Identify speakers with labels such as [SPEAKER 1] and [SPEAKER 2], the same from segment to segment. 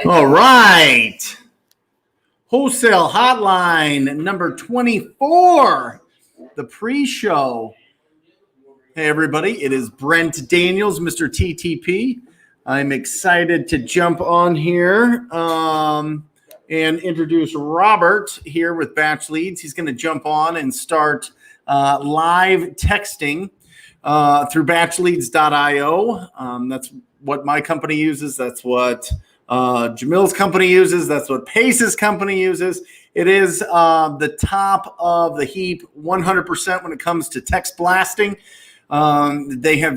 [SPEAKER 1] All right. Wholesale Hotline number 24, the pre-show. Hey, everybody. It is Brent Daniels, Mr. TTP. I'm excited to jump on here and introduce Robert here with Batch Leads. He's going to jump on and start live texting through batchleads.io. That's what my company uses. That's what Jamil's company uses. That's what Pace's company uses. It is the top of the heap 100% when it comes to text blasting. They've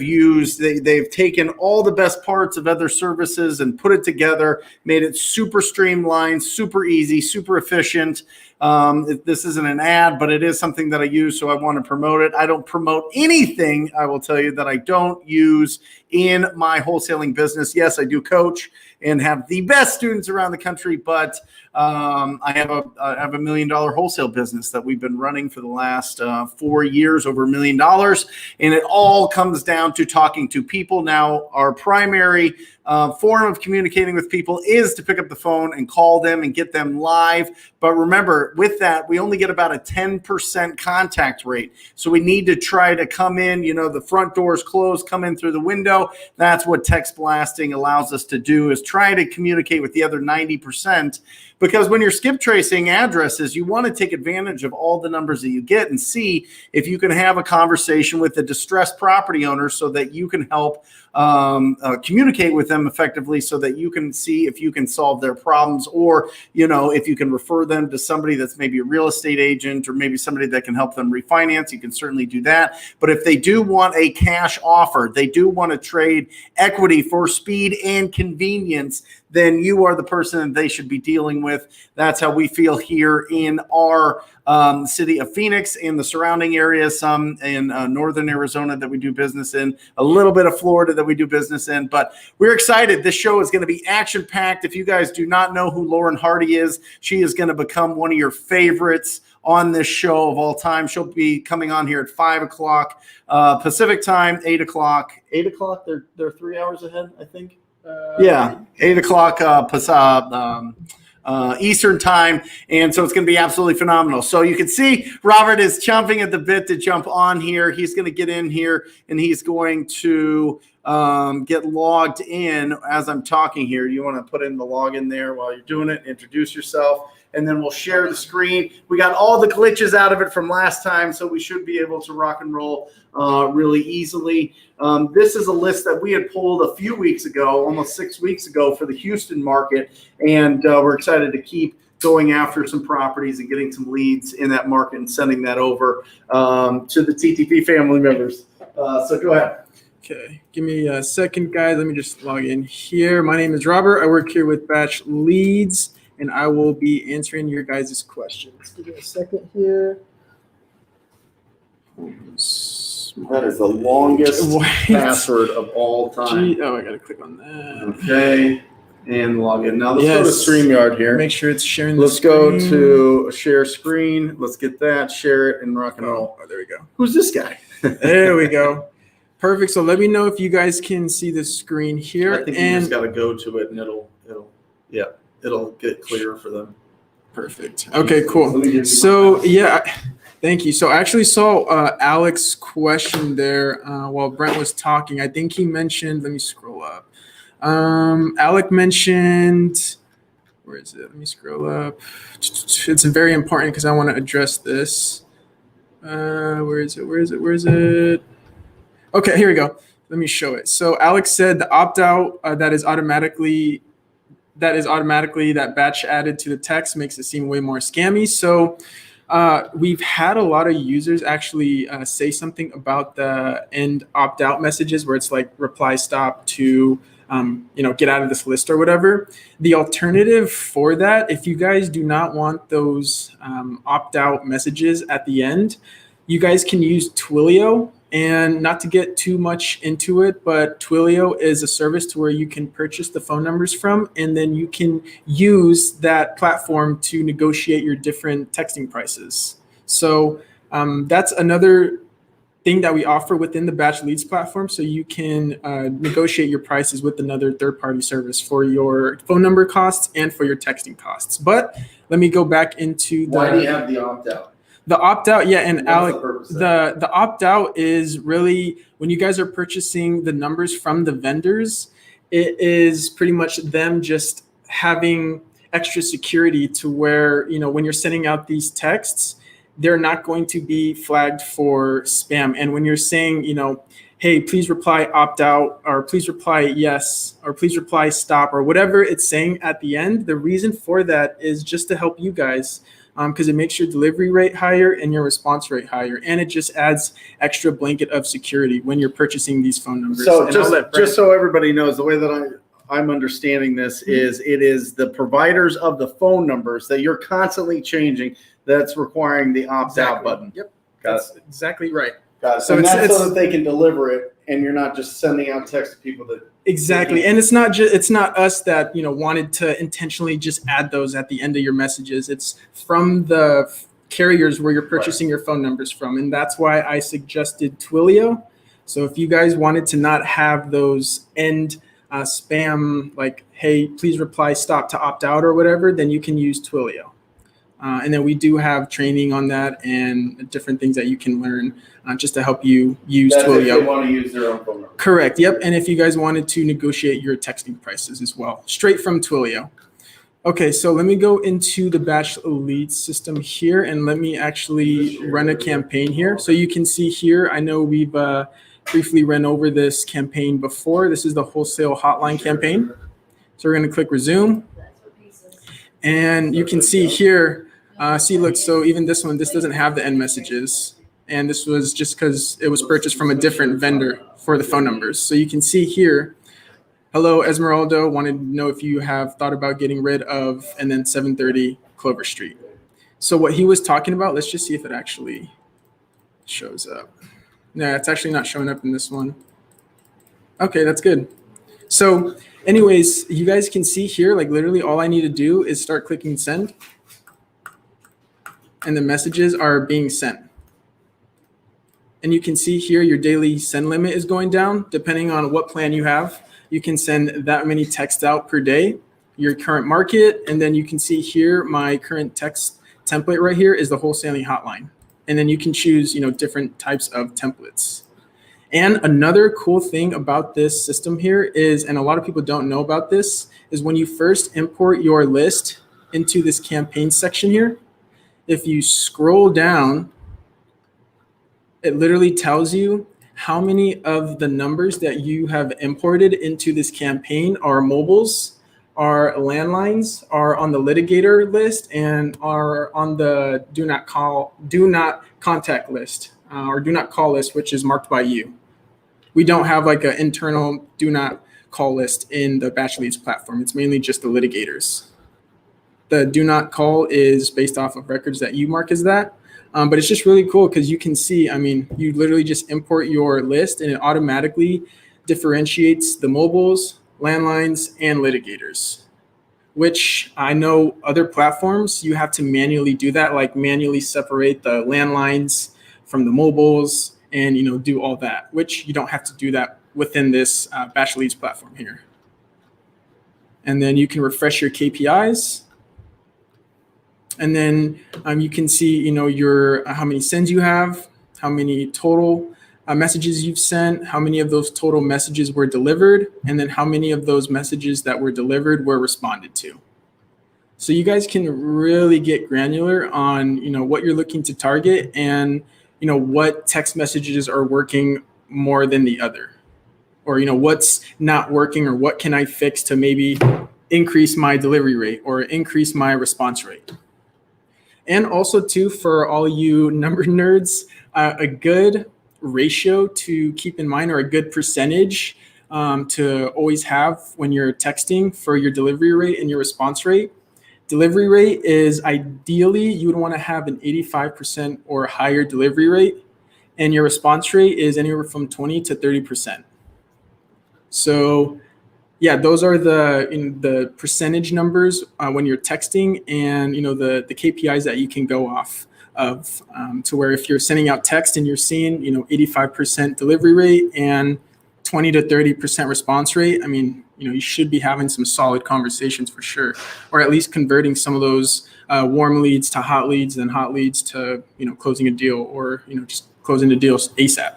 [SPEAKER 1] taken all the best parts of other services and put it together, made it super streamlined, super easy, super efficient. This isn't an ad, but it is something that I use, so I want to promote it. I don't promote anything, I will tell you, that I don't use in my wholesaling business. Yes, I do coach and have the best students around the country, but I have a $1 million wholesale business that we've been running for the last 4 years, over $1 million. And it all comes down to talking to people. Now, our primary form of communicating with people is to pick up the phone and call them and get them live. But remember, with that, we only get about a 10% contact rate. So we need to try to come in, the front door is closed, come in through the window. That's what text blasting allows us to do, is try to communicate with the other 90%. Because when you're skip tracing addresses, you want to take advantage of all the numbers that you get and see if you can have a conversation with a distressed property owner so that you can help communicate with them effectively, so that you can see if you can solve their problems, or, if you can refer them to somebody that's maybe a real estate agent, or maybe somebody that can help them refinance. You can certainly do that. But if they do want a cash offer, they do want to trade equity for speed and convenience, then you are the person that they should be dealing with. That's how we feel here in our city of Phoenix and the surrounding areas, some in northern Arizona that we do business in, a little bit of Florida that we do business in. But we're excited. This show is going to be action-packed. If you guys do not know who Lauren Hardy is, she is going to become one of your favorites on this show of all time. She'll be coming on here at 5 o'clock Pacific time, 8 o'clock. 8 o'clock? They're 3 hours ahead, I think. 8 o'clock Eastern time. And so it's going to be absolutely phenomenal. So you can see Robert is chomping at the bit to jump on here. He's going to get in here and he's going to get logged in as I'm talking here. You want to put in the login there while you're doing it, introduce yourself, and then we'll share the screen. We got all the glitches out of it from last time, so we should be able to rock and roll really easily. This is a list that we had pulled a few weeks ago, almost 6 weeks ago, for the Houston market, and we're excited to keep going after some properties and getting some leads in that market and sending that over to the TTP family members. So go ahead.
[SPEAKER 2] Okay, give me a second, guys. Let me just log in here. My name is Robert. I work here with Batch Leads, and I will be answering your guys' questions. Give me a second here.
[SPEAKER 1] That is the longest password of all time.
[SPEAKER 2] Oh, I got to click on that.
[SPEAKER 1] Okay, and log in. Now let's go to StreamYard here.
[SPEAKER 2] Make sure it's sharing
[SPEAKER 1] Let's go to share screen. Let's get that, share it, and rock and roll.
[SPEAKER 2] Oh, there we go.
[SPEAKER 1] Who's this guy?
[SPEAKER 2] There we go. Perfect. So let me know if you guys can see the screen here.
[SPEAKER 1] I think you just got to go to it, and it'll get clearer for them.
[SPEAKER 2] Perfect. Okay, cool. So thank you. So I actually saw Alex's question there while Brent was talking. I think he mentioned, let me scroll up. Alec mentioned, where is it? Let me scroll up. It's very important because I want to address this. Where is it? Okay, here we go. Let me show it. So Alex said the opt-out that is automatically that batch added to the text makes it seem way more scammy. So we've had a lot of users actually say something about the end opt-out messages where it's like reply stop to get out of this list or whatever. The alternative for that, if you guys do not want those opt-out messages at the end, you guys can use Twilio. And not to get too much into it, but Twilio is a service to where you can purchase the phone numbers from, and then you can use that platform to negotiate your different texting prices. So that's another thing that we offer within the Batch Leads platform, so you can negotiate your prices with another third-party service for your phone number costs and for your texting costs. But let me go back into the.
[SPEAKER 1] Why do you have the opt-out?
[SPEAKER 2] The opt-out, yeah, and
[SPEAKER 1] What's
[SPEAKER 2] Alec,
[SPEAKER 1] the purpose of
[SPEAKER 2] the opt-out is really when you guys are purchasing the numbers from the vendors, it is pretty much them just having extra security to where, when you're sending out these texts, they're not going to be flagged for spam. And when you're saying, hey, please reply opt out, or please reply yes, or please reply stop, or whatever it's saying at the end, the reason for that is just to help you guys, because it makes your delivery rate higher and your response rate higher. And it just adds extra blanket of security when you're purchasing these phone numbers.
[SPEAKER 1] So
[SPEAKER 2] and
[SPEAKER 1] just so everybody knows, the way that I'm understanding this is it is the providers of the phone numbers that you're constantly changing that's requiring the opt-out button.
[SPEAKER 2] Yep.
[SPEAKER 1] That's
[SPEAKER 2] exactly right.
[SPEAKER 1] Got it. So that's so that they can deliver it, and you're not just sending out text to people that.
[SPEAKER 2] Exactly, and it's not us that wanted to intentionally just add those at the end of your messages. It's from the carriers where you're purchasing your phone numbers from, and that's why I suggested Twilio. So if you guys wanted to not have those end spam like, hey, please reply stop to opt out or whatever, then you can use Twilio. And then we do have training on that and different things that you can learn just to help you use Twilio.
[SPEAKER 1] If they want to use their own phone number.
[SPEAKER 2] Correct. Yep. And if you guys wanted to negotiate your texting prices as well, straight from Twilio. Okay, so let me go into the Batch Lead system here, and let me actually run a campaign here. So you can see here, I know we've briefly ran over this campaign before. This is the Wholesale Hotline campaign. So we're going to click resume. And you can see here, look, so even this one, this doesn't have the end messages. And this was just because it was purchased from a different vendor for the phone numbers. So you can see here, hello, Esmeralda, wanted to know if you have thought about getting rid of, and then 730 Clover Street. So what he was talking about, let's just see if it actually shows up. No, it's actually not showing up in this one. Okay, that's good. So anyways, you guys can see here, like literally all I need to do is start clicking send. And the messages are being sent. And you can see here your daily send limit is going down. Depending on what plan you have, you can send that many texts out per day, your current market. And then you can see here, my current text template right here is the wholesaling hotline. And then you can choose, different types of templates. And another cool thing about this system here is, and a lot of people don't know about this, is when you first import your list into this campaign section here, if you scroll down, it literally tells you how many of the numbers that you have imported into this campaign are mobiles, are landlines, are on the litigator list, and are on the do not contact list, or do not call list, which is marked by you. We don't have like an internal do not call list in the Batch Leads platform. It's mainly just the litigators. The do not call is based off of records that you mark as that. But it's just really cool because you can see, you literally just import your list and it automatically differentiates the mobiles, landlines, and litigators, which I know other platforms, you have to manually do that, like manually separate the landlines from the mobiles and, do all that, which you don't have to do that within this Batch Leads platform here. And then you can refresh your KPIs. And then you can see, your how many sends you have, how many total messages you've sent, how many of those total messages were delivered, and then how many of those messages that were delivered were responded to. So you guys can really get granular on, what you're looking to target and, what text messages are working more than the other, or, what's not working, or what can I fix to maybe increase my delivery rate or increase my response rate. And also too, for all you number nerds, a good ratio to keep in mind, or a good percentage to always have when you're texting for your delivery rate and your response rate. Delivery rate is ideally, you would want to have an 85% or higher delivery rate, and your response rate is anywhere from 20 to 30%. So yeah, those are the percentage numbers when you're texting, and the KPIs that you can go off. of to where if you're sending out text and you're seeing 85% delivery rate and 20 to 30% response rate, I mean, you should be having some solid conversations for sure, or at least converting some of those warm leads to hot leads, and hot leads to closing a deal, or just closing the deal ASAP.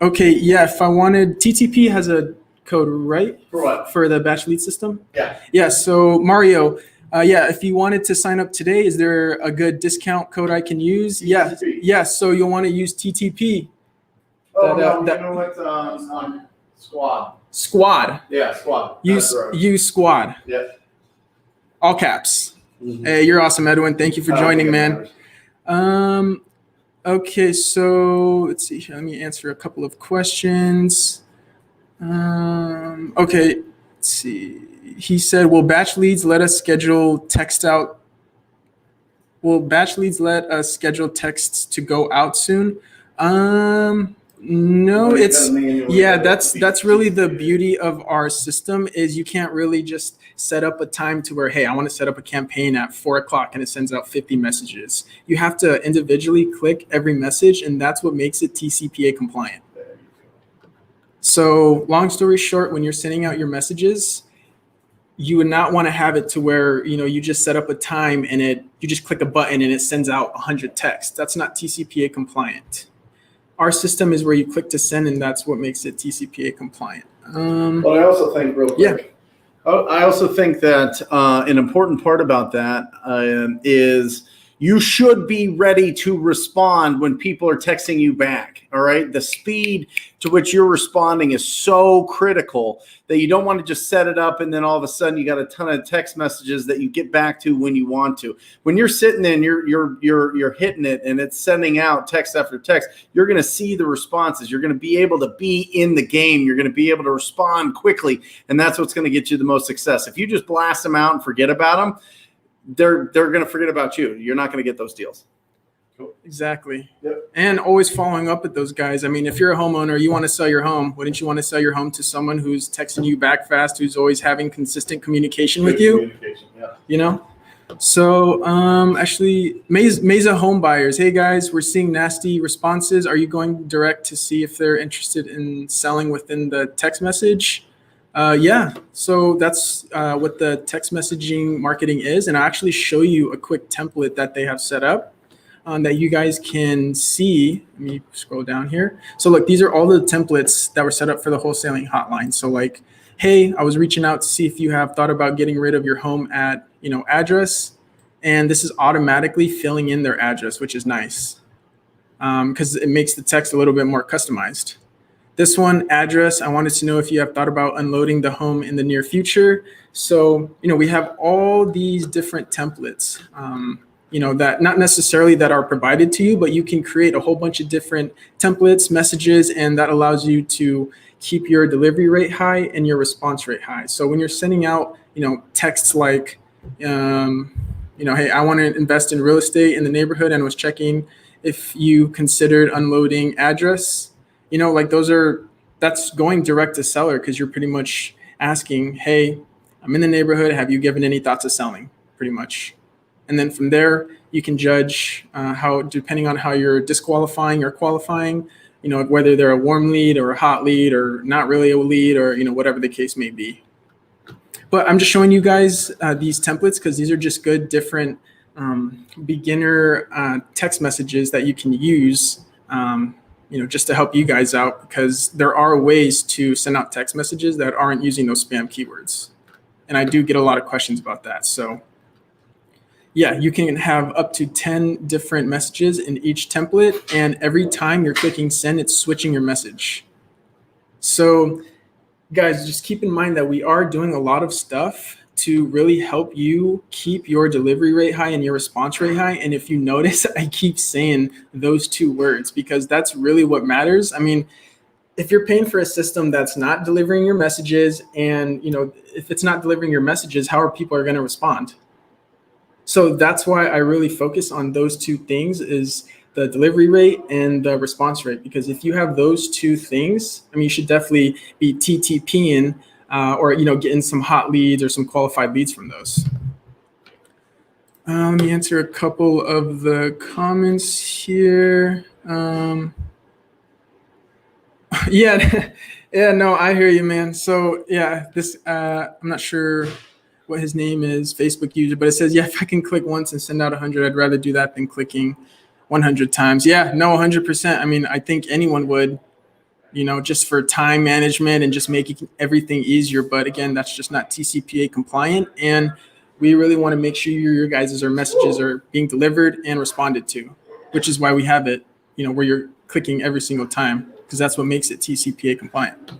[SPEAKER 2] Okay, yeah. If I wanted, TTP has a code, right?
[SPEAKER 1] For what?
[SPEAKER 2] For the batch lead system.
[SPEAKER 1] Yeah.
[SPEAKER 2] Yeah. So Mario, yeah. If you wanted to sign up today, is there a good discount code I can use?
[SPEAKER 1] TTP.
[SPEAKER 2] Yeah. Yeah. So you'll want to use TTP.
[SPEAKER 1] Oh, no, you know what? Squad.
[SPEAKER 2] Squad.
[SPEAKER 1] Yeah, squad.
[SPEAKER 2] Use squad.
[SPEAKER 1] Yep.
[SPEAKER 2] All caps.
[SPEAKER 1] Mm-hmm.
[SPEAKER 2] Hey, you're awesome, Edwin. Thank you for joining, man. Okay, so let's see here. Let me answer a couple of questions. Okay, let's see. He said, will batch leads let us schedule text out? Will batch leads let us schedule texts to go out soon? No, that's really the beauty of our system, is you can't really just set up a time to where, hey, I want to set up a campaign at 4:00 and it sends out 50 messages. You have to individually click every message, and that's what makes it TCPA compliant. So long story short, when you're sending out your messages, you would not want to have it to where, you just set up a time and you just click a button and it sends out 100 texts. That's not TCPA compliant. Our system is where you click to send, and that's what makes it TCPA compliant.
[SPEAKER 1] But I also think, real quick,
[SPEAKER 2] yeah.
[SPEAKER 1] I also think that an important part about that is you should be ready to respond when people are texting you back. All right. The speed to which you're responding is so critical that you don't want to just set it up and then all of a sudden you got a ton of text messages that you get back to when you want to. When you're sitting there and you're hitting it and it's sending out text after text, you're going to see the responses. You're going to be able to be in the game. You're going to be able to respond quickly, and that's what's going to get you the most success. If you just blast them out and forget about them, they're going to forget about you. You're not going to get those deals.
[SPEAKER 2] Cool. Exactly.
[SPEAKER 1] Yep.
[SPEAKER 2] And always following up with those guys. I mean, if you're a homeowner, you want to sell your home. Wouldn't you want to sell your home to someone who's texting you back fast, who's always having consistent communication with you? Yeah. So actually, Mesa home buyers. Hey guys, we're seeing nasty responses. Are you going direct to see if they're interested in selling within the text message? Yeah, so that's what the text messaging marketing is. And I'll actually show you a quick template that they have set up that you guys can see. Let me scroll down here. So look, these are all the templates that were set up for the wholesaling hotline. So like, hey, I was reaching out to see if you have thought about getting rid of your home at, address. And this is automatically filling in their address, which is nice because it makes the text a little bit more customized. This one, address, I wanted to know if you have thought about unloading the home in the near future. So, we have all these different templates, that not necessarily that are provided to you, but you can create a whole bunch of different templates, messages, and that allows you to keep your delivery rate high and your response rate high. So when you're sending out, texts like, hey, I want to invest in real estate in the neighborhood and was checking if you considered unloading address. That's going direct to seller because you're pretty much asking, hey, I'm in the neighborhood. Have you given any thoughts of selling? Pretty much. And then from there, you can judge how, depending on how you're disqualifying or qualifying, whether they're a warm lead or a hot lead or not really a lead or, whatever the case may be. But I'm just showing you guys these templates because these are just good, different beginner text messages that you can use just to help you guys out, because there are ways to send out text messages that aren't using those spam keywords. And I do get a lot of questions about that. So yeah, you can have up to 10 different messages in each template. And every time you're clicking send, it's switching your message. So guys, just keep in mind that we are doing a lot of stuff to really help you keep your delivery rate high and your response rate high. And if you notice, I keep saying those two words because that's really what matters. I mean, if you're paying for a system that's not delivering your messages and, if it's not delivering your messages, how are people going to respond? So that's why I really focus on those two things, is the delivery rate and the response rate. Because if you have those two things, you should definitely be TTPing or getting some hot leads or some qualified leads from those. Let me answer a couple of the comments here. Yeah, yeah, no, I hear you, man. So yeah, this I'm not sure what his name is, Facebook user, but it says, yeah, if I can click once and send out 100, I'd rather do that than clicking 100 times. Yeah, no, 100%. I mean, I think anyone would, just for time management and just making everything easier. But again, that's just not TCPA compliant. And we really want to make sure your guys' messages are being delivered and responded to, which is why we have it, where you're clicking every single time, because that's what makes it TCPA compliant.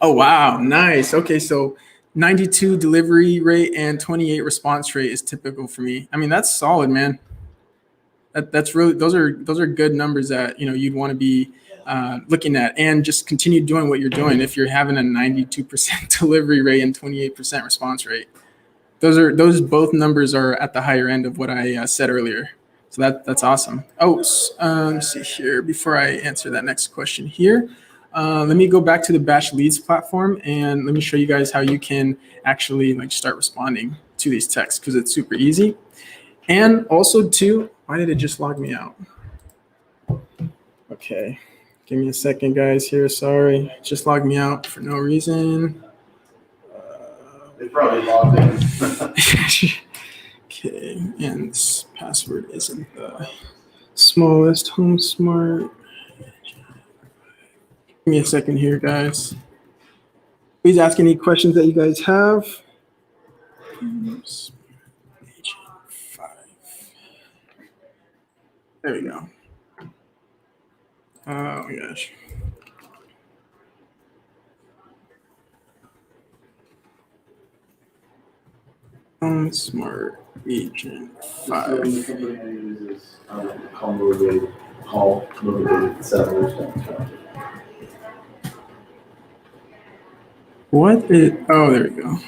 [SPEAKER 2] Oh, wow. Nice. Okay. So 92 delivery rate and 28 response rate is typical for me. I mean, that's solid, man. That's really, those are good numbers that, you'd want to be looking at, and just continue doing what you're doing. If you're having a 92% delivery rate and 28% response rate, those both numbers are at the higher end of what I said earlier. So that's awesome. Oh, let's see here, before I answer that next question here, let me go back to the Batch Leads platform, and let me show you guys how you can actually start responding to these texts, because it's super easy. And also too, why did it just log me out? Okay, give me a second, guys. Here, sorry, it just logged me out for no reason.
[SPEAKER 3] They probably logged in.
[SPEAKER 2] Okay, and this password isn't the smallest. Home Smart. Give me a second here, guys. Please ask any questions that you guys have. There we go. Oh my gosh. Home Smart Agent 5.
[SPEAKER 3] The only company I use is call motivated sellers.
[SPEAKER 2] What is? Oh, there we go.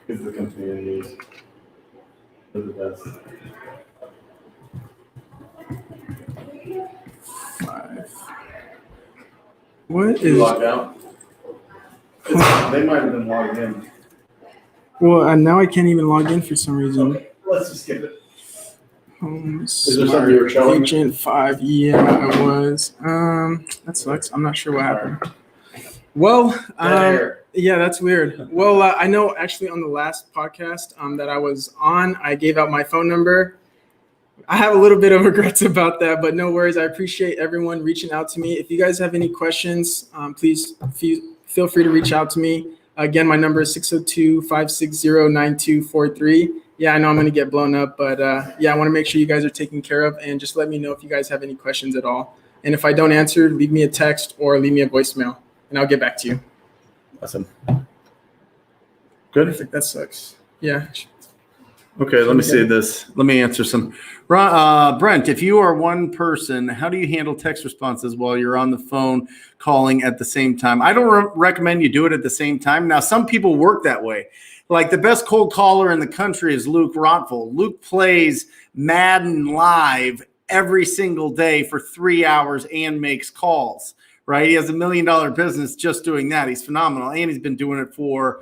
[SPEAKER 3] Is the company I use. They're the best.
[SPEAKER 2] 5. What
[SPEAKER 3] You
[SPEAKER 2] is?
[SPEAKER 3] log out? They might have been logged in.
[SPEAKER 2] Well, now I can't even log in for some reason.
[SPEAKER 3] Okay, let's just skip it.
[SPEAKER 2] Home
[SPEAKER 3] there something you were
[SPEAKER 2] Smart
[SPEAKER 3] showing?
[SPEAKER 2] Agent 5. Yeah, I was. That sucks. I'm not sure what happened. Well, yeah, that's weird. Well, I know actually on the last podcast that I was on, I gave out my phone number. I have a little bit of regrets about that, but no worries. I appreciate everyone reaching out to me. If you guys have any questions, please feel free to reach out to me. Again, my number is 602-560-9243. Yeah, I know I'm going to get blown up, but yeah, I want to make sure you guys are taken care of, and just let me know if you guys have any questions at all. And if I don't answer, leave me a text or leave me a voicemail, and I'll get back to you.
[SPEAKER 1] Awesome. Good.
[SPEAKER 2] I think that sucks. Yeah.
[SPEAKER 1] Okay, let me see this. Let me answer some. Brent, if you are one person, how do you handle text responses while you're on the phone calling at the same time? I don't recommend you do it at the same time. Now, some people work that way. Like the best cold caller in the country is Luke Rottful. Luke plays Madden live every single day for 3 hours and makes calls, right? He has $1 million business just doing that. He's phenomenal. And he's been doing it for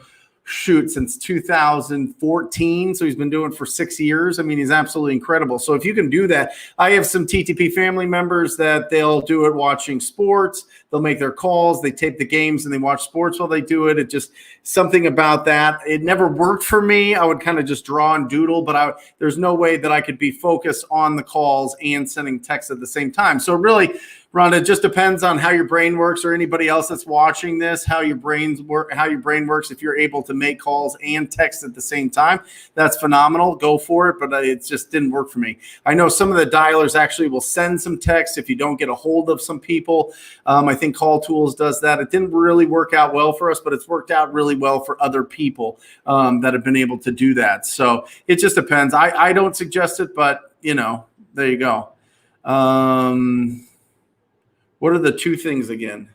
[SPEAKER 1] since 2014. So he's been doing it for 6 years. I mean, he's absolutely incredible. So if you can do that, I have some TTP family members that they'll do it watching sports. They'll make their calls. They tape the games and they watch sports while they do it. It just something about that. It never worked for me. I would kind of just draw and doodle, but there's no way that I could be focused on the calls and sending texts at the same time. So really, Rhonda, it just depends on how your brain works, or anybody else that's watching this, how your brain works. If you're able to make calls and text at the same time, that's phenomenal. Go for it. But it just didn't work for me. I know some of the dialers actually will send some text if you don't get a hold of some people. I think Call Tools does that. It didn't really work out well for us, but it's worked out really well for other people that have been able to do that. So it just depends. I don't suggest it, but there you go. What are the two things again?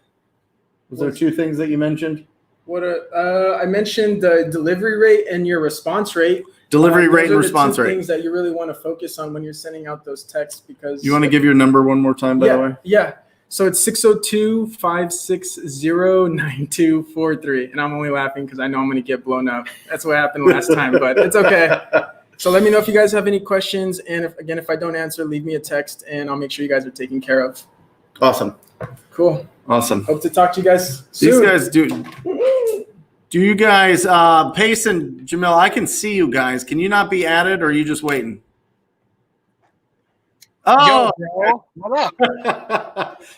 [SPEAKER 1] Was there two things that you mentioned?
[SPEAKER 2] I mentioned the delivery rate and your response rate.
[SPEAKER 1] Delivery rate and response rate.
[SPEAKER 2] Things that you really want to focus on when you're sending out those texts, because
[SPEAKER 1] you want to give your number one more time, by the way?
[SPEAKER 2] Yeah. So it's 602-560-9243. And I'm only laughing because I know I'm going to get blown up. That's what happened last time, but it's okay. So let me know if you guys have any questions. And if I don't answer, leave me a text and I'll make sure you guys are taken care of.
[SPEAKER 1] Awesome.
[SPEAKER 2] Cool.
[SPEAKER 1] Awesome.
[SPEAKER 2] Hope to talk to you guys soon.
[SPEAKER 1] These guys do you guys, Pace and Jamil, I can see you guys. Can you not be added or are you just waiting? Oh,
[SPEAKER 4] Yo, bro, what up?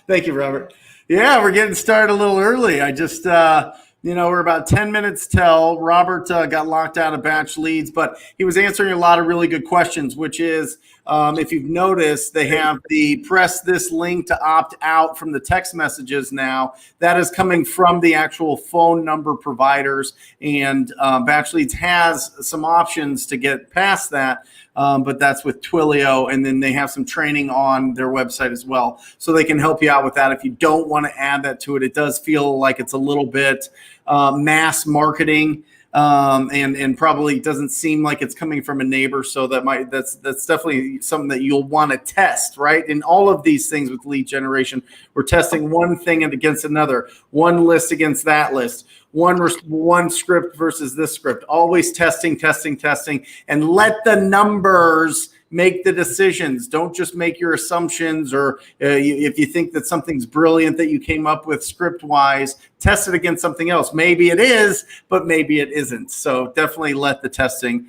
[SPEAKER 1] Thank you, Robert. Yeah, we're getting started a little early. I just, we're about 10 minutes till. Robert got locked out of batch leads, but he was answering a lot of really good questions, which is, if you've noticed, they have the press this link to opt out from the text messages now. That is coming from the actual phone number providers, and batch leads has some options to get past that. But that's with Twilio, and then they have some training on their website as well. So they can help you out with that. If you don't want to add that to it, it does feel like it's a little bit mass marketing, and probably doesn't seem like it's coming from a neighbor. So that's definitely something that you'll want to test, right? In all of these things with lead generation, we're testing one thing against another, one list against that list, one script versus this script, always testing, and let the numbers make the decisions. Don't just make your assumptions, or if you think that something's brilliant that you came up with script wise, test it against something else. Maybe it is, but maybe it isn't. So definitely let the testing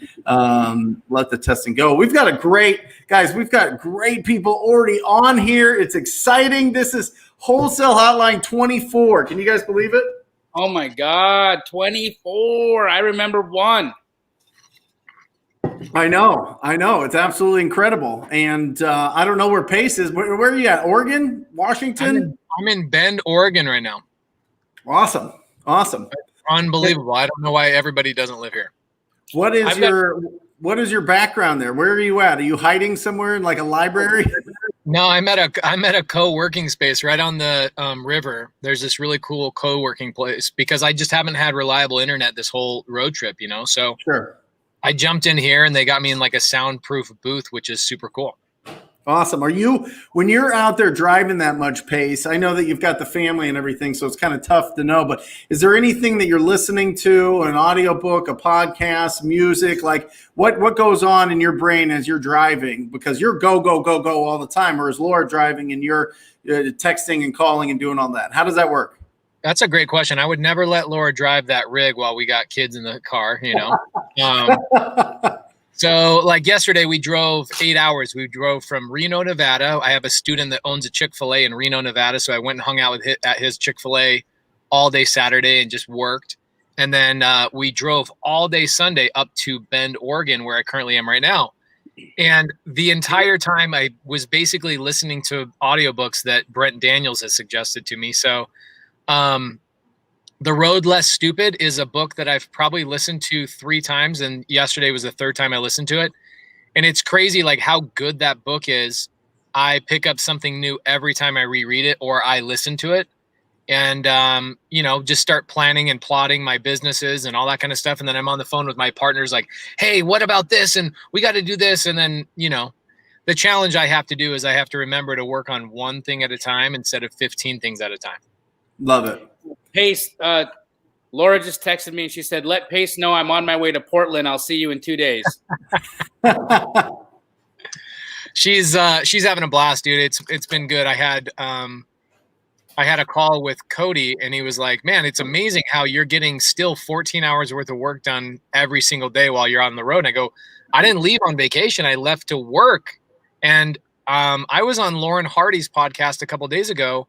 [SPEAKER 1] go. We've got great people already on here. It's exciting. This is Wholesale Hotline 24. Can you guys believe it?
[SPEAKER 4] Oh my God, 24. I remember one.
[SPEAKER 1] I know. It's absolutely incredible. And I don't know where Pace is. Where are you at? Oregon? Washington?
[SPEAKER 5] I'm in Bend, Oregon right now.
[SPEAKER 1] Awesome.
[SPEAKER 5] Unbelievable. I don't know why everybody doesn't live here.
[SPEAKER 1] What is your background there? Where are you at? Are you hiding somewhere in like a library?
[SPEAKER 5] No, I'm at a co-working space right on the river. There's this really cool co-working place because I just haven't had reliable internet this whole road trip, So
[SPEAKER 1] Sure.
[SPEAKER 5] I jumped in here and they got me in like a soundproof booth, which is super cool.
[SPEAKER 1] Awesome. When you're out there driving that much, Pace, I know that you've got the family and everything, so it's kind of tough to know, but is there anything that you're listening to, an audiobook, a podcast, music, like what goes on in your brain as you're driving? Because you're go all the time, or is Laura driving and you're texting and calling and doing all that? How does that work?
[SPEAKER 5] That's a great question. I would never let Laura drive that rig while we got kids in the car, So like yesterday, we drove 8 hours. We drove from Reno, Nevada. I have a student that owns a Chick-fil-A in Reno, Nevada. So I went and hung out at his Chick-fil-A all day Saturday and just worked. And then we drove all day Sunday up to Bend, Oregon, where I currently am right now. And the entire time I was basically listening to audiobooks that Brent Daniels has suggested to me. So The Road Less Stupid is a book that I've probably listened to 3 times, and yesterday was the 3rd time I listened to it. And it's crazy like how good that book is. I pick up something new every time I reread it or I listen to it, and just start planning and plotting my businesses and all that kind of stuff. And then I'm on the phone with my partners like, hey, what about this? And we got to do this. And then, the challenge I have to do is I have to remember to work on one thing at a time instead of 15 things at a time.
[SPEAKER 1] Love it.
[SPEAKER 4] Pace, Laura just texted me and she said, let Pace know I'm on my way to Portland. I'll see you in 2 days.
[SPEAKER 5] She's having a blast, dude. It's been good. I had a call with Cody and he was like, man, it's amazing how you're getting still 14 hours worth of work done every single day while you're on the road. And I go, I didn't leave on vacation. I left to work. And I was on Lauren Hardy's podcast a couple of days ago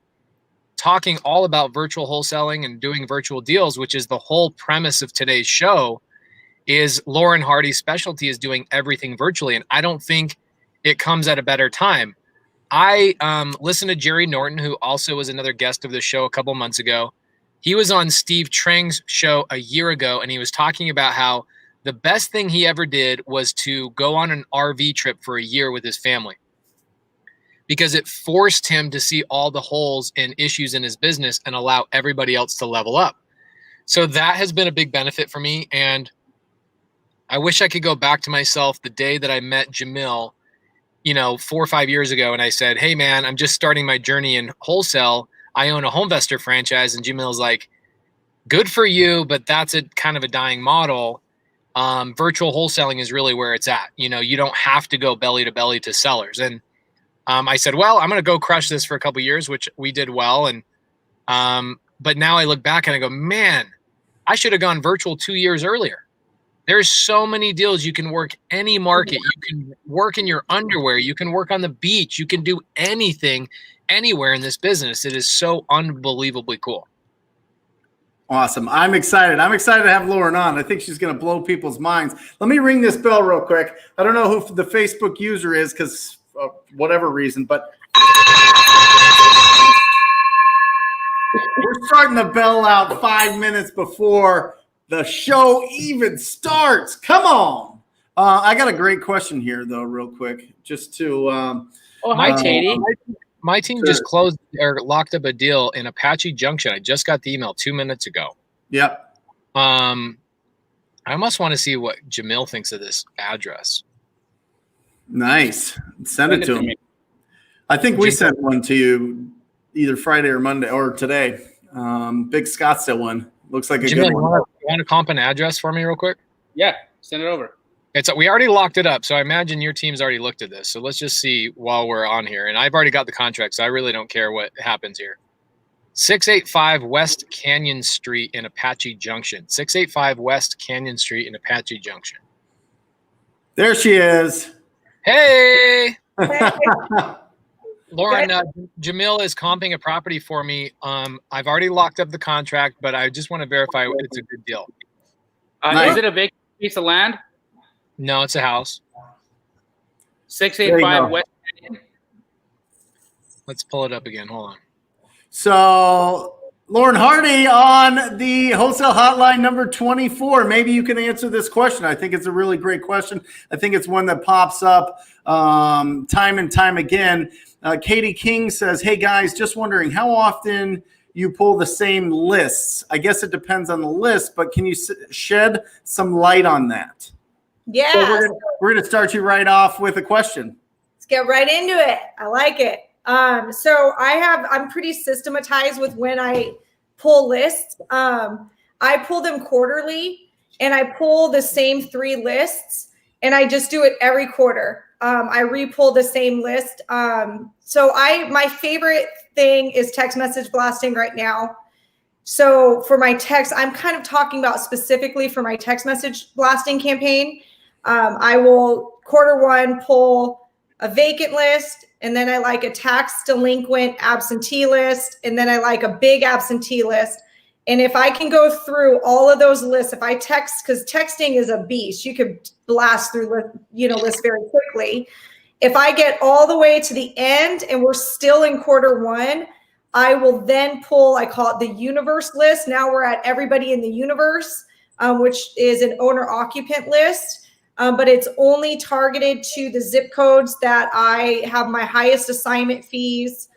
[SPEAKER 5] talking all about virtual wholesaling and doing virtual deals, which is the whole premise of today's show. Is Lauren Hardy's specialty is doing everything virtually. And I don't think it comes at a better time. I listened to Jerry Norton, who also was another guest of the show a couple months ago. He was on Steve Trang's show a year ago, and he was talking about how the best thing he ever did was to go on an RV trip for a year with his family, because it forced him to see all the holes and issues in his business and allow everybody else to level up. So that has been a big benefit for me. And I wish I could go back to myself the day that I met Jamil, 4 or 5 years ago, and I said, hey man, I'm just starting my journey in wholesale. I own a HomeVestor franchise, and Jamil's like, good for you, but that's a kind of a dying model. Virtual wholesaling is really where it's at. You don't have to go belly to belly to sellers. And I said, well, I'm going to go crush this for a couple of years, which we did well. And but now I look back and I go, man, I should have gone virtual 2 years earlier. There's so many deals. You can work any market. You can work in your underwear. You can work on the beach. You can do anything, anywhere in this business. It is so unbelievably cool.
[SPEAKER 1] Awesome. I'm excited. I'm excited to have Lauren on. I think she's going to blow people's minds. Let me ring this bell real quick. I don't know who the Facebook user is because of whatever reason, but we're starting the bell out 5 minutes before the show even starts. Come on. I got a great question here, though, real quick, just to.
[SPEAKER 4] Hi, Katie.
[SPEAKER 5] My team just closed or locked up a deal in Apache Junction. I just got the email 2 minutes ago.
[SPEAKER 1] Yep.
[SPEAKER 5] I almost want to see what Jamil thinks of this address.
[SPEAKER 1] Nice. Send it to him. I think we sent one to you either Friday or Monday or today. Big Scottsdale one. Looks like a
[SPEAKER 5] Jamil,
[SPEAKER 1] good one.
[SPEAKER 5] You want to comp an address for me real quick?
[SPEAKER 4] Yeah, send it over.
[SPEAKER 5] We already locked it up, so I imagine your team's already looked at this. So let's just see while we're on here. And I've already got the contract, so I really don't care what happens here. 685 West Canyon Street in Apache Junction. 685 West Canyon Street in Apache Junction.
[SPEAKER 1] There she is.
[SPEAKER 5] Hey! Lauren, Jamil is comping a property for me. I've already locked up the contract, but I just want to verify it's a good deal.
[SPEAKER 1] Nice.
[SPEAKER 4] Is it a vacant piece of land?
[SPEAKER 5] No, it's a house.
[SPEAKER 4] 685 West Canyon.
[SPEAKER 5] Let's pull it up again. Hold on.
[SPEAKER 1] So, Lauren Hardy on the wholesale hotline number 24. Maybe you can answer this question. I think it's a really great question. I think it's one that pops up time and time again. Katie King says, hey guys, just wondering how often you pull the same lists. I guess it depends on the list, but can you shed some light on that?
[SPEAKER 6] Yeah.
[SPEAKER 1] So we're gonna start you right off with a question.
[SPEAKER 6] Let's get right into it. I like it. So I'm pretty systematized with when I pull lists. I pull them quarterly, and I pull the same 3 lists, and I just do it every quarter. I re-pull the same list. So my favorite thing is text message blasting right now. So for my text, I'm kind of talking about specifically for my text message blasting campaign. I will Q1 pull a vacant list, and then I like a tax delinquent absentee list, and then I like a big absentee list. And if I can go through all of those lists, if I text, because texting is a beast, you could blast through lists very quickly. If I get all the way to the end and we're still in Q1, I will then pull, I call it the universe list. Now we're at everybody in the universe, which is an owner occupant list. But it's only targeted to the zip codes that I have my highest assignment fees.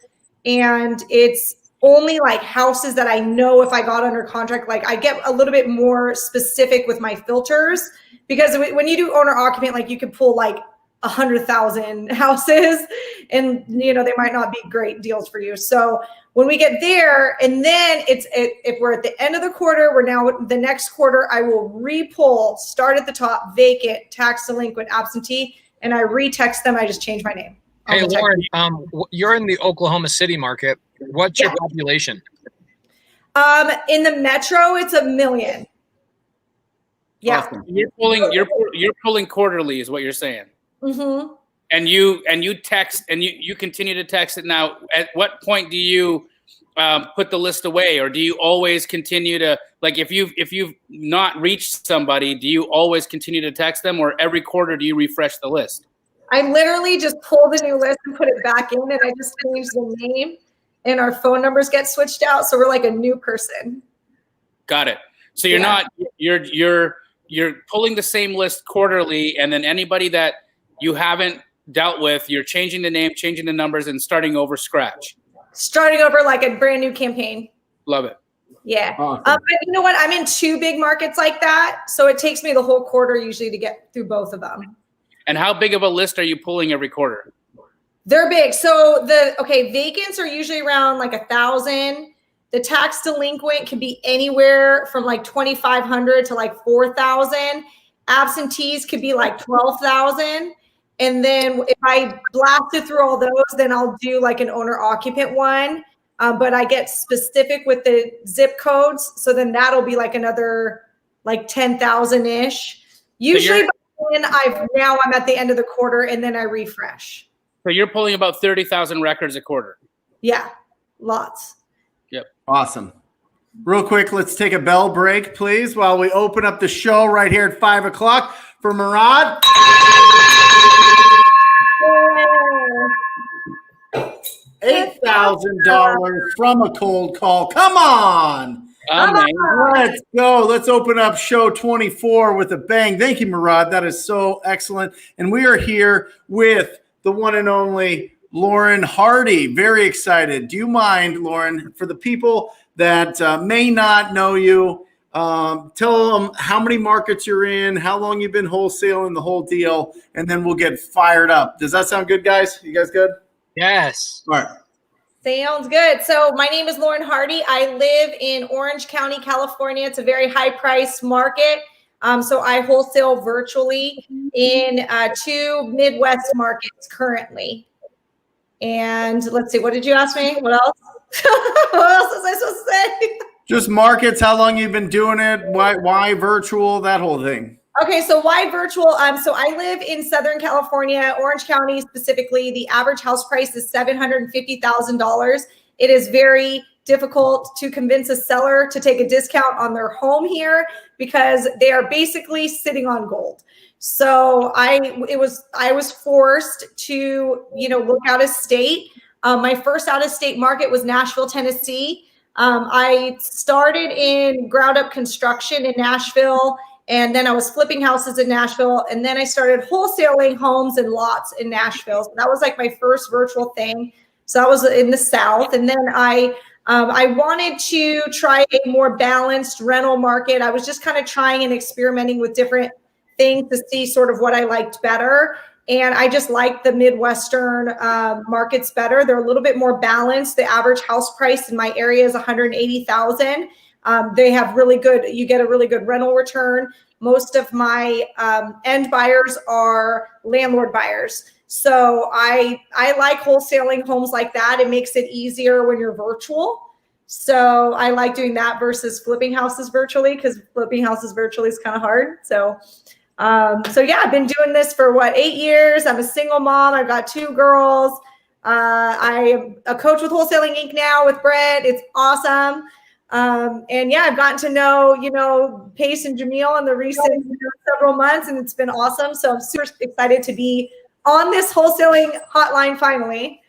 [SPEAKER 6] And it's only like houses that I know if I got under contract, like I get a little bit more specific with my filters, because when you do owner occupant, like you could pull like 100,000 houses and, they might not be great deals for you. So when we get there, and then if we're at the end of the quarter, we're now the next quarter, I will re-pull, start at the top, vacant, tax delinquent, absentee, and I retext them. I just change my name.
[SPEAKER 5] Hey, Lauren, you're in the Oklahoma City market. What's your population?
[SPEAKER 6] In the metro, it's 1 million. Yeah.
[SPEAKER 1] Awesome.
[SPEAKER 4] You're pulling quarterly is what you're saying.
[SPEAKER 6] Mm-hmm.
[SPEAKER 4] And you text and you continue to text it. Now, at what point do you put the list away, or do you always continue to, like, if you've not reached somebody, do you always continue to text them, or every quarter do you refresh the list?
[SPEAKER 6] I literally just pull the new list and put it back in, and I just change the name, and our phone numbers get switched out, so we're like a new person.
[SPEAKER 4] Got it. So you're pulling the same list quarterly, and then anybody that you haven't dealt with, you're changing the name, changing the numbers, and starting over scratch.
[SPEAKER 6] Starting over like a brand new campaign.
[SPEAKER 4] Love it.
[SPEAKER 6] Yeah.
[SPEAKER 1] Awesome.
[SPEAKER 6] But you know what? I'm in 2 big markets like that, so it takes me the whole quarter usually to get through both of them.
[SPEAKER 4] And how big of a list are you pulling every quarter?
[SPEAKER 6] They're big. So vacants are usually around like 1,000. The tax delinquent can be anywhere from like 2,500 to like 4,000. Absentees could be like 12,000. And then if I blasted through all those, then I'll do like an owner occupant one. But I get specific with the zip codes. So then that'll be like another like 10,000-ish. Usually I'm at the end of the quarter and then I refresh.
[SPEAKER 4] So you're pulling about 30,000 records a quarter.
[SPEAKER 6] Yeah, lots.
[SPEAKER 4] Yep.
[SPEAKER 1] Awesome. Real quick, let's take a bell break, please, while we open up the show right here at 5 o'clock for Murad. $8,000 from a cold call. Come on. Let's go. Let's open up show 24 with a bang. Thank you, Murad. That is so excellent. And we are here with the one and only Lauren Hardy. Very excited. Do you mind, Lauren, for the people that may not know you, tell them how many markets you're in, how long you've been wholesaling, the whole deal, and then we'll get fired up. Does that sound good, guys? You guys good?
[SPEAKER 5] Yes.
[SPEAKER 1] All right.
[SPEAKER 6] Sounds good. So my name is Lauren Hardy. I live in Orange County, California. It's a very high-priced market. So I wholesale virtually in 2 Midwest markets currently. And let's see, what did you ask me? What else? What else was I supposed to say?
[SPEAKER 1] Just markets, how long you've been doing it, why virtual, that whole thing.
[SPEAKER 6] Okay, so why virtual? So I live in Southern California, Orange County specifically. The average house price is $750,000. It is very difficult to convince a seller to take a discount on their home here because they are basically sitting on gold. So I was forced to, look out of state. My first out of state market was Nashville, Tennessee. I started in ground up construction in Nashville, and then I was flipping houses in Nashville, and then I started wholesaling homes and lots in Nashville. So that was like my first virtual thing. So that was in the South, and then I wanted to try a more balanced rental market. I was just kind of trying and experimenting with different things to see sort of what I liked better. And I just like the Midwestern markets better. They're a little bit more balanced. The average house price in my area is $180,000. They have you get a really good rental return. Most of my end buyers are landlord buyers. So I like wholesaling homes like that. It makes it easier when you're virtual. So I like doing that versus flipping houses virtually, because flipping houses virtually is kind of hard. So yeah, I've been doing this for 8 years. I'm a single mom. I've got 2 girls. I am a coach with Wholesaling Inc. now with Brett. It's awesome. And yeah, I've gotten to know, Pace and Jamil in the recent several months, and it's been awesome. So I'm super excited to be on this wholesaling hotline finally.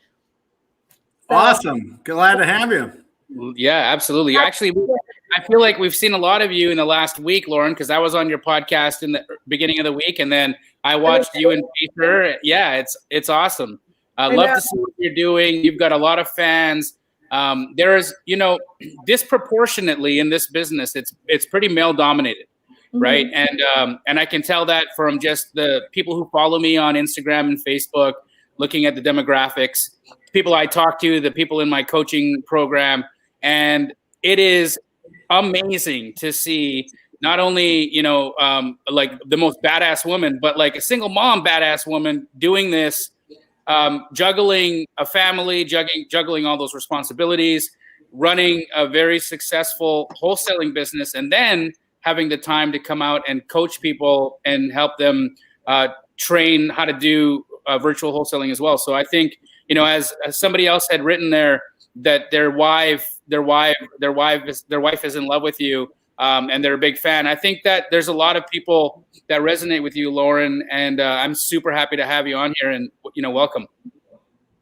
[SPEAKER 6] So,
[SPEAKER 1] awesome. Glad to have you.
[SPEAKER 4] Yeah, absolutely. Actually, I feel like we've seen a lot of you in the last week, Lauren, because I was on your podcast in the beginning of the week, and then I watched you and Peter. Yeah, it's awesome. I love to see what you're doing. You've got a lot of fans. There is, disproportionately in this business, it's pretty male dominated, right? And I can tell that from just the people who follow me on Instagram and Facebook, looking at the demographics, people I talk to, the people in my coaching program, and it is amazing to see not only, like the most badass woman, but like a single mom badass woman doing this, juggling a family, juggling all those responsibilities, running a very successful wholesaling business, and then having the time to come out and coach people and help them train how to do virtual wholesaling as well. So I think, as somebody else had written there, that their wife is in love with you, and they're a big fan. I think that there's a lot of people that resonate with you, Lauren, and I'm super happy to have you on here, and welcome.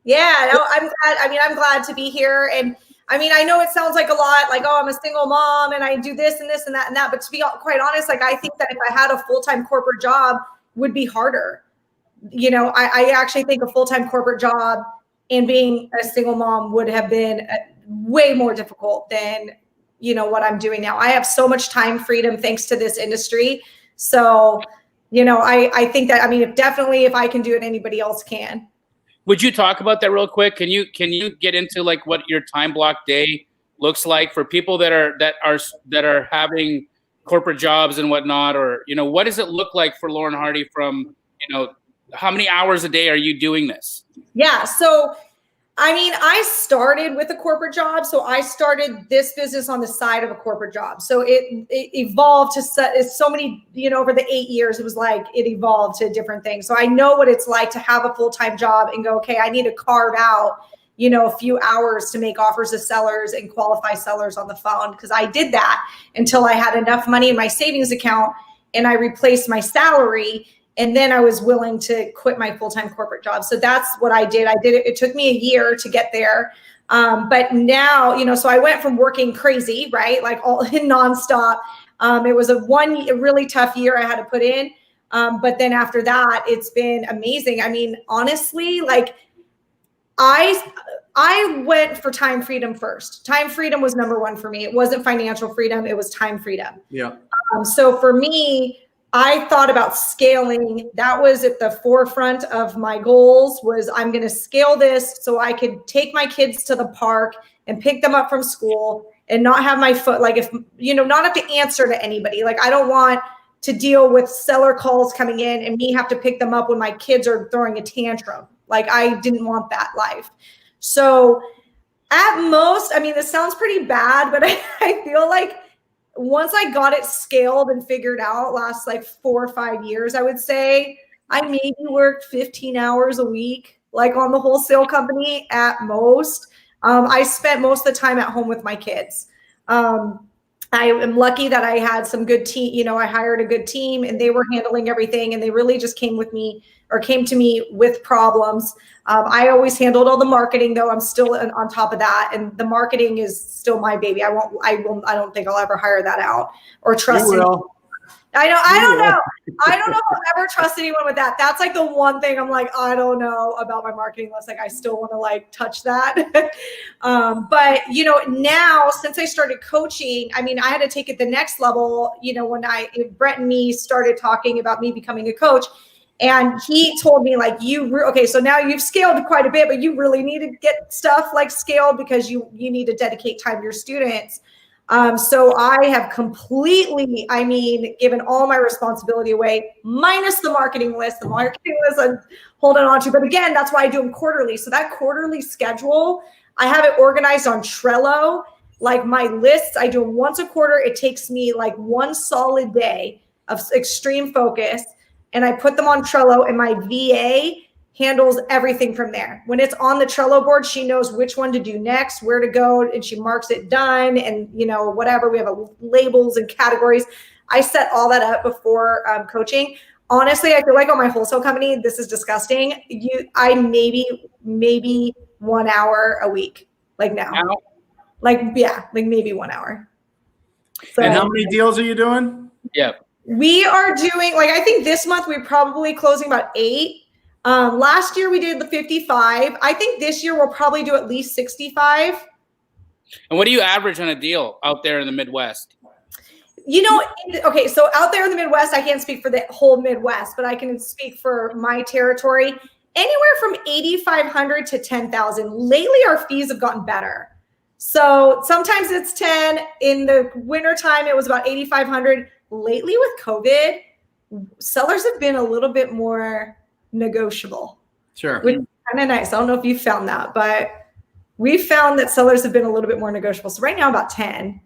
[SPEAKER 6] Yeah, no, I'm glad. I'm glad to be here, and I know it sounds like a lot, like, oh, I'm a single mom and I do this and this and that and that. But to be quite honest, like, I think that if I had a full-time corporate job, it would be harder. I actually think a full-time corporate job and being a single mom would have been way more difficult than, what I'm doing now. I have so much time freedom thanks to this industry. So, I think that, definitely if I can do it, anybody else can.
[SPEAKER 4] Would you talk about that real quick? Can you get into like what your time block day looks like for people that are having corporate jobs and whatnot, or what does it look like for Lauren Hardy from how many hours a day are you doing this?
[SPEAKER 6] Yeah. So, I mean, I started with a corporate job. So I started this business on the side of a corporate job. So it evolved to so many, over the 8 years, it was like it evolved to different things. So I know what it's like to have a full-time job and go, okay, I need to carve out, a few hours to make offers to sellers and qualify sellers on the phone. Because I did that until I had enough money in my savings account and I replaced my salary. And then I was willing to quit my full-time corporate job. So that's what I did. It took me a year to get there. But now, so I went from working crazy, right? Like all nonstop. It was a really tough year I had to put in. But then after that, it's been amazing. I mean, honestly, like I went for time freedom first. Time freedom was number one for me. It wasn't financial freedom. It was time freedom.
[SPEAKER 1] Yeah.
[SPEAKER 6] So for me, I thought about scaling. That was at the forefront of my goals, was I'm going to scale this so I could take my kids to the park and pick them up from school and not have my foot, like if, not have to answer to anybody. Like I don't want to deal with seller calls coming in and me have to pick them up when my kids are throwing a tantrum. Like I didn't want that life. So at most, I mean, this sounds pretty bad, but I feel like once I got it scaled and figured out last like 4 or 5 years, I would say I maybe worked 15 hours a week, like on the wholesale company at most. I spent most of the time at home with my kids. I am lucky that I had some good team. I hired a good team and they were handling everything and they really just came to me with problems. I always handled all the marketing though. I'm still on top of that. And the marketing is still my baby. I don't think I'll ever hire that out or trust anyone. I don't know. I don't know if I'll ever trust anyone with that. That's like the one thing I'm like, I don't know about my marketing list. Like I still want to like touch that. But now since I started coaching, I mean, I had to take it the next level, when Brett and me started talking about me becoming a coach. And he told me like, okay, so now you've scaled quite a bit, but you really need to get stuff like scaled because you need to dedicate time to your students. So I have completely, given all my responsibility away, minus the marketing list. The marketing list I'm holding on to. But again, that's why I do them quarterly. So that quarterly schedule, I have it organized on Trello. Like my lists, I do them once a quarter. It takes me like one solid day of extreme focus. And I put them on Trello and my VA handles everything from there. When it's on the Trello board, she knows which one to do next, where to go, and she marks it done and, whatever. We have labels and categories. I set all that up before coaching. Honestly, I feel like on my wholesale company, this is disgusting. I maybe 1 hour a week, like now. Like, yeah, like maybe 1 hour. So,
[SPEAKER 1] and how many deals are you doing?
[SPEAKER 4] Yeah.
[SPEAKER 6] We are doing, like, I think this month we're probably closing about 8. Last year we did the 55. I think this year we'll probably do at least 65.
[SPEAKER 4] And what do you average on a deal out there in the Midwest?
[SPEAKER 6] Okay, so out there in the Midwest, I can't speak for the whole Midwest, but I can speak for my territory. Anywhere from 8,500 to 10,000. Lately, our fees have gotten better. So sometimes it's 10. In the wintertime, it was about 8,500. Lately with COVID, sellers have been a little bit more negotiable.
[SPEAKER 1] Sure.
[SPEAKER 6] Which is kind of nice. I don't know if you found that, but we found that sellers have been a little bit more negotiable. So right now about 10.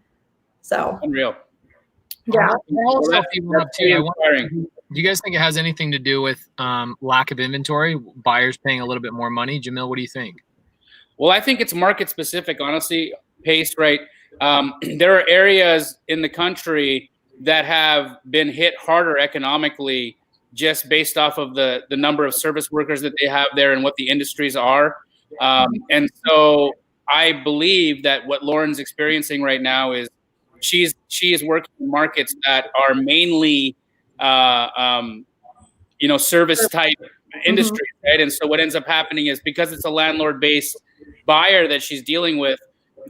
[SPEAKER 6] So
[SPEAKER 4] unreal.
[SPEAKER 6] Yeah.
[SPEAKER 5] Do you guys think it has anything to do with lack of inventory, buyers paying a little bit more money? Jamil, what do you think?
[SPEAKER 4] Well, I think it's market specific, honestly, Pace, right? There are areas in the country that have been hit harder economically just based off of the number of service workers that they have there and what the industries are. And so I believe that what Lauren's experiencing right now is she is working in markets that are mainly, service type industry, right? And so what ends up happening is because it's a landlord-based buyer that she's dealing with,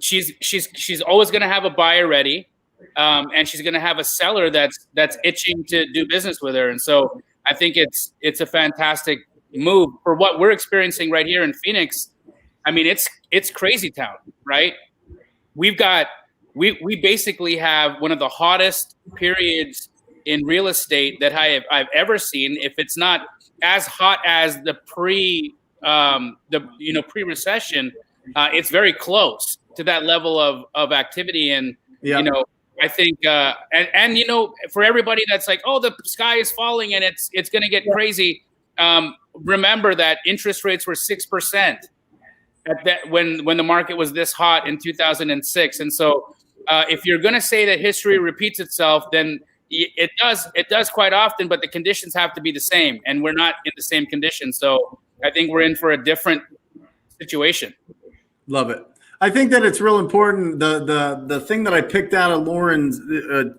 [SPEAKER 4] she's always going to have a buyer ready. And she's going to have a seller that's itching to do business with her. And so I think it's a fantastic move for what we're experiencing right here in Phoenix. I mean, it's crazy town, right? We basically have one of the hottest periods in real estate that I've ever seen. If it's not as hot as the pre-recession, it's very close to that level of activity. And I think and for everybody that's like, oh, the sky is falling and it's going to get crazy. Remember that interest rates were 6% at that when the market was this hot in 2006. And so if you're going to say that history repeats itself, then it does quite often, but the conditions have to be the same, and we're not in the same conditions. So I think we're in for a different situation.
[SPEAKER 1] Love it. I think that it's real important. The thing that I picked out of Lauren's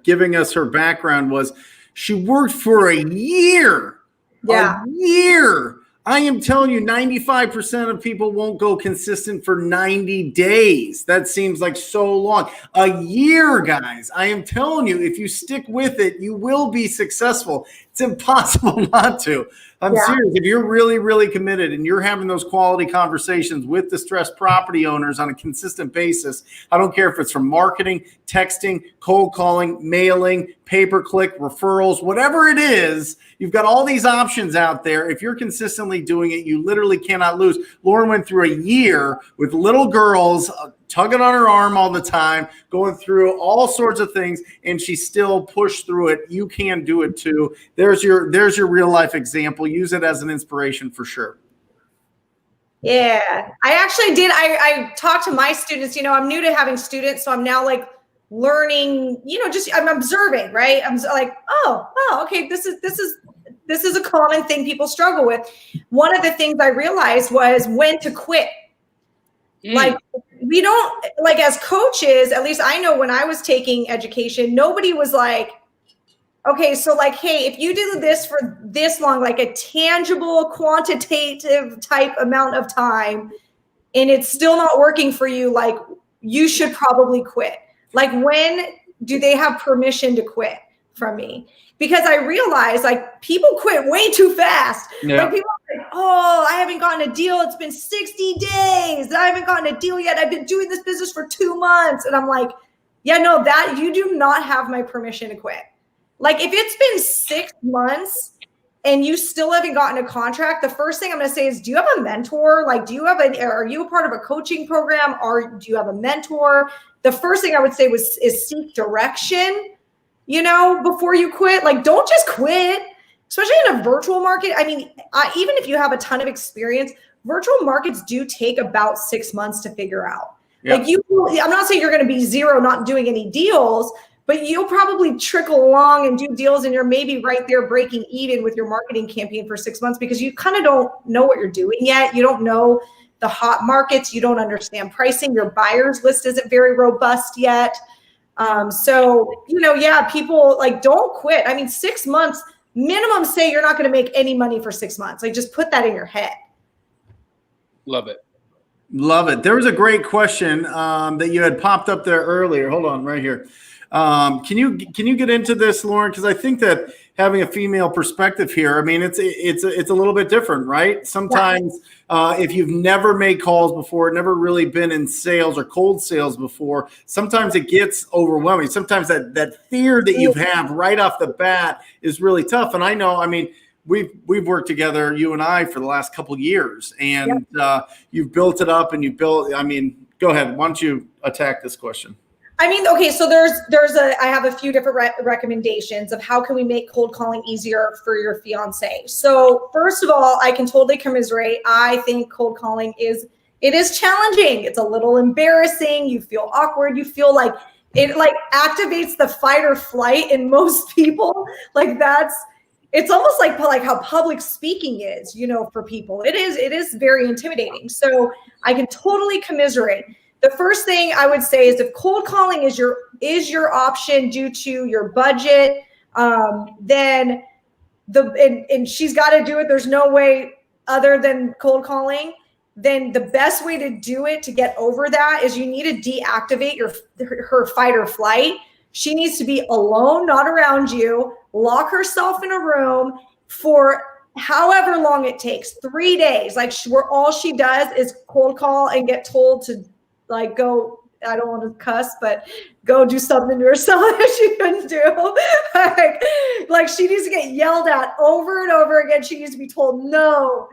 [SPEAKER 1] giving us her background was she worked for a year.
[SPEAKER 6] Yeah.
[SPEAKER 1] A year. I am telling you, 95% of people won't go consistent for 90 days. That seems like so long. A year, guys. I am telling you, if you stick with it, you will be successful. It's impossible not to. I'm serious. If you're really, really committed and you're having those quality conversations with distressed property owners on a consistent basis, I don't care if it's from marketing, texting, cold calling, mailing, pay-per-click, referrals, whatever it is, you've got all these options out there. If you're consistently doing it, you literally cannot lose. Lauren went through a year with little girls tugging on her arm all the time, going through all sorts of things, and she still pushed through it. You can do it too. There's your real life example. Use it as an inspiration for sure.
[SPEAKER 6] Yeah, I actually did. I talked to my students. I'm new to having students, so I'm now like learning. I'm observing, right? I'm like, oh, okay, this is a common thing people struggle with. One of the things I realized was when to quit. Like we don't, like as coaches, at least I know when I was taking education, nobody was like, okay, so like, hey, if you do this for this long, like a tangible, quantitative type amount of time, and it's still not working for you, like you should probably quit. Like when do they have permission to quit from me? Because I realized like people quit way too fast.
[SPEAKER 1] Yeah.
[SPEAKER 6] Like people are like, oh, I haven't gotten a deal. It's been 60 days. I haven't gotten a deal yet. I've been doing this business for 2 months. And I'm like, yeah, no, that you do not have my permission to quit. Like if it's been 6 months and you still haven't gotten a contract, the first thing I'm going to say is, do you have a mentor? Like, are you a part of a coaching program, or do you have a mentor? The first thing I would say is seek direction, before you quit. Like, don't just quit, especially in a virtual market. I mean, even if you have a ton of experience, virtual markets do take about 6 months to figure out. Yeah. Like I'm not saying you're going to be zero, not doing any deals, but you'll probably trickle along and do deals, and you're maybe right there breaking even with your marketing campaign for 6 months because you kind of don't know what you're doing yet. You don't know the hot markets. You don't understand pricing. Your buyer's list isn't very robust yet. People like don't quit. I mean, 6 months minimum, say you're not going to make any money for 6 months. Like just put that in your head.
[SPEAKER 4] Love it.
[SPEAKER 1] Love it. There was a great question that you had popped up there earlier. Hold on right here. Can you get into this, Lauren? Because I think that having a female perspective here, I mean, it's a little bit different, right? Sometimes if you've never made calls before, never really been in sales or cold sales before, sometimes it gets overwhelming. Sometimes that fear that you have right off the bat is really tough. And I know, I mean, we've worked together, you and I, for the last couple of years, and you've built it up, and I mean, go ahead. Why don't you attack this question?
[SPEAKER 6] I mean, okay, so I have a few different recommendations of how can we make cold calling easier for your fiance. So first of all, I can totally commiserate. I think cold calling is challenging. It's a little embarrassing. You feel awkward. You feel like it like activates the fight or flight in most people. Like it's almost like how public speaking is, for people. It is very intimidating. So I can totally commiserate. The first thing I would say is if cold calling is your option due to your budget, then and she's got to do it. There's no way other than cold calling. Then the best way to do it to get over that is you need to deactivate her fight or flight. She needs to be alone, not around you. Lock herself in a room for however long it takes, 3 days, like where all she does is cold call and get told to like go, I don't want to cuss, but go do something to herself that she couldn't do. like she needs to get yelled at over and over again. She needs to be told no,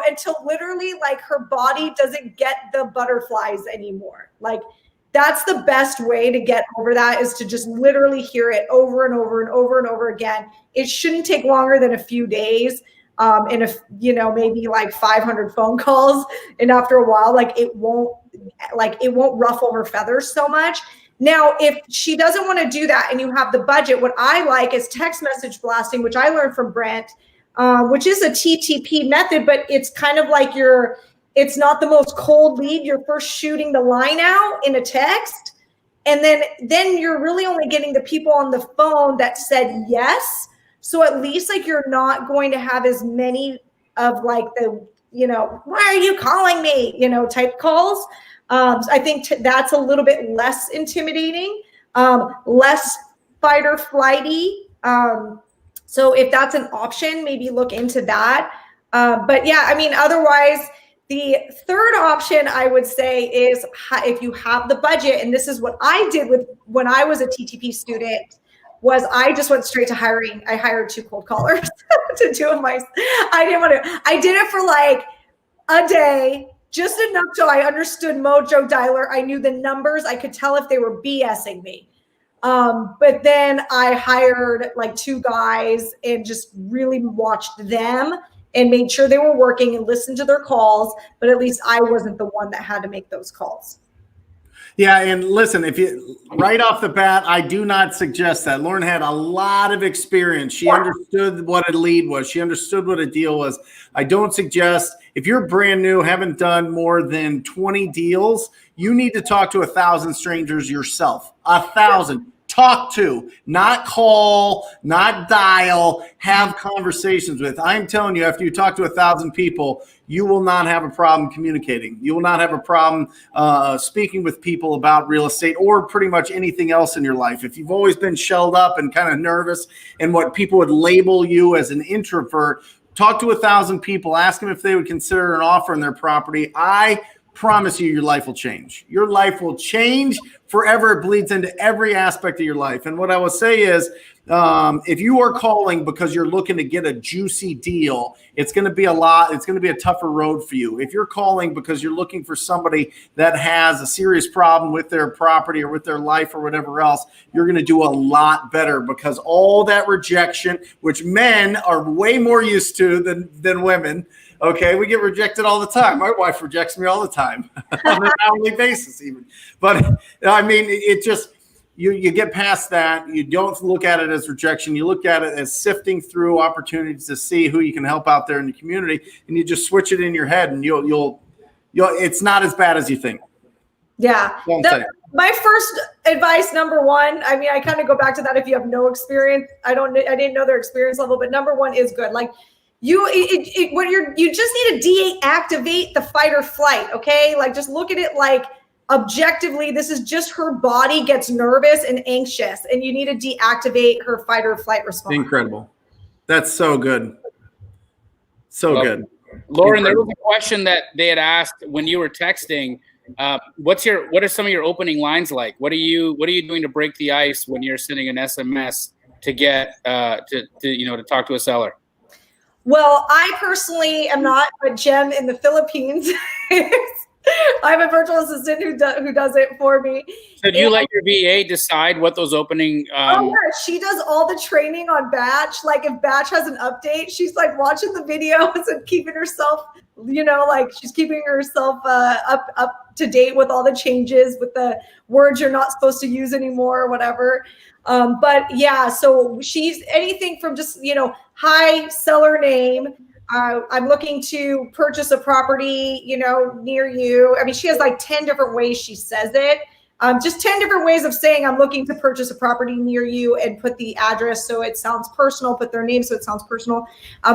[SPEAKER 6] until literally like her body doesn't get the butterflies anymore. Like that's the best way to get over that, is to just literally hear it over and over and over and over again. It shouldn't take longer than a few days. And if, maybe like 500 phone calls, and after a while, it won't ruffle her feathers so much. Now, if she doesn't want to do that and you have the budget, what I like is text message blasting, which I learned from Brent, which is a TTP method, but it's kind of like it's not the most cold lead. You're first shooting the line out in a text. And then you're really only getting the people on the phone that said yes. So at least you're not going to have as many of the, why are you calling me, type calls. I think that's a little bit less intimidating, less fight or flighty. So if that's an option, maybe look into that. But yeah, I mean, otherwise, the third option I would say is if you have the budget, and this is what I did when I was a TTP student, was I just went straight to hiring. I hired 2 cold callers to do my, I did it for a day, just enough so I understood Mojo Dialer. I knew the numbers. I could tell if they were BSing me. But then I hired 2 guys and just really watched them and made sure they were working and listened to their calls. But at least I wasn't the one that had to make those calls.
[SPEAKER 1] Yeah, and listen, if you right off the bat, I do not suggest that. Lauren had a lot of experience. She understood what a lead was. She understood what a deal was. I don't suggest, if you're brand new, haven't done more than 20 deals, you need to talk to 1,000 strangers yourself. 1,000. Talk to, not call, not dial, have conversations with. I'm telling you, after you talk to 1,000 people, you will not have a problem communicating. You will not have a problem speaking with people about real estate or pretty much anything else in your life. If you've always been shelled up and kind of nervous and what people would label you as an introvert, talk to 1,000 people, ask them if they would consider an offer on their property. I promise you, your life will change. Your life will change forever. It bleeds into every aspect of your life. And what I will say is, if you are calling because you're looking to get a juicy deal, it's going to be a tougher road for you. If you're calling because you're looking for somebody that has a serious problem with their property or with their life or whatever else, you're going to do a lot better, because all that rejection, which men are way more used to than women. Okay, we get rejected all the time. My wife rejects me all the time on an hourly basis even. But I mean, it just, you get past that. You don't look at it as rejection. You look at it as sifting through opportunities to see who you can help out there in the community, and you just switch it in your head, and you'll it's not as bad as you think.
[SPEAKER 6] Yeah. My first advice, number one, I mean, I kind of go back to that. If you have no experience, I didn't know their experience level, but number one is good. You just need to deactivate the fight or flight. Okay. Just look at it objectively, this is just her body gets nervous and anxious, and you need to deactivate her fight or flight response.
[SPEAKER 1] Incredible. That's so good. So good.
[SPEAKER 4] Lauren,
[SPEAKER 1] Incredible.
[SPEAKER 4] there was a question that they had asked when you were texting. What are some of your opening lines like? What are you doing to break the ice when you're sending an SMS to get to talk to a seller?
[SPEAKER 6] Well, I personally am not, but Jem in the Philippines, I have a virtual assistant who does it for me.
[SPEAKER 4] So do you let your VA decide what those opening?
[SPEAKER 6] Oh yeah, she does all the training on Batch. If Batch has an update, she's watching the videos and keeping herself, she's keeping herself up to date with all the changes, with the words you're not supposed to use anymore or whatever. But yeah, so she's anything from just, hi, seller name. I'm looking to purchase a property, near you. I mean, she has 10 different ways she says it. Just 10 different ways of saying I'm looking to purchase a property near you, and put the address so it sounds personal, put their name so it sounds personal.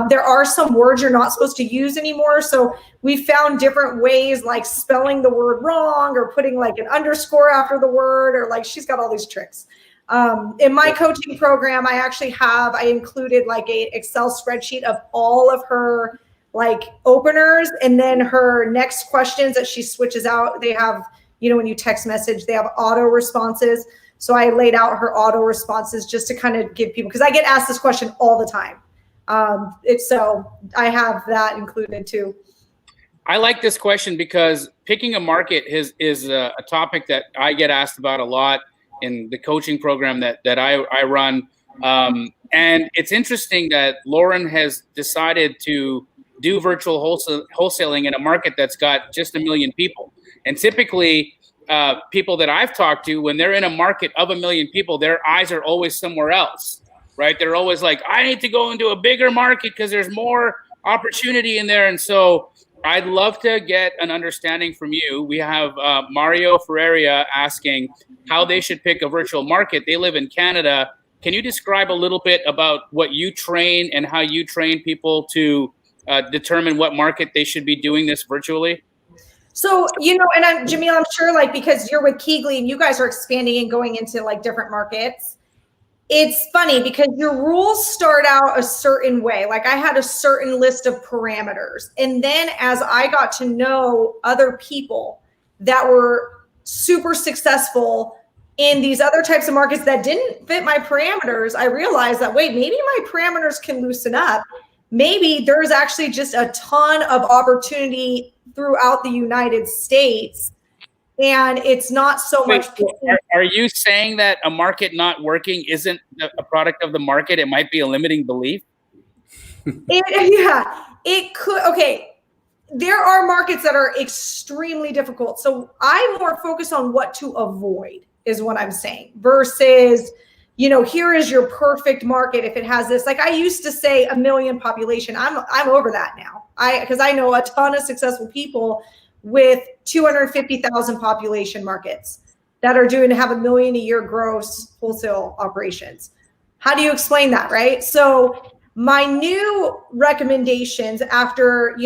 [SPEAKER 6] There are some words you're not supposed to use anymore. So we found different ways, spelling the word wrong or putting an underscore after the word, or she's got all these tricks. In my coaching program, I included like a Excel spreadsheet of all of her like openers, and then her next questions that she switches out. They have, when you text message, they have auto responses. So I laid out her auto responses just to kind of give people, because I get asked this question all the time. So I have that included too.
[SPEAKER 4] I like this question because picking a market is a topic that I get asked about a lot in the coaching program that I run. And it's interesting that Lauren has decided to do virtual wholesaling in a market that's got just 1 million people. And typically, people that I've talked to, when they're in a market of 1 million people, their eyes are always somewhere else, right? They're always like, I need to go into a bigger market because there's more opportunity in there. And so I'd love to get an understanding from you. We have Mario Ferreira asking how they should pick a virtual market. They live in Canada. Can you describe a little bit about what you train and how you train people to determine what market they should be doing this virtually?
[SPEAKER 6] So, and Jamil, I'm sure like, because you're with Keegly and you guys are expanding and going into like different markets, it's funny because your rules start out a certain way. Like I had a certain list of parameters. And then as I got to know other people that were super successful in these other types of markets that didn't fit my parameters, I realized that, wait, maybe my parameters can loosen up. Maybe there's actually just a ton of opportunity throughout the United States. And it's not so much.
[SPEAKER 4] Are you saying that a market not working isn't a product of the market? It might be a limiting belief?
[SPEAKER 6] It could. Okay. There are markets that are extremely difficult. So I more focus on what to avoid is what I'm saying versus, here is your perfect market. If it has this, like I used to say 1 million population, I'm over that now. Because I know a ton of successful people with 250,000 population markets that are doing to have 1 million a year gross wholesale operations. How do you explain that, right? So my new recommendations after,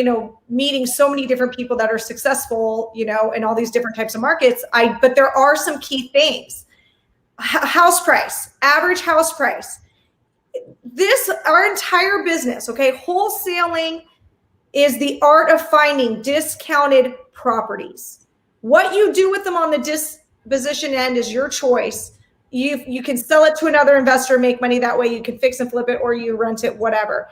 [SPEAKER 6] meeting so many different people that are successful, in all these different types of markets, but there are some key things. House price, average house price. Our entire business, okay, wholesaling is the art of finding discounted properties. What you do with them on the disposition end is your choice. You can sell it to another investor, make money that way. You can fix and flip it, or you rent it, whatever.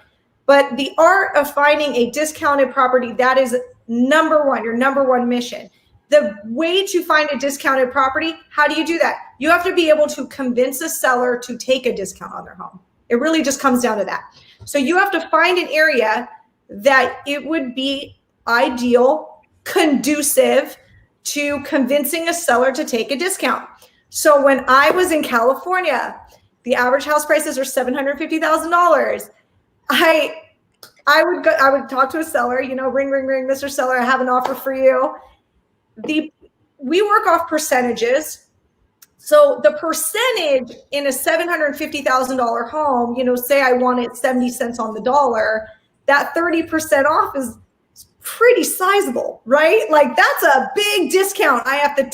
[SPEAKER 6] But the art of finding a discounted property, that is your number one mission. The way to find a discounted property, how do you do that? You have to be able to convince a seller to take a discount on their home. It really just comes down to that. So you have to find an area that it would be ideal, conducive to convincing a seller to take a discount. So when I was in California, the average house prices are $750,000. I would talk to a seller, ring, Mr. Seller, I have an offer for you. We work off percentages. So the percentage in a $750,000 home, say I want it 70 cents on the dollar, that 30% off is pretty sizable, right? Like that's a big discount I have to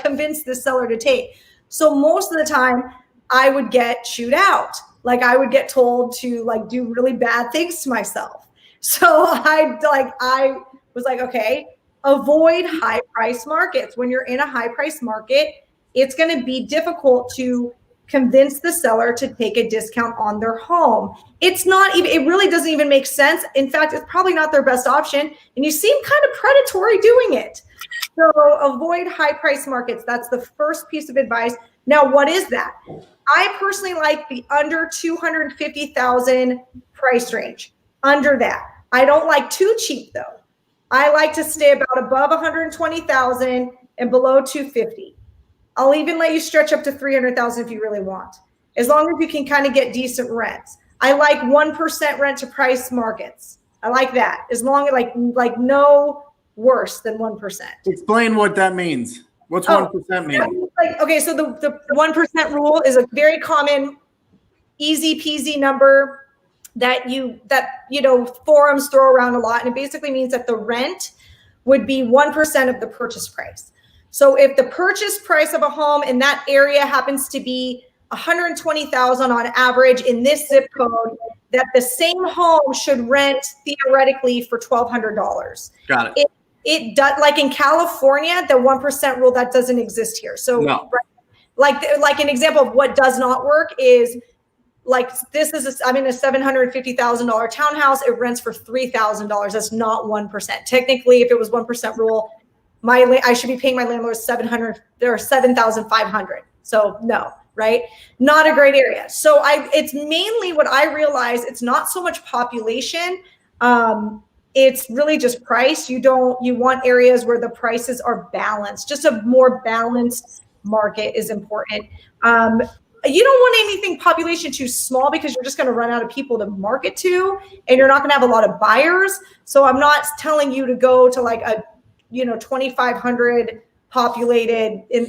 [SPEAKER 6] convince the seller to take. So most of the time I would get chewed out. Like I would get told to do really bad things to myself. So I was like, okay, avoid high price markets. When you're in a high price market, it's going to be difficult to convince the seller to take a discount on their home. It really doesn't even make sense. In fact, it's probably not their best option. And you seem kind of predatory doing it. So avoid high price markets. That's the first piece of advice. Now, what is that? I personally like the under 250,000 price range. Under that. I don't like too cheap though. I like to stay about above 120,000 and below 250. I'll even let you stretch up to 300,000 if you really want, as long as you can kind of get decent rents. I like 1% rent to price markets. I like that, as long as like no worse than 1%.
[SPEAKER 1] Explain what that means. What's 1% mean?
[SPEAKER 6] Okay, so the 1% rule is a very common, easy peasy number that forums throw around a lot, and it basically means that the rent would be 1% of the purchase price. So if the purchase price of a home in that area happens to be 120,000 on average in this zip code, that the same home should rent theoretically for $1,200.
[SPEAKER 1] Got it.
[SPEAKER 6] It does, like in California, the 1% rule, that doesn't exist here. So
[SPEAKER 1] No.
[SPEAKER 6] like an example of what does not work is, like, I'm in a $750,000 townhouse. It rents for $3,000. That's not 1%. Technically, if it was 1% rule, I should be paying my landlord $700 or $7,500. So no, right? Not a great area. So it's mainly what I realize. It's not so much population. It's really just price. You want areas where the prices are balanced. Just a more balanced market is important. You don't want anything population too small, because you're just going to run out of people to market to, and you're not going to have a lot of buyers. So I'm not telling you to go to like a 2,500 population in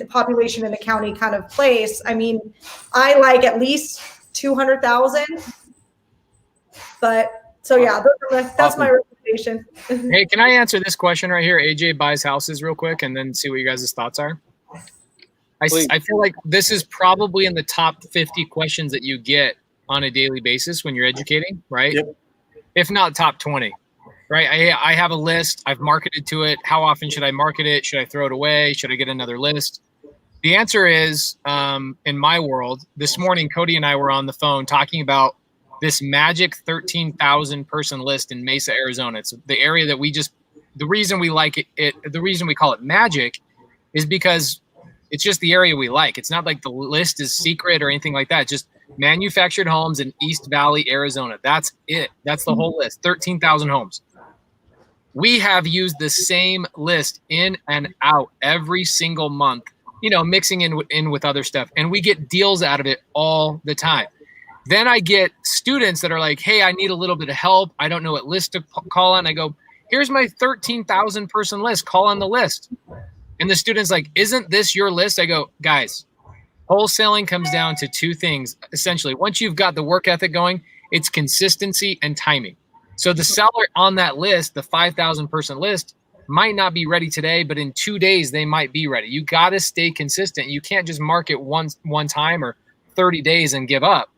[SPEAKER 6] the county kind of place. I mean, I like at least 200,000. But so yeah, that's my recommendation.
[SPEAKER 5] Hey, can I answer this question right here? AJ buys houses real quick, and then see what you guys' thoughts are. I feel like this is probably in the top 50 questions that you get on a daily basis when you're educating, right?
[SPEAKER 1] Yep.
[SPEAKER 5] If not top 20, right? I have a list. I've marketed to it. How often should I market it? Should I throw it away? Should I get another list? The answer is, in my world, this morning, Cody and I were on the phone talking about this magic 13,000 person list in Mesa, Arizona. It's the area that the reason we like it, the reason we call it magic is because it's just the area we like. It's not like the list is secret or anything like that. It's just manufactured homes in East Valley, Arizona. That's it. That's the whole list. 13,000 homes. We have used the same list in and out every single month, mixing in with other stuff. And we get deals out of it all the time. Then I get students that are like, hey, I need a little bit of help. I don't know what list to call on. I go, here's my 13,000 person list. Call on the list. And the student's like, isn't this your list? I go, guys, wholesaling comes down to two things. Essentially, once you've got the work ethic going, it's consistency and timing. So the seller on that list, the 5,000 person list, might not be ready today, but in 2 days, they might be ready. You got to stay consistent. You can't just market one time or 30 days and give up.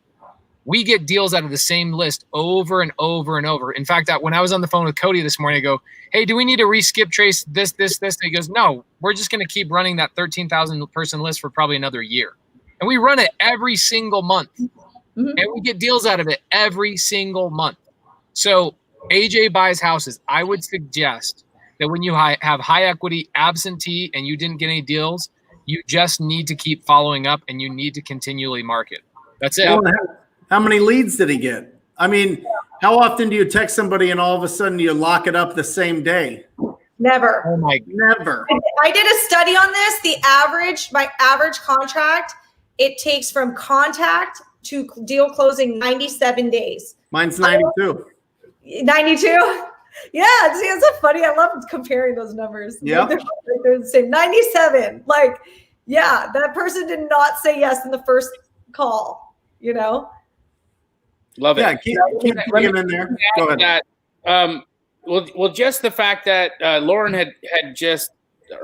[SPEAKER 5] We get deals out of the same list over and over and over. In fact, when I was on the phone with Cody this morning, I go, hey, do we need to re-skip trace this? And he goes, no, we're just going to keep running that 13,000 person list for probably another year. And we run it every single month. Mm-hmm. And we get deals out of it every single month. So AJ buys houses. I would suggest that when you have high equity absentee and you didn't get any deals, you just need to keep following up and you need to continually market. That's it.
[SPEAKER 1] How many leads did he get? I mean, how often do you text somebody and all of a sudden you lock it up the same day?
[SPEAKER 6] Never.
[SPEAKER 5] Oh my,
[SPEAKER 1] never.
[SPEAKER 6] I did a study on this. My average contract, it takes from contact to deal closing 97 days.
[SPEAKER 1] Mine's 92.
[SPEAKER 6] 92? Yeah, see, it's so funny. I love comparing those numbers.
[SPEAKER 1] Yeah.
[SPEAKER 6] They're the same. 97. Like, yeah, that person did not say yes in the first call,
[SPEAKER 4] Love it.
[SPEAKER 1] Yeah, keep bringing in there. Go ahead.
[SPEAKER 4] Well, just the fact that Lauren had just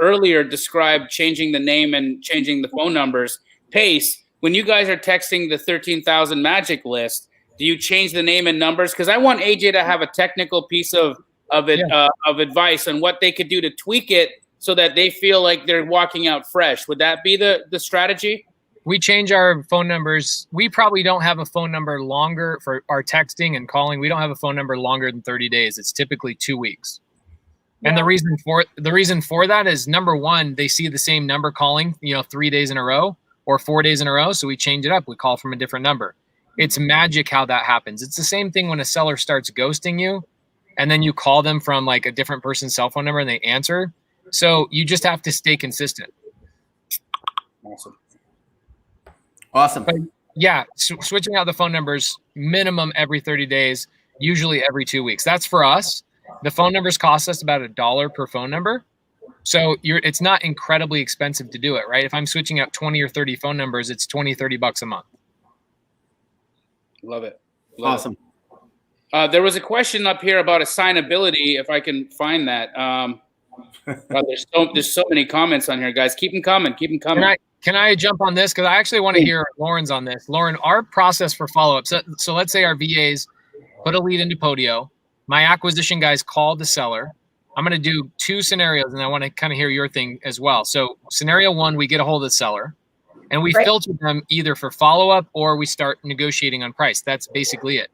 [SPEAKER 4] earlier described changing the name and changing the phone numbers. Pace, when you guys are texting the 13,000 magic list, do you change the name and numbers? Because I want AJ to have a technical piece of advice on what they could do to tweak it so that they feel like they're walking out fresh. Would that be the strategy?
[SPEAKER 5] We change our phone numbers. We probably don't have a phone number longer for our texting and calling. We don't have a phone number longer than 30 days. It's typically 2 weeks. Yeah. And the reason for that is, number one, they see the same number calling, 3 days in a row or 4 days in a row. So we change it up. We call from a different number. It's magic how that happens. It's the same thing when a seller starts ghosting you and then you call them from like a different person's cell phone number and they answer. So you just have to stay consistent.
[SPEAKER 1] Awesome.
[SPEAKER 5] But yeah, switching out the phone numbers minimum every 30 days, usually every 2 weeks. That's for us. The phone numbers cost us about $1 per phone number. So it's not incredibly expensive to do it, right? If I'm switching out 20 or 30 phone numbers, it's $20-$30 a month.
[SPEAKER 4] Love it.
[SPEAKER 1] Awesome.
[SPEAKER 4] There was a question up here about assignability, if I can find that. There's so many comments on here, guys. Keep them coming.
[SPEAKER 5] Can I jump on this? Because I actually want to hear Lauren's on this. Lauren, our process for follow-up. So let's say our VAs put a lead into Podio. My acquisition guys call the seller. I'm going to do 2 scenarios, and I want to kind of hear your thing as well. So scenario 1, we get a hold of the seller, and we filter them either for follow-up or we start negotiating on price. That's basically it.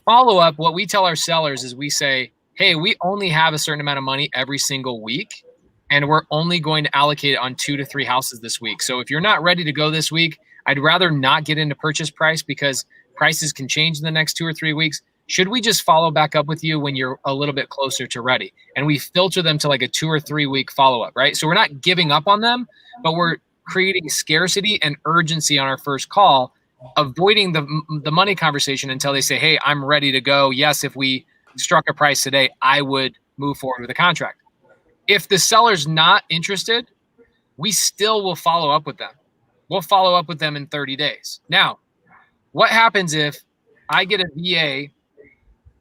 [SPEAKER 5] Follow-up, what we tell our sellers is we say, hey, we only have a certain amount of money every single week, and we're only going to allocate it on 2 to 3 houses this week. So if you're not ready to go this week, I'd rather not get into purchase price because prices can change in the next 2 or 3 weeks. Should we just follow back up with you when you're a little bit closer to ready? And we filter them to like a 2 or 3 week follow-up, right? So we're not giving up on them, but we're creating scarcity and urgency on our first call, avoiding the money conversation until they say, hey, I'm ready to go. Yes, if we struck a price today, I would move forward with a contract. If the seller's not interested, we still will follow up with them. We'll follow up with them in 30 days. Now, what happens if I get a VA,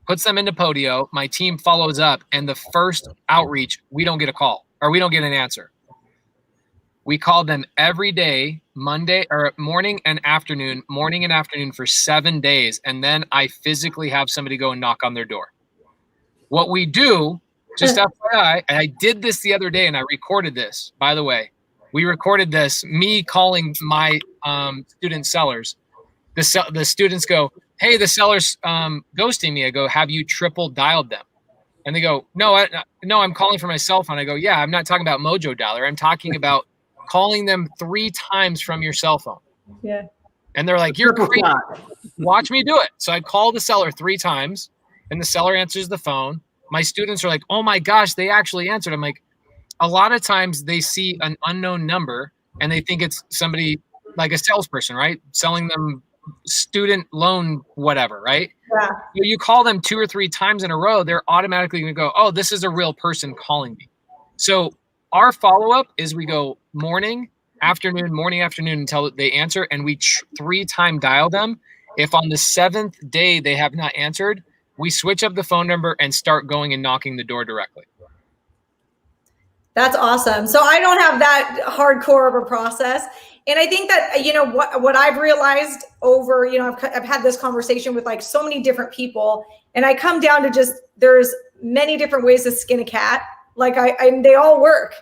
[SPEAKER 5] puts them into Podio, my team follows up, and the first outreach, we don't get a call or we don't get an answer? We call them every day, Monday or morning and afternoon for 7 days. And then I physically have somebody go and knock on their door. What we do, just FYI, and I did this the other day and I recorded this, by the way. We recorded this, me calling my student sellers. The students go, hey, the seller's ghosting me. I go, have you triple dialed them? And they go, no, I'm calling from my cell phone. I go, yeah, I'm not talking about Mojo Dialer. I'm talking about calling them 3 times from your cell phone.
[SPEAKER 6] Yeah.
[SPEAKER 5] And they're like, you're crazy. Watch me do it. So I call the seller 3 times and the seller answers the phone. My students are like, oh my gosh, they actually answered. I'm like, a lot of times they see an unknown number and they think it's somebody like a salesperson, right? Selling them student loan, whatever, right?
[SPEAKER 6] Yeah.
[SPEAKER 5] So you call them 2 or 3 times in a row, they're automatically going to go, oh, this is a real person calling me. So our follow-up is we go morning, afternoon until they answer, and we 3-time dial them. If on the 7th day they have not answered, we switch up the phone number and start going and knocking the door directly.
[SPEAKER 6] That's awesome. So I don't have that hardcore of a process. And I think that, what I've realized over, I've had this conversation with like so many different people, and I come down to just, there's many different ways to skin a cat. And they all work.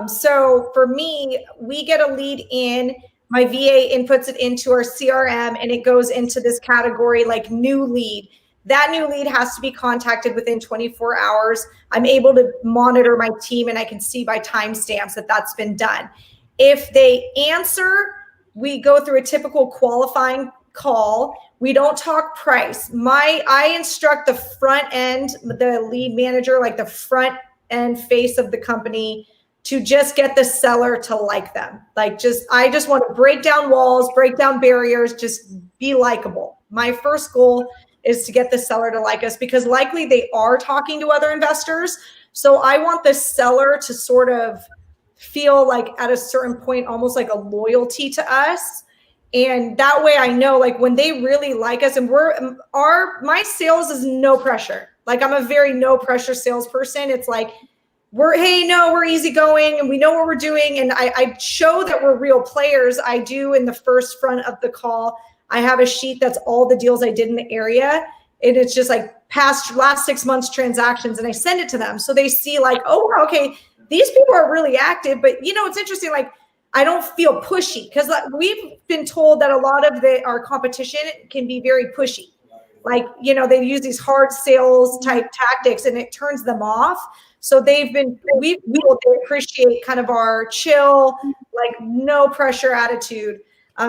[SPEAKER 6] So for me, we get a lead in, my VA inputs it into our CRM, and it goes into this category like new lead. That new lead has to be contacted within 24 hours. I'm able to monitor my team, and I can see by timestamps that that's been done. If they answer, we go through a typical qualifying call. We don't talk price. I instruct the front end, the lead manager, like the front end face of the company, to just get the seller to like them. I just want to break down walls, break down barriers, just be likable. My first goal is to get the seller to like us, because likely they are talking to other investors. So I want the seller to sort of feel like at a certain point, almost like a loyalty to us. And that way I know, like, when they really like us, and my sales is no pressure. Like, I'm a very no pressure salesperson. It's like, we're easygoing and we know what we're doing. And I show that we're real players. I do in the first front of the call, I have a sheet that's all the deals I did in the area. And it's just like last 6 months transactions. And I send it to them. So they see like, oh, okay, these people are really active. But it's interesting. Like, I don't feel pushy, because we've been told that a lot of our competition can be very pushy. Like, they use these hard sales type tactics and it turns them off. So they appreciate kind of our chill, like no pressure attitude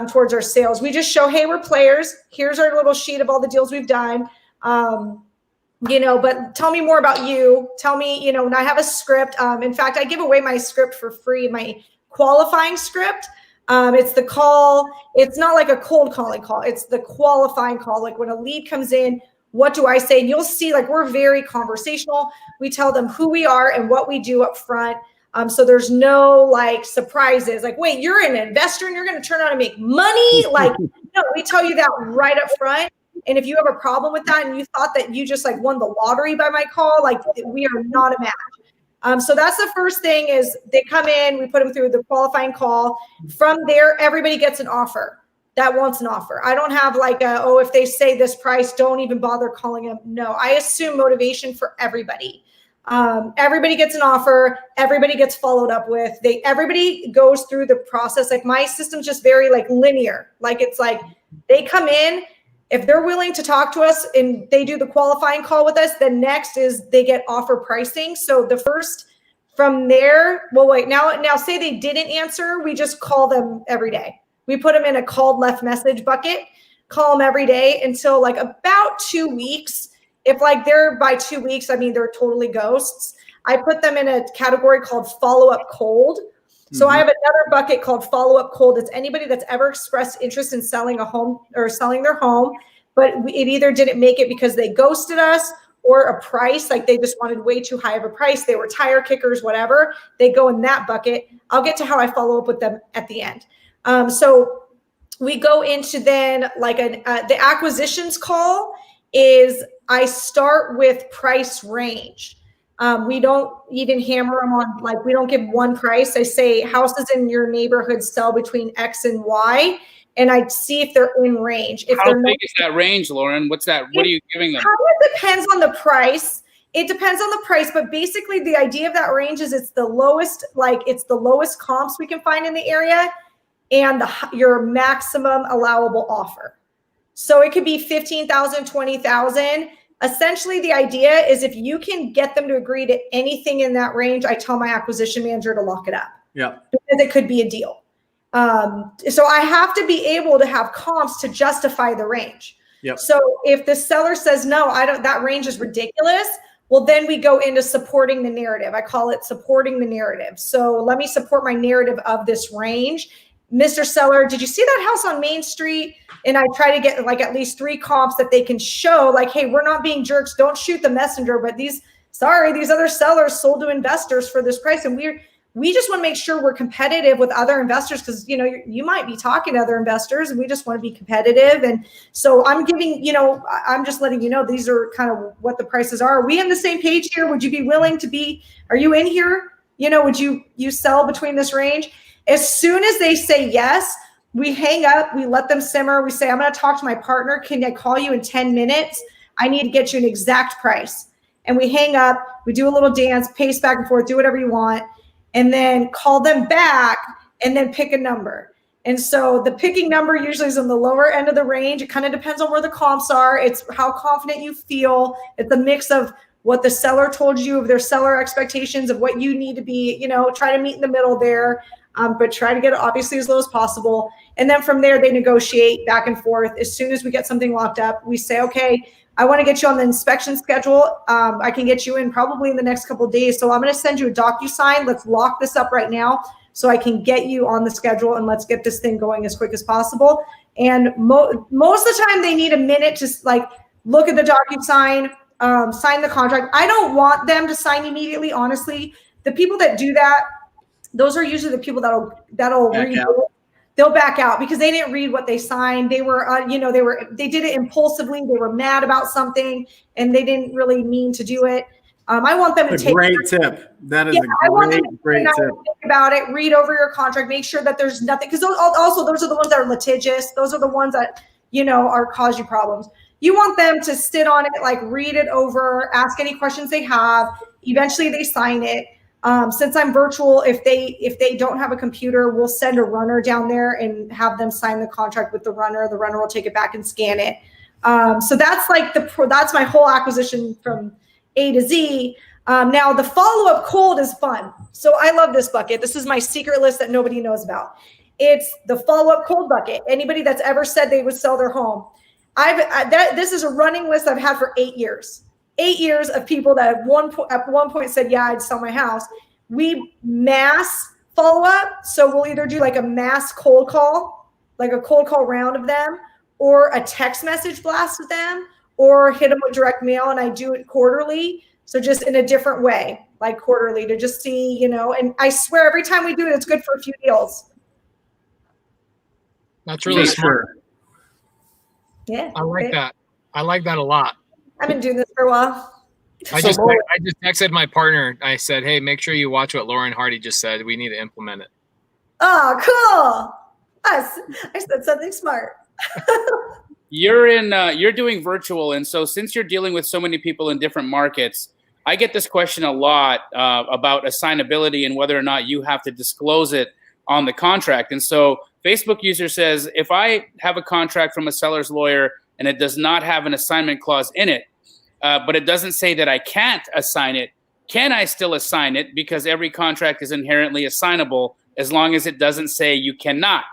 [SPEAKER 6] towards our sales. We just show, hey, we're players. Here's our little sheet of all the deals we've done. But tell me more about you. Tell me, and I have a script. In fact, I give away my script for free, my qualifying script. It's the call. It's not like a cold calling call. It's the qualifying call. Like, when a lead comes in, what do I say? And you'll see, like, we're very conversational. We tell them who we are and what we do up front. So there's no like surprises. Like, wait, you're an investor and you're going to turn out and make money? Like, no, we tell you that right up front. And if you have a problem with that and you thought that you just like won the lottery by my call, like, we are not a match. So that's the first thing is they come in, we put them through the qualifying call. From there, everybody gets an offer that wants an offer. I don't have like if they say this price, don't even bother calling them. No, I assume motivation for everybody. Everybody gets an offer. Everybody gets followed up with. Everybody goes through the process. Like my system's just very like linear. Like it's like they come in. If they're willing to talk to us and they do the qualifying call with us, then next is they get offer pricing. So the first from there, well, wait, now say they didn't answer, we just call them every day. We put them in a called left message bucket, call them every day until like about 2 weeks. If like they're by 2 weeks, I mean, they're totally ghosts. I put them in a category called follow-up cold. So I have another bucket called follow-up cold. It's anybody that's ever expressed interest in selling a home or selling their home, but it either didn't make it because they ghosted us or a price, like they just wanted way too high of a price. They were tire kickers, whatever. They go in that bucket. I'll get to how I follow up with them at the end. So we go into then like the acquisitions call is I start with price range. We don't even hammer them on, like we don't give one price. I say houses in your neighborhood sell between X and Y, and I see if they're in range. If
[SPEAKER 4] How
[SPEAKER 6] they're
[SPEAKER 4] big is that range, Lauren? What's that? What are you giving them?
[SPEAKER 6] It depends on the price. It depends on the price, but basically the idea of that range is it's the lowest comps we can find in the area and your maximum allowable offer. So it could be 15,000, 20,000. Essentially, the idea is if you can get them to agree to anything in that range, I tell my acquisition manager to lock it up.
[SPEAKER 1] Yeah.
[SPEAKER 6] Because it could be a deal. So I have to be able to have comps to justify the range.
[SPEAKER 1] Yep.
[SPEAKER 6] So if the seller says, no, that range is ridiculous, well, then we go into supporting the narrative. I call it supporting the narrative. So let me support my narrative of this range. Mr. Seller, did you see that house on Main Street? And I try to get like at least 3 comps that they can show like, hey, we're not being jerks. Don't shoot the messenger. But these other sellers sold to investors for this price. And we just want to make sure we're competitive with other investors because, you might be talking to other investors and we just want to be competitive. And so I'm giving, I'm just letting you know, these are kind of what the prices are. Are we on the same page here? Would you be willing to are you in here? Would you sell between this range? As soon as they say yes, we hang up, we let them simmer. We say, I'm going to talk to my partner. Can I call you in 10 minutes? I need to get you an exact price. And we hang up, we do a little dance, pace back and forth, do whatever you want, and then call them back and then pick a number. And so the picking number usually is on the lower end of the range. It kind of depends on where the comps are. It's how confident you feel. It's a mix of what the seller told you of their seller expectations of what you need to be, try to meet in the middle there. But try to get it obviously as low as possible. And then from there, they negotiate back and forth. As soon as we get something locked up, we say, okay, I want to get you on the inspection schedule. I can get you in probably in the next couple of days. So I'm going to send you a DocuSign. Let's lock this up right now so I can get you on the schedule and let's get this thing going as quick as possible. And most of the time they need a minute to like look at the DocuSign, sign the contract. I don't want them to sign immediately. Honestly, the people that do that, those are usually the people that'll read it. They'll back out because they didn't read what they signed. They were, they did it impulsively. They were mad about something and they didn't really mean to do it. I want them to take
[SPEAKER 1] great tip. That is a great tip.
[SPEAKER 6] Think about it. Read over your contract. Make sure that there's nothing because those are the ones that are litigious. Those are the ones that cause you problems. You want them to sit on it, like read it over, ask any questions they have. Eventually, they sign it. Since I'm virtual, if they don't have a computer, we'll send a runner down there and have them sign the contract with the runner. The runner will take it back and scan it. So that's like that's my whole acquisition from A to Z. Now the follow-up cold is fun. So I love this bucket. This is my secret list that nobody knows about. It's the follow-up cold bucket. Anybody that's ever said they would sell their home. This is a running list I've had for 8 years. 8 years of people that at one point said, yeah, I'd sell my house. We mass follow up. So we'll either do like a mass cold call, like a cold call round of them, or a text message blast with them, or hit them with direct mail. And I do it quarterly. So just in a different way, like quarterly to just see, and I swear every time we do it, it's good for a few deals.
[SPEAKER 5] That's really smart.
[SPEAKER 6] Yeah.
[SPEAKER 5] I like that. I like that a lot.
[SPEAKER 6] I've been doing this for a while.
[SPEAKER 5] I
[SPEAKER 1] So
[SPEAKER 5] just
[SPEAKER 1] Lauren-
[SPEAKER 5] I just texted my partner. I said, hey, make sure you watch what Lauren Hardy just said. We need to implement it.
[SPEAKER 6] Oh, cool. I said something smart.
[SPEAKER 4] You're doing virtual, and so since you're dealing with so many people in different markets, I get this question a lot about assignability and whether or not you have to disclose it on the contract. And so Facebook user says, if I have a contract from a seller's lawyer and it does not have an assignment clause in it, but it doesn't say that I can't assign it, can I still assign it? Because every contract is inherently assignable as long as it doesn't say you cannot.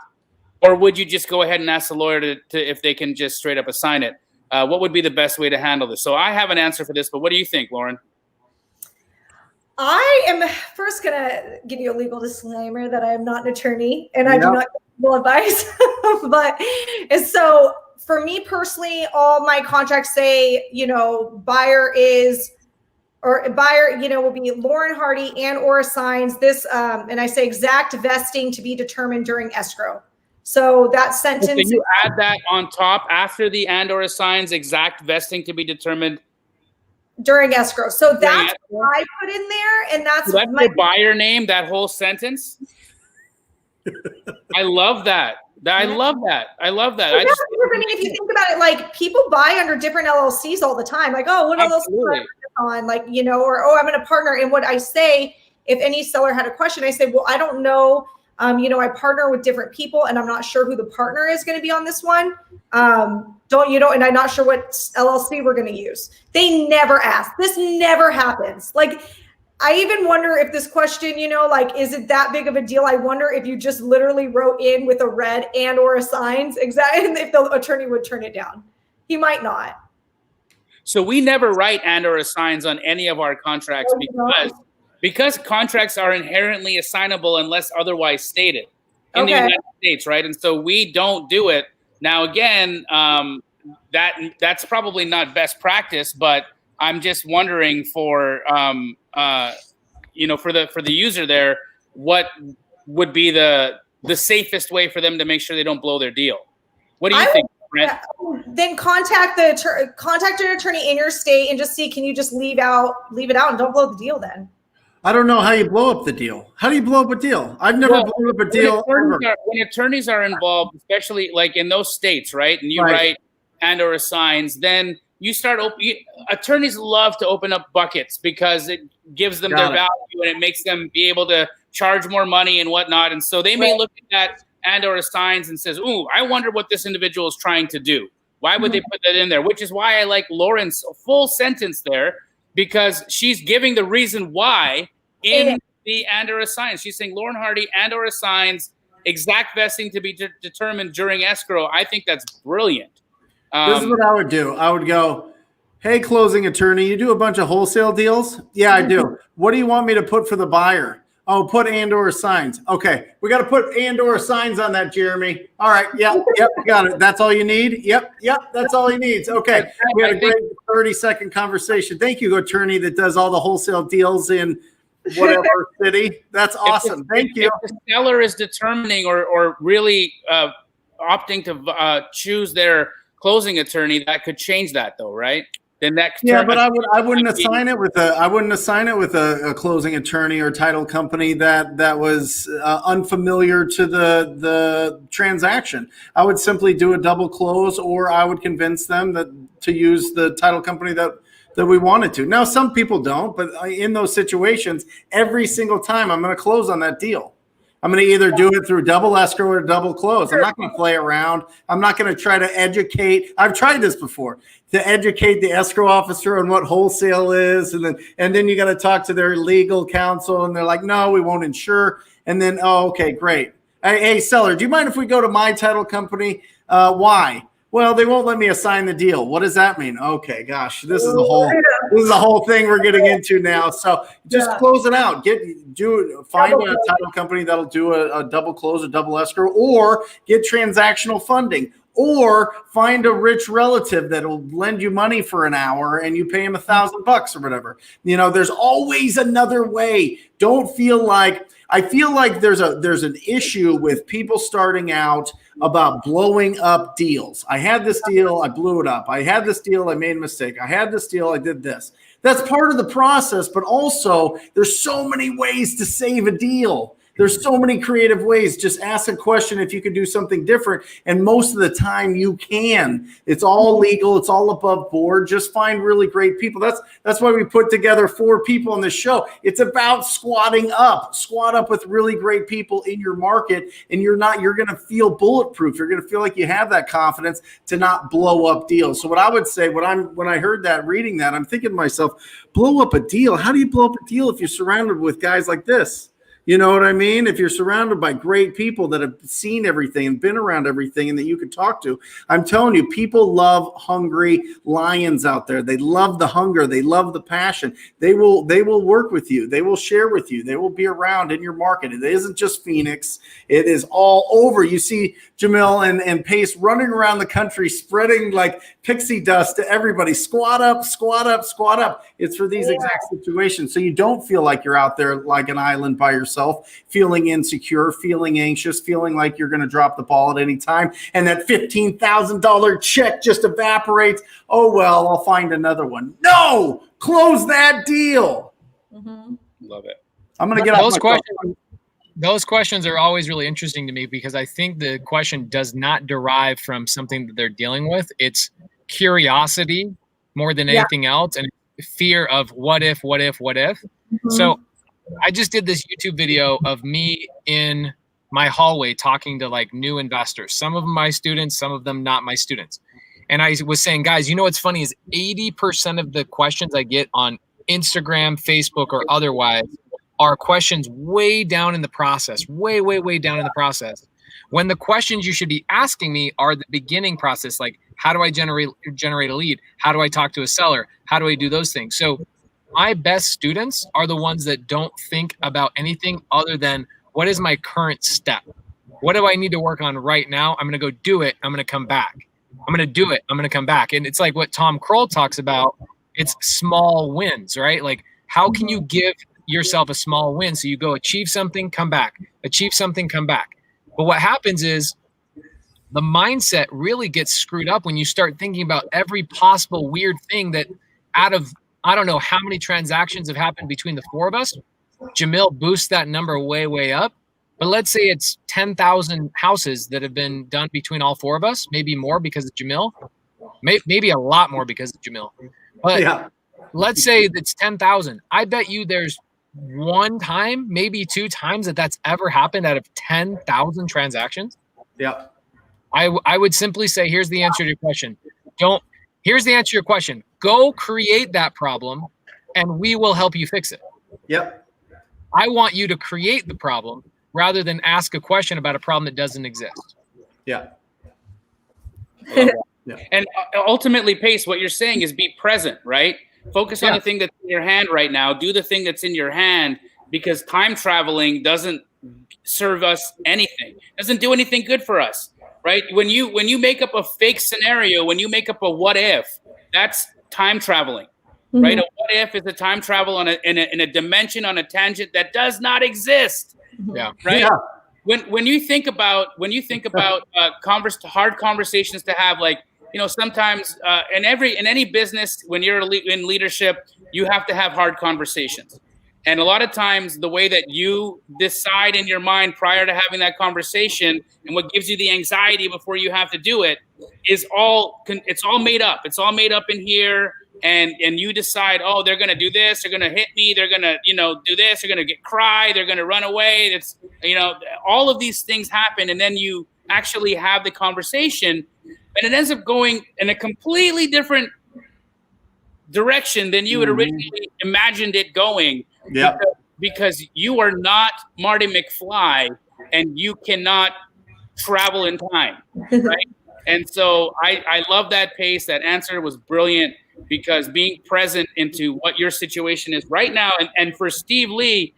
[SPEAKER 4] Or would you just go ahead and ask the lawyer to if they can just straight up assign it? What would be the best way to handle this? So I have an answer for this, but what do you think, Lauren?
[SPEAKER 6] I am first going to give you a legal disclaimer that I am not an attorney and I do not give legal advice. But and so for me personally, all my contracts say, buyer is, or buyer, will be Lauren Hardy and or assigns this. And I say exact vesting to be determined during escrow. So that sentence.
[SPEAKER 4] So you add that on top after the and or assigns exact vesting to be determined
[SPEAKER 6] during escrow. So that's what I put in there, and that's
[SPEAKER 4] your buyer name. That whole sentence. I love that. I love that.
[SPEAKER 6] If you think about it, like people buy under different LLCs all the time. Like, oh, what LLC am I on? Like, or oh, I'm in a partner. And what I say, if any seller had a question, I say, well, I don't know. I partner with different people, and I'm not sure who the partner is going to be on this one. And I'm not sure what LLC we're going to use. They never ask. This never happens. Like, I even wonder if this question, is it that big of a deal? I wonder if you just literally wrote in with a red and or assigns, exactly, if the attorney would turn it down. He might not.
[SPEAKER 4] So we never write and or assigns on any of our contracts because contracts are inherently assignable unless otherwise stated in the United States, right? And so we don't do it. Now, again, that's probably not best practice, but I'm just wondering for the user there, what would be the safest way for them to make sure they don't blow their deal? What do you think, Brent?
[SPEAKER 6] Then contact an attorney in your state and just see, can you just leave it out and don't blow the deal then?
[SPEAKER 1] I don't know how you blow up the deal. How do you blow up a deal? I've never blown up a deal.
[SPEAKER 4] When attorneys are involved, especially like in those states, right? And you write and or assigns, then you start attorneys love to open up buckets because it gives them their value and it makes them be able to charge more money and whatnot. And so they may look at that and or assigns and says, ooh, I wonder what this individual is trying to do. Why would they put that in there? Which is why I like Lauren's full sentence there, because she's giving the reason why in the and or assigns. She's saying Lauren Hardy and or assigns exact vesting to be determined during escrow. I think that's brilliant.
[SPEAKER 1] This is what I would do. I would go, hey, closing attorney, you do a bunch of wholesale deals? Yeah, I do. What do you want me to put for the buyer? Oh, put and or assigns. Okay, we got to put and or assigns on that, Jeremy. All right, yep, got it. That's all you need? Yep, that's all he needs. Okay, we had a great 30-second conversation. Thank you, attorney that does all the wholesale deals in whatever city. That's awesome. Thank you.
[SPEAKER 4] If the seller is determining or really opting to choose their closing attorney, that could change that though, right? Then that
[SPEAKER 1] but I wouldn't assign it with a closing attorney or title company that was unfamiliar to the transaction. I would simply do a double close, or I would convince them to use the title company that we wanted to. Now, some people don't, but in those situations, every single time I'm going to close on that deal. I'm going to either do it through double escrow or double close. I'm not going to play around. I'm not going to try to educate. I've tried this before, to educate the escrow officer on what wholesale is. And then you got to talk to their legal counsel and they're like, no, we won't insure. And then, oh, okay, great. Hey, seller, do you mind if we go to my title company? Why? Well, they won't let me assign the deal. What does that mean? Okay, gosh, this is the whole thing we're getting into now. So just close it out. Find a title company that'll do a double close, a double escrow, or get transactional funding, or find a rich relative that'll lend you money for an hour and you pay him $1,000 or whatever. There's always another way. Don't feel like I feel like there's an issue with people starting out about blowing up deals. I had this deal, I blew it up. I had this deal, I made a mistake. I had this deal, I did this. That's part of the process, but also there's so many ways to save a deal. There's so many creative ways. Just ask a question if you can do something different. And most of the time you can. It's all legal. It's all above board. Just find really great people. That's why we put together 4 people on this show. It's about squatting up. Squat up with really great people in your market, and you're going to feel bulletproof. You're going to feel like you have that confidence to not blow up deals. So what I would say, when I heard that, reading that, I'm thinking to myself, blow up a deal. How do you blow up a deal if you're surrounded with guys like this? You know what I mean? If you're surrounded by great people that have seen everything and been around everything and that you can talk to, I'm telling you, people love hungry lions out there. They love the hunger. They love the passion. They will work with you. They will share with you. They will be around in your market. It isn't just Phoenix. It is all over. You see Jamil and Pace running around the country, spreading like pixie dust to everybody. Squat up, squat up, squat up. It's for these exact situations. So you don't feel like you're out there like an island by yourself, feeling insecure, feeling anxious, feeling like you're going to drop the ball at any time. And that $15,000 check just evaporates. Oh, well, I'll find another one. No, close that deal.
[SPEAKER 6] Mm-hmm.
[SPEAKER 4] Love it.
[SPEAKER 1] I'm going to get
[SPEAKER 5] those questions. Those questions are always really interesting to me because I think the question does not derive from something that they're dealing with. It's curiosity more than anything else, and fear of what if. Mm-hmm. So I just did this YouTube video of me in my hallway talking to like new investors. Some of them my students, some of them not my students. And I was saying, guys, you know what's funny is 80% of the questions I get on Instagram, Facebook, or otherwise are questions way down in the process, way down in the process. When the questions you should be asking me are the beginning process, like how do I generate a lead? How do I talk to a seller? How do I do those things? So my best students are the ones that don't think about anything other than what is my current step? What do I need to work on right now? I'm going to go do it. I'm going to come back. I'm going to do it. I'm going to come back. And it's like what Tom Kroll talks about. It's small wins, right? Like how can you give yourself a small win? So you go achieve something, come back, achieve something, come back. But what happens is the mindset really gets screwed up when you start thinking about every possible weird thing that out of, I don't know how many transactions have happened between the 4 of us. Jamil boosts that number way up. But let's say it's 10,000 houses that have been done between all 4 of us, maybe more because of Jamil, maybe a lot more because of Jamil. But let's say that's 10,000. I bet you there's 1 time, maybe 2 times that's ever happened out of 10,000 transactions.
[SPEAKER 1] Yeah.
[SPEAKER 5] I would simply say, here's the answer to your question. Here's the answer to your question. Go create that problem and we will help you fix it.
[SPEAKER 1] Yep.
[SPEAKER 5] I want you to create the problem rather than ask a question about a problem that doesn't exist.
[SPEAKER 1] Yeah.
[SPEAKER 4] And ultimately, Pace, what you're saying is be present, right? Focus on the thing that's in your hand right now. Do the thing that's in your hand, because time traveling doesn't serve us anything. Doesn't do anything good for us, right? When you make up a fake scenario, when you make up a what if, that's time traveling, right? A what if is a time travel in a dimension, on a tangent that does not exist.
[SPEAKER 5] Yeah.
[SPEAKER 4] Right. Yeah. When you think about hard conversations to have, like, you know, sometimes in any business, when you're in leadership, you have to have hard conversations. And a lot of times the way that you decide in your mind prior to having that conversation and what gives you the anxiety before you have to do it is it's all made up. It's all made up in here. And you decide, oh, they're going to do this. They're going to hit me. They're going to, do this. They're going to cry. They're going to run away. It's, all of these things happen. And then you actually have the conversation and it ends up going in a completely different direction than you had originally imagined it going.
[SPEAKER 1] Yeah.
[SPEAKER 4] Because you are not Marty McFly and you cannot travel in time. Right. And so I love that Pace. That answer was brilliant, because being present into what your situation is right now. And for Steve Lee,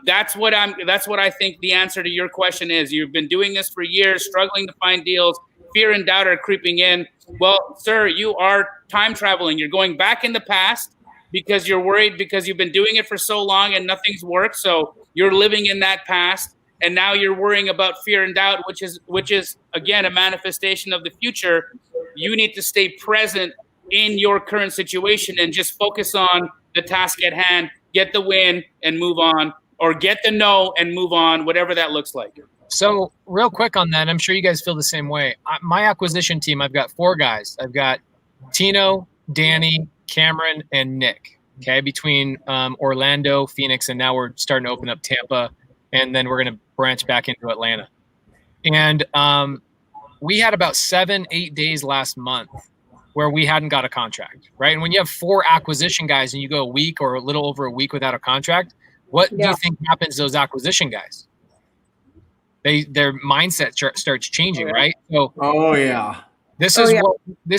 [SPEAKER 4] that's what I think the answer to your question is. You've been doing this for years, struggling to find deals. Fear and doubt are creeping in. Well, sir, you are time traveling. You're going back in the past because you're worried, because you've been doing it for so long and nothing's worked. So you're living in that past. And now you're worrying about fear and doubt, which is again, a manifestation of the future. You need to stay present in your current situation and just focus on the task at hand, get the win and move on, or get the no and move on, whatever that looks like.
[SPEAKER 5] So real quick on that, I'm sure you guys feel the same way. My acquisition team, I've got 4 guys. I've got Tino, Danny, Cameron, and Nick. Okay, between Orlando, Phoenix, and now we're starting to open up Tampa, and then we're going to branch back into Atlanta. And we had about 7-8 days last month where we hadn't got a contract, right? And when you have 4 acquisition guys and you go a week or a little over a week without a contract, what do you think happens to those acquisition guys? Their mindset starts changing, right? So, this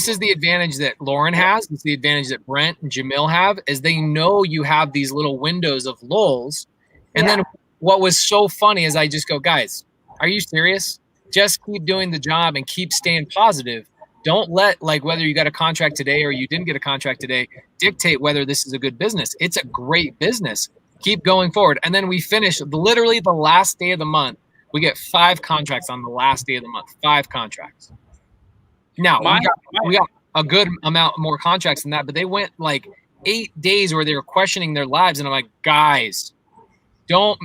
[SPEAKER 5] is the advantage that Lauren has. It's the advantage that Brent and Jamil have, is they know you have these little windows of lulls. And then what was so funny is I just go, guys, are you serious? Just keep doing the job and keep staying positive. Don't let whether you got a contract today or you didn't get a contract today dictate whether this is a good business. It's a great business. Keep going forward. And then we finish literally the last day of the month. We get 5 contracts on the last day of the month. 5 contracts. Now, we got a good amount more contracts than that, but they went 8 days where they were questioning their lives. And I'm like, guys, don't.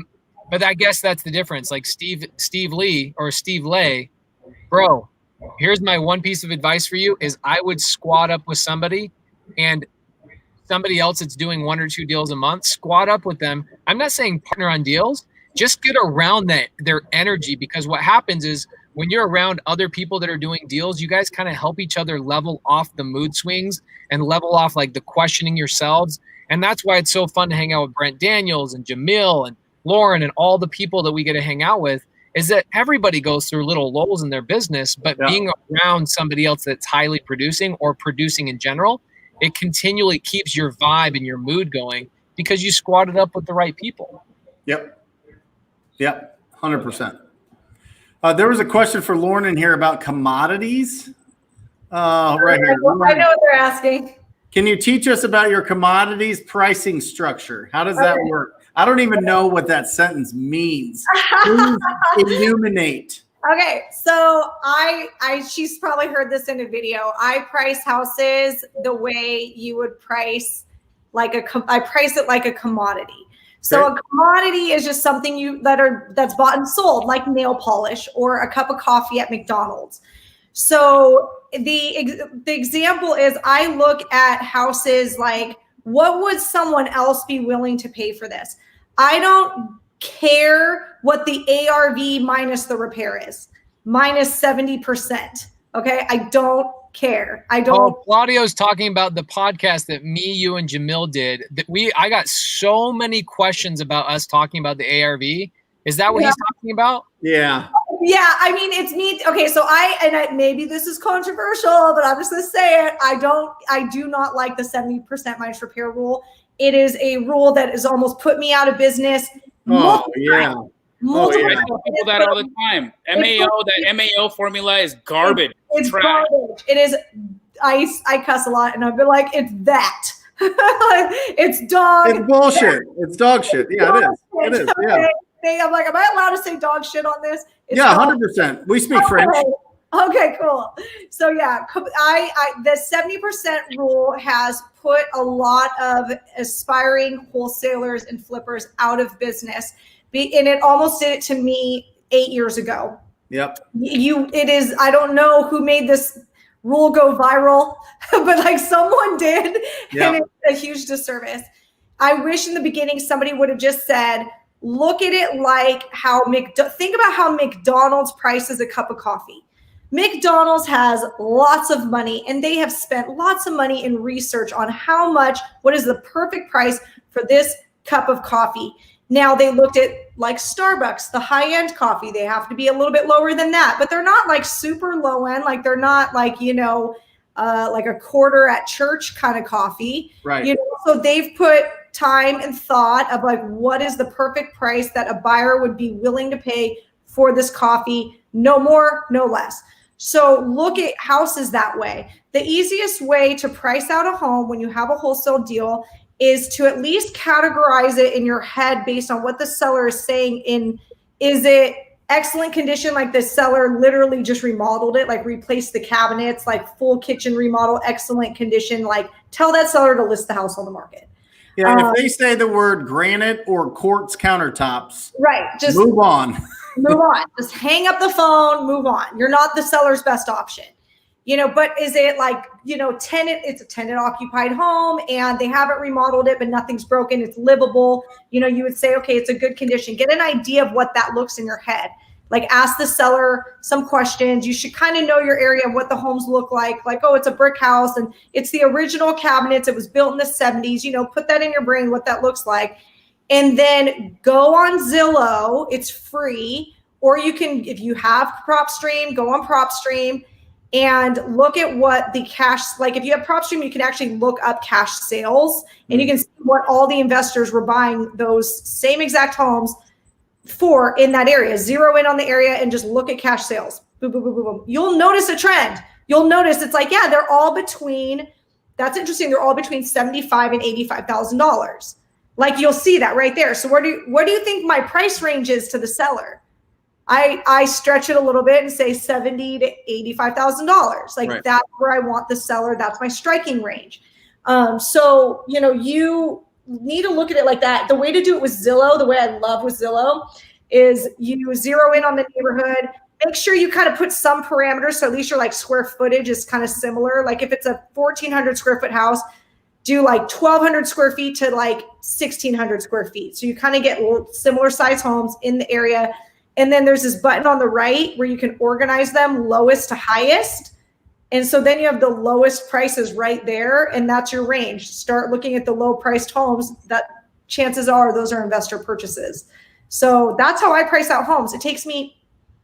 [SPEAKER 5] But I guess that's the difference. Like Steve Lee or Steve Lay, bro, here's my one piece of advice for you is I would squad up with somebody and somebody else that's doing 1 or 2 deals a month, squad up with them. I'm not saying partner on deals. Just get around their energy, because what happens is when you're around other people that are doing deals, you guys kind of help each other level off the mood swings and level off the questioning yourselves. And that's why it's so fun to hang out with Brent Daniels and Jamil and Lauren and all the people that we get to hang out with, is that everybody goes through little lulls in their business, but being around somebody else that's highly producing or producing in general, it continually keeps your vibe and your mood going because you squatted up with the right people.
[SPEAKER 1] Yep, 100%. There was a question for Lauren in here about commodities. Right here.
[SPEAKER 6] I know what they're asking.
[SPEAKER 1] Can you teach us about your commodities pricing structure? How does that work? I don't even know what that sentence means. Please illuminate.
[SPEAKER 6] Okay, so she's probably heard this in a video. I price houses the way you would price I price it like a commodity. So a commodity is just something that's bought and sold, like nail polish or a cup of coffee at McDonald's. So the example is I look at houses like, what would someone else be willing to pay for this? I don't care what the ARV minus the repair is, minus 70%. Okay, I don't care. I don't.
[SPEAKER 5] Oh, Claudio's talking about the podcast that me, you, and Jamil did. I got so many questions about us talking about the ARV. Is that what he's talking about?
[SPEAKER 1] Yeah.
[SPEAKER 6] Yeah, I mean, it's me. Okay, so maybe this is controversial, but I'm just gonna say it. I do not like the 70% minus repair rule. It is a rule that has almost put me out of business.
[SPEAKER 1] Oh, yeah.
[SPEAKER 4] I tell people that all the time. That MAO formula is garbage.
[SPEAKER 6] It's garbage. It is. I cuss a lot, and I've been like, it's that. It's dog.
[SPEAKER 1] It's bullshit. It's dog shit. Yeah, it is. It is. Yeah.
[SPEAKER 6] I'm like, am I allowed to say dog shit on this? It's
[SPEAKER 1] 100%. We speak French.
[SPEAKER 6] Okay, cool. So yeah, the 70% rule has put a lot of aspiring wholesalers and flippers out of business. And it almost did it to me 8 years ago.
[SPEAKER 1] Yep.
[SPEAKER 6] I don't know who made this rule go viral, but someone did.
[SPEAKER 1] Yep.
[SPEAKER 6] And it's a huge disservice. I wish in the beginning somebody would have just said, look at it like think about how McDonald's prices a cup of coffee. McDonald's has lots of money, and they have spent lots of money in research on what is the perfect price for this cup of coffee. Now they looked at Starbucks, the high-end coffee. They have to be a little bit lower than that, but they're not super low end. They're not like a quarter at church kind of coffee.
[SPEAKER 1] Right.
[SPEAKER 6] So they've put time and thought of what is the perfect price that a buyer would be willing to pay for this coffee. No more, no less. So look at houses that way. The easiest way to price out a home when you have a wholesale deal is to at least categorize it in your head based on what the seller is saying is it excellent condition, like the seller literally just remodeled it, like replaced the cabinets, like full kitchen remodel, excellent condition. Like tell that seller to list the house on the market.
[SPEAKER 1] Yeah, if they say the word granite or quartz countertops,
[SPEAKER 6] right, just
[SPEAKER 1] move on.
[SPEAKER 6] move on. Just hang up the phone, move on. You're not the seller's best option. But is it like, it's a tenant occupied home and they haven't remodeled it, but nothing's broken. It's livable. You would say, okay, it's a good condition. Get an idea of what that looks in your head. Like ask the seller some questions. You should kind of know your area of what the homes look like. Like, oh, it's a brick house and it's the original cabinets. It was built in the 70s. Put that in your brain, what that looks like. And then go on Zillow. It's free. Or you can, if you have PropStream, go on PropStream and look at what the cash, like if you have PropStream, you can actually look up cash sales and you can see what all the investors were buying those same exact homes for in that area. Zero in on the area and just look at cash sales. Boom, boom, boom, boom, boom. You'll notice a trend. You'll notice it's like, yeah, they're all between, that's interesting. They're all between $75,000 and $85,000. Like you'll see that right there. So where do you think my price range is to the seller? I stretch it a little bit and say $70,000 to $85,000. Like right. That's where I want the seller. That's my striking range. So, you need to look at it like that. The way to do it with Zillow, the way I love with Zillow is you zero in on the neighborhood. Make sure you kind of put some parameters. So at least your like square footage is kind of similar. Like if it's a 1,400 square foot house, do like 1,200 square feet to like 1,600 square feet. So you kind of get similar size homes in the area. And then there's this button on the right where you can organize them lowest to highest. And so then you have the lowest prices right there. And that's your range. Start looking at the low priced homes that chances are those are investor purchases. So that's how I price out homes. It takes me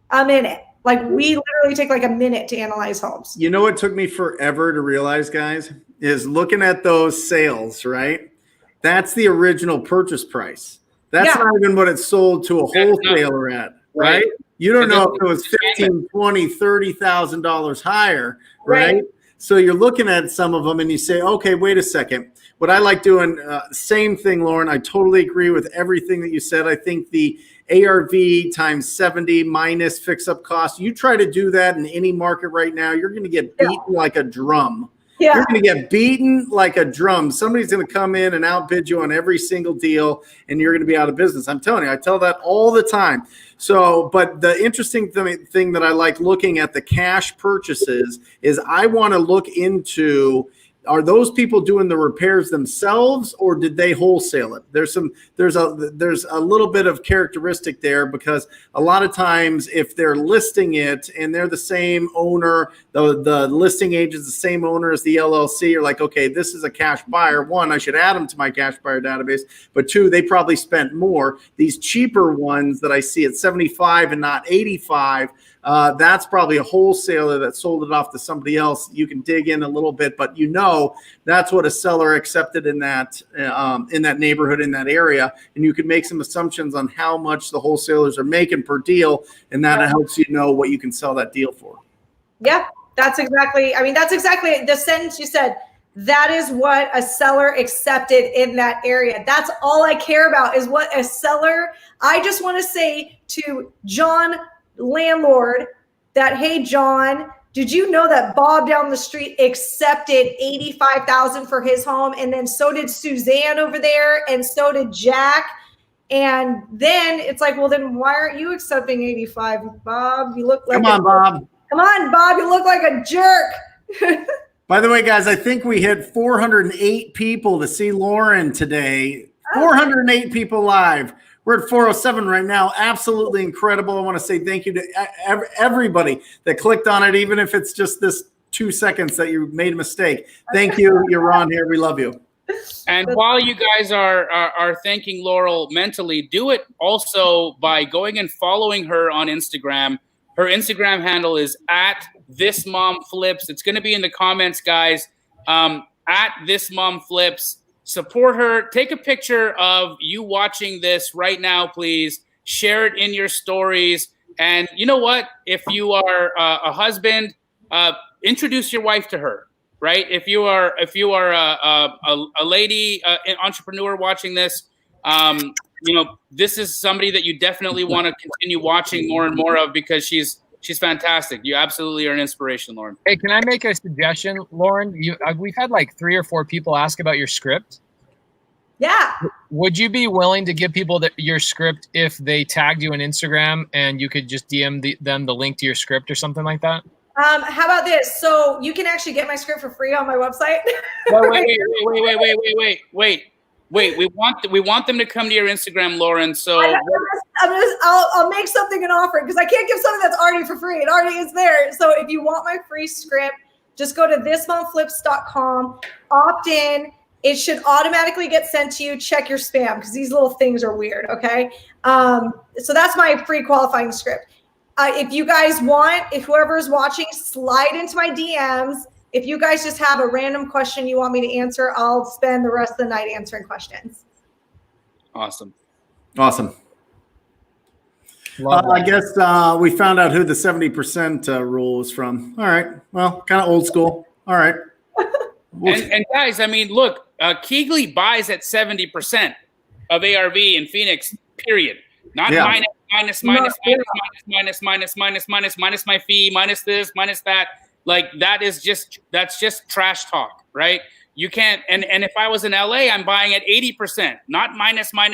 [SPEAKER 6] a minute. Like we literally take like a minute to analyze homes.
[SPEAKER 1] You know what took me forever to realize, guys, is looking at those sales, right? That's the original purchase price. That's not even what it's sold to a wholesaler at. Right? You don't know if it was $15,000, $20,000, $30,000 higher, right? So you're looking at some of them and you say, okay, wait a second. What I like doing, same thing, Lauren. I totally agree with everything that you said. I think the ARV times 70 minus fix-up cost, you try to do that in any market right now, you're going to get beaten like a drum. Yeah. You're going to get beaten like a drum. Somebody's going to come in and outbid you on every single deal, and you're going to be out of business. I'm telling you, I tell that all the time. So, but the interesting thing that I like looking at the cash purchases is I want to look into, are those people doing the repairs themselves or did they wholesale it? There's a little bit of characteristic there because a lot of times if they're listing it and they're the same owner, the listing agent's the same owner as the LLC, you're like, okay, this is a cash buyer. One, I should add them to my cash buyer database, but two, they probably spent more. These cheaper ones that I see at 75 and not 85, that's probably a wholesaler that sold it off to somebody else. You can dig in a little bit, but that's what a seller accepted in that neighborhood, in that area, and you can make some assumptions on how much the wholesalers are making per deal, and that helps you know what you can sell that deal for.
[SPEAKER 6] Yeah, that's exactly the sentence you said. That is what a seller accepted in that area. That's all I care about is what a seller. I just want to say to John, landlord, that, hey, John, did you know that Bob down the street accepted $85,000 for his home? And then so did Suzanne over there. And so did Jack. And then it's like, well, then why aren't you accepting 85, Bob? You look like
[SPEAKER 1] Bob.
[SPEAKER 6] Come on, Bob. You look like a jerk.
[SPEAKER 1] By the way, guys, I think we hit 408 people to see Lauren today. 408 people live. We're at 407 right now. Absolutely incredible. I want to say thank you to everybody that clicked on it, even if it's just this 2 seconds that you made a mistake. Thank you. You're on here. We love you.
[SPEAKER 4] And while you guys are thanking Laurel mentally, do it also by going and following her on Instagram. Her Instagram handle is @thismomflips. It's going to be in the comments, guys. @thismomflips. Support her. Take a picture of you watching this right now, please. Share it in your stories. And you know what? If you are a husband, introduce your wife to her. Right? If you are a lady, an entrepreneur watching this, this is somebody that you definitely want to continue watching more and more of because she's fantastic. You absolutely are an inspiration, Lauren.
[SPEAKER 5] Hey, can I make a suggestion, Lauren? We've had like 3 or 4 people ask about your script.
[SPEAKER 6] Yeah.
[SPEAKER 5] Would you be willing to give people your script if they tagged you on Instagram and you could just DM them the link to your script or something like that?
[SPEAKER 6] How about this? So you can actually get my script for free on my website.
[SPEAKER 4] Wait. We want them to come to your Instagram, Lauren. So
[SPEAKER 6] I'll make something an offering because I can't give something that's already for free. It already is there. So if you want my free script, just go to thismonthflips.com, opt in. It should automatically get sent to you. Check your spam because these little things are weird. Okay. So that's my free qualifying script. If you guys want, if whoever's watching, slide into my DMs. If you guys just have a random question you want me to answer, I'll spend the rest of the night answering questions.
[SPEAKER 4] Awesome.
[SPEAKER 1] I guess we found out who the 70% rule was from. All right. Well, kind of old school. All right.
[SPEAKER 4] And guys, I mean, look, Keegley buys at 70% of ARV in Phoenix, period. Not minus my fee, minus this, minus that. Like that's just trash talk, right? You can't, and if I was in LA, I'm buying at 80%, not minus. I'm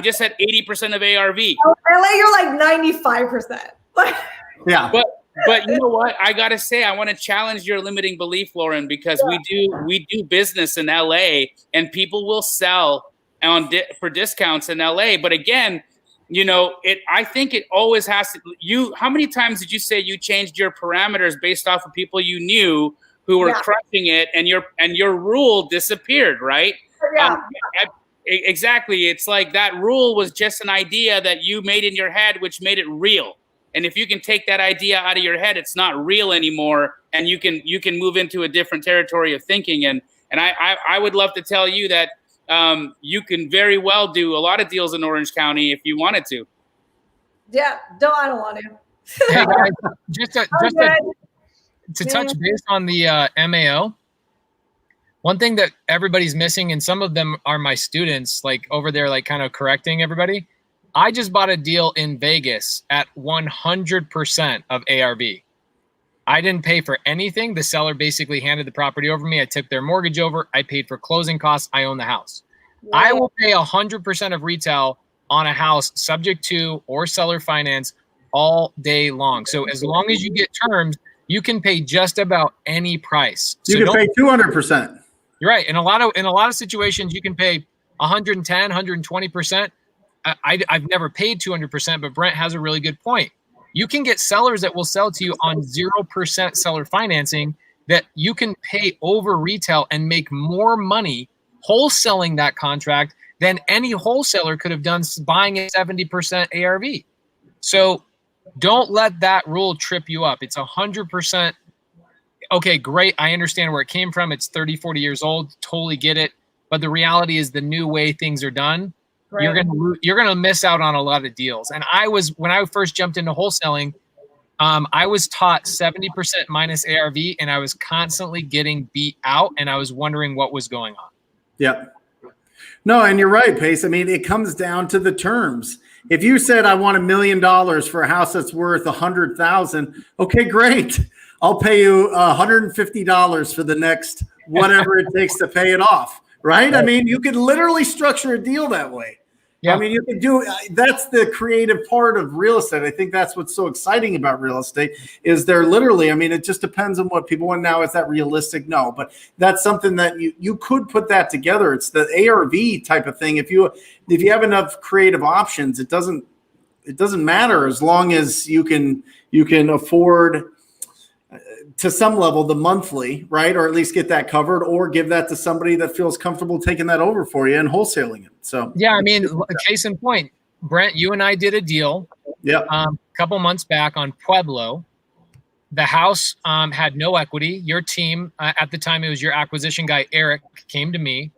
[SPEAKER 4] just at 80% of ARV.
[SPEAKER 6] LA, you're like 95%.
[SPEAKER 1] Yeah.
[SPEAKER 4] But you know what? I gotta say, I want to challenge your limiting belief, Lauren, because we do business in LA, and people will sell for discounts in LA. But again, I think it always has to. How many times did you say you changed your parameters based off of people you knew who were crushing it, and your rule disappeared, right?
[SPEAKER 6] Yeah.
[SPEAKER 4] Exactly. It's like that rule was just an idea that you made in your head, which made it real. And if you can take that idea out of your head, it's not real anymore, and you can move into a different territory of thinking. And I would love to tell you that you can very well do a lot of deals in Orange County if you wanted to.
[SPEAKER 6] Yeah, I don't want to.
[SPEAKER 5] Hey guys, just to touch base on the MAO. One thing that everybody's missing, and some of them are my students, like over there, like kind of correcting everybody. I just bought a deal in Vegas at 100% of ARV. I didn't pay for anything. The seller basically handed the property over to me. I took their mortgage over. I paid for closing costs. I own the house. Yeah. I will pay 100% of retail on a house subject to or seller finance all day long. So as long as you get terms, you can pay just about any price.
[SPEAKER 1] You can pay 200%.
[SPEAKER 5] You're right. In a lot of situations, you can pay 110, 120%. I've never paid 200%, but Brent has a really good point. You can get sellers that will sell to you on 0% seller financing that you can pay over retail and make more money wholesaling that contract than any wholesaler could have done buying at 70% ARV. So don't let that rule trip you up. It's 100%. Okay, great. I understand where it came from. It's 30, 40 years old. Totally get it. But the reality is the new way things are done. Right. You're gonna miss out on a lot of deals. And when I first jumped into wholesaling, I was taught 70% minus ARV, and I was constantly getting beat out, and I was wondering what was going on.
[SPEAKER 1] Yeah. No, and you're right, Pace. I mean, it comes down to the terms. If you said I want $1 million for a house that's worth $100,000, okay, great. I'll pay you $150 for the next whatever it takes to pay it off. Right? I mean, you could literally structure a deal that way. Yeah. I mean, you could do that's the creative part of real estate. I think that's what's so exciting about real estate is they're literally, I mean, it just depends on what people want now. Is that realistic? No, but that's something that you could put that together. It's the ARV type of thing. If you have enough creative options, it doesn't matter as long as you can afford to some level the monthly, right? Or at least get that covered or give that to somebody that feels comfortable taking that over for you and wholesaling it. So
[SPEAKER 5] yeah, I mean, case in point, Brent, you and I did a deal a couple months back on Pueblo. The house had no equity. Your team, at the time, it was your acquisition guy, Eric, came to me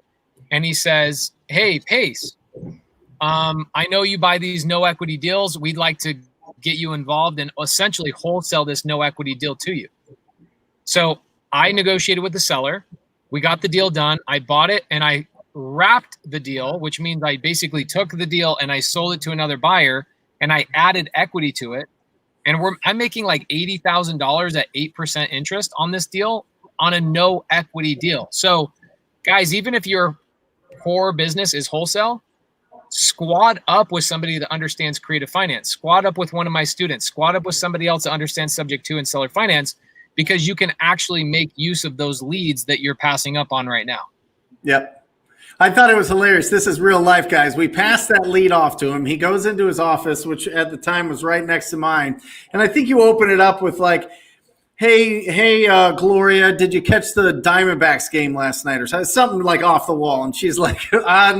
[SPEAKER 5] and he says, hey, Pace, I know you buy these no equity deals. We'd like to get you involved and essentially wholesale this no equity deal to you. So I negotiated with the seller. We got the deal done. I bought it and I wrapped the deal, which means I basically took the deal and I sold it to another buyer and I added equity to it. And I'm making like $80,000 at 8% interest on this deal on a no equity deal. So guys, even if your core business is wholesale, squad up with somebody that understands creative finance, squad up with one of my students, squad up with somebody else that understands subject to and seller finance, because you can actually make use of those leads that you're passing up on right now.
[SPEAKER 1] Yep. I thought it was hilarious. This is real life, guys. We passed that lead off to him. He goes into his office, which at the time was right next to mine. And I think you open it up with like, hey, Gloria, did you catch the Diamondbacks game last night or something like off the wall? And she's like, no, I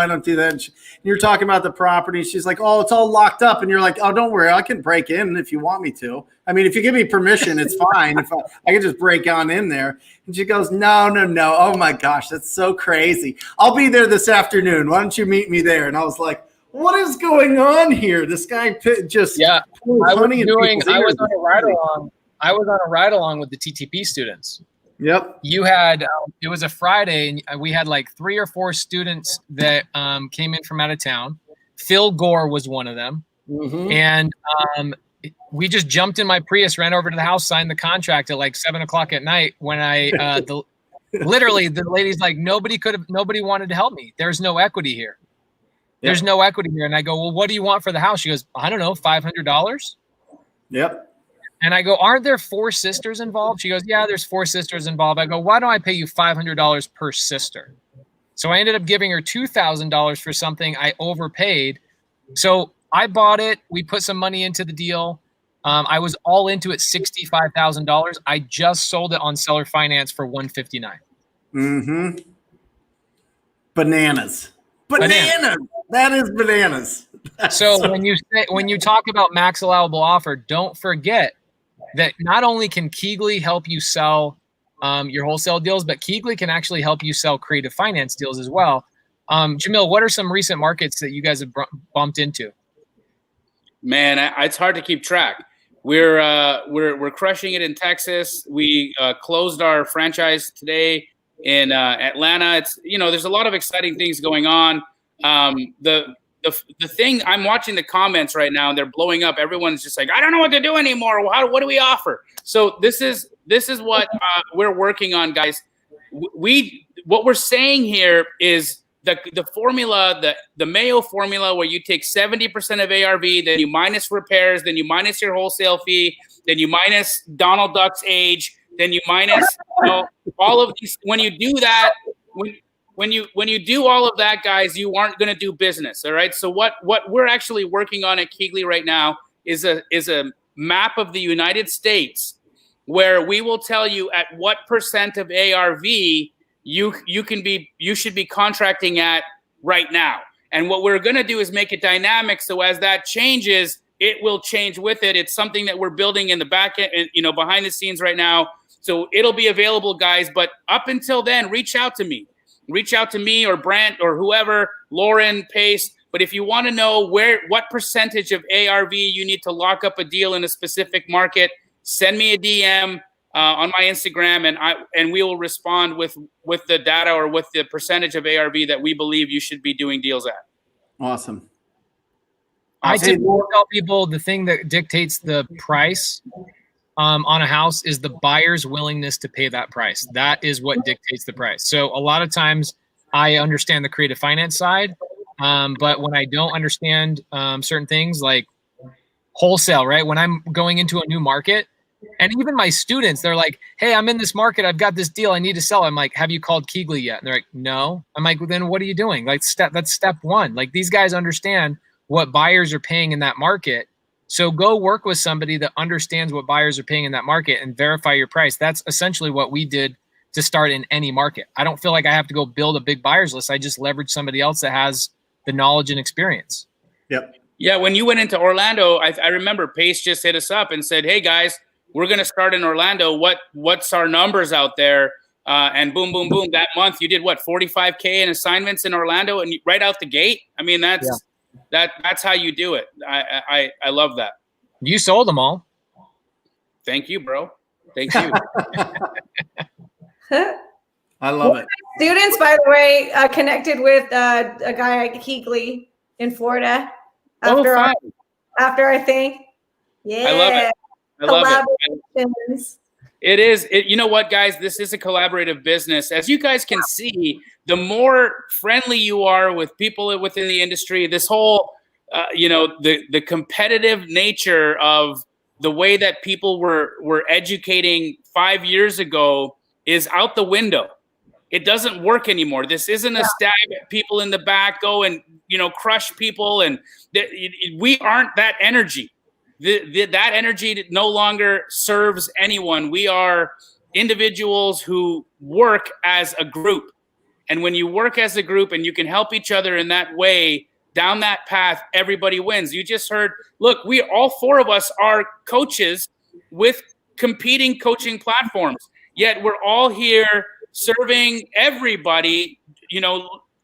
[SPEAKER 1] don't do that. And you're talking about the property. She's like, oh, it's all locked up. And you're like, oh, don't worry. I can break in if you want me to. I mean, if you give me permission, it's fine. If I can just break on in there. And she goes, no. Oh my gosh, that's so crazy. I'll be there this afternoon. Why don't you meet me there? And I was like, what is going on here? This guy just
[SPEAKER 5] I was on a ride along. I was on a ride along with the TTP students.
[SPEAKER 1] Yep.
[SPEAKER 5] You had, it was a Friday, and we had like 3 or 4 students that came in from out of town. Phil Gore was one of them.
[SPEAKER 1] Mm-hmm.
[SPEAKER 5] And we just jumped in my Prius, ran over to the house, signed the contract at like 7:00 at night when I, literally the lady's like, nobody wanted to help me. There's no equity here. There's no equity here. And I go, well, what do you want for the house? She goes, I don't know, $500.
[SPEAKER 1] Yep.
[SPEAKER 5] And I go, aren't there 4 sisters involved? She goes, yeah, there's 4 sisters involved. I go, why don't I pay you $500 per sister? So I ended up giving her $2,000 for something I overpaid. So I bought it. We put some money into the deal. I was all into it, $65,000. I just sold it on seller finance for $159.
[SPEAKER 1] Mm-hmm. Bananas. That is bananas.
[SPEAKER 5] So when you talk about max allowable offer, don't forget that not only can Keegly help you sell your wholesale deals, but Keegly can actually help you sell creative finance deals as well. Jamil, what are some recent markets that you guys have bumped into?
[SPEAKER 4] Man, it's hard to keep track. We're crushing it in Texas. We closed our franchise today in Atlanta. It's there's a lot of exciting things going on. The thing, I'm watching the comments right now and they're blowing up. Everyone's just like, I don't know what to do anymore. What do we offer? So this is what we're working on, guys. What we're saying here is the formula, the Mayo formula, where you take 70% of ARV, then you minus repairs, then you minus your wholesale fee, then you minus Donald Duck's age, then you minus all of these. When you do that, when you do all of that, guys, you aren't going to do business. All right. So what we're actually working on at Keegly right now is a map of the United States where we will tell you at what percent of ARV you should be contracting at right now. And what we're going to do is make it dynamic. So as that changes, it will change with it. It's something that we're building in the back end, behind the scenes right now. So it'll be available, guys. But up until then, reach out to me or Brent or whoever, Lauren, Pace. But if you want to know what percentage of ARV you need to lock up a deal in a specific market, send me a DM on my Instagram, and we will respond with the data or with the percentage of ARV that we believe you should be doing deals at.
[SPEAKER 1] Awesome.
[SPEAKER 5] I typically tell people the thing that dictates the price on a house is the buyer's willingness to pay that price. That is what dictates the price. So a lot of times I understand the creative finance side, but when I don't understand certain things like wholesale, right? When I'm going into a new market, and even my students, they're like, hey, I'm in this market. I've got this deal. I need to sell. I'm like, have you called Keegly yet? And they're like, no. I'm like, well, then what are you doing? Like that's step one. Like these guys understand what buyers are paying in that market. So go work with somebody that understands what buyers are paying in that market and verify your price. That's essentially what we did to start in any market. I don't feel like I have to go build a big buyers list. I just leverage somebody else that has the knowledge and experience.
[SPEAKER 1] Yep.
[SPEAKER 4] Yeah, when you went into Orlando, I remember Pace just hit us up and said, hey, guys, we're going to start in Orlando. What's our numbers out there? And boom, boom, boom. That month you did what, 45K in assignments in Orlando, and right out the gate. I mean, that's how you do it. I love that.
[SPEAKER 5] You sold them all.
[SPEAKER 4] Thank you, bro. Thank you.
[SPEAKER 1] I love it.
[SPEAKER 6] students, by the way, connected with a guy at Keegley in Florida after
[SPEAKER 4] fun.
[SPEAKER 6] after I think. Yeah.
[SPEAKER 4] I love it. I love it.
[SPEAKER 6] Collaborations.
[SPEAKER 4] It is. You know what, guys? This is a collaborative business. As you guys can see, the more friendly you are with people within the industry, this whole, the competitive nature of the way that people were educating 5 years ago is out the window. It doesn't work anymore. This isn't a stab at people in the back, go and crush people, and we aren't that energy. That energy no longer serves anyone. We are individuals who work as a group. And when you work as a group and you can help each other in that way, down that path, everybody wins. You just heard, look, all 4 of us are coaches with competing coaching platforms. Yet we're all here serving everybody,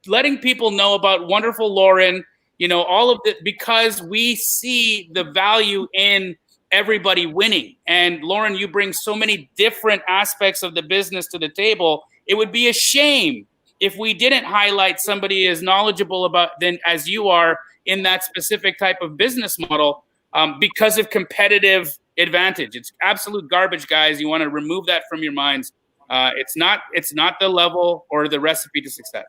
[SPEAKER 4] letting people know about wonderful Lauren, all of it, because we see the value in everybody winning. And Lauren, you bring so many different aspects of the business to the table. It would be a shame if we didn't highlight somebody as knowledgeable as you are in that specific type of business model, because of competitive advantage. It's absolute garbage, guys. You want to remove that from your minds. It's not the level or the recipe to success.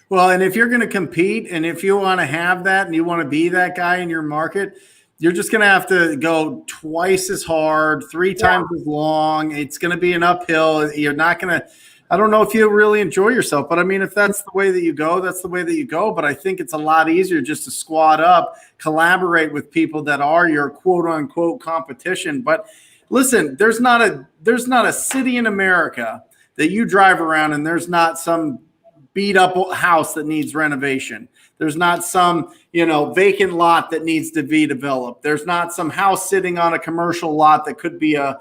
[SPEAKER 1] Well, and if you're going to compete and if you want to have that and you want to be that guy in your market, you're just going to have to go twice as hard, 3 times as long. It's going to be an uphill. You're not going to, I don't know if you really enjoy yourself, but I mean, if that's the way that you go, that's the way that you go. But I think it's a lot easier just to squad up, collaborate with people that are your quote unquote competition. But listen, there's not a city in America that you drive around and there's not some beat up house that needs renovation. There's not some, vacant lot that needs to be developed. There's not some house sitting on a commercial lot that could be a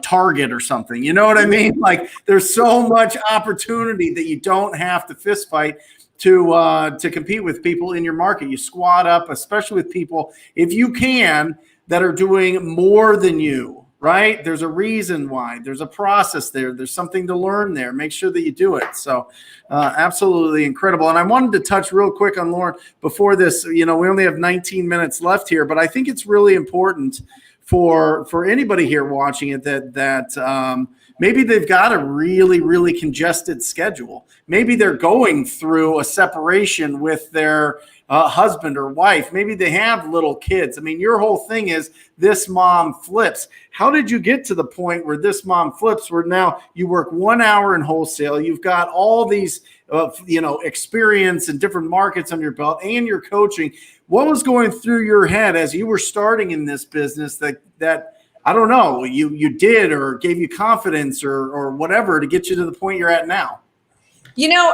[SPEAKER 1] Target or something. You know what I mean? Like, there's so much opportunity that you don't have to fist fight to compete with people in your market. You squad up, especially with people, if you can, that are doing more than you, right? There's a reason why. There's a process there. There's something to learn there. Make sure that you do it. So absolutely incredible. And I wanted to touch real quick on Lauren before this. We only have 19 minutes left here, but I think it's really important for anybody here watching it that maybe they've got a really, really congested schedule. Maybe they're going through a separation with their husband or wife. Maybe they have little kids. I mean, your whole thing is this mom flips. How did you get to the point where this mom flips, where now you work 1 hour in wholesale, you've got all these experience in different markets on your belt, and you're coaching? What was going through your head as you were starting in this business that I don't know, you did or gave you confidence or whatever to get you to the point you're at now?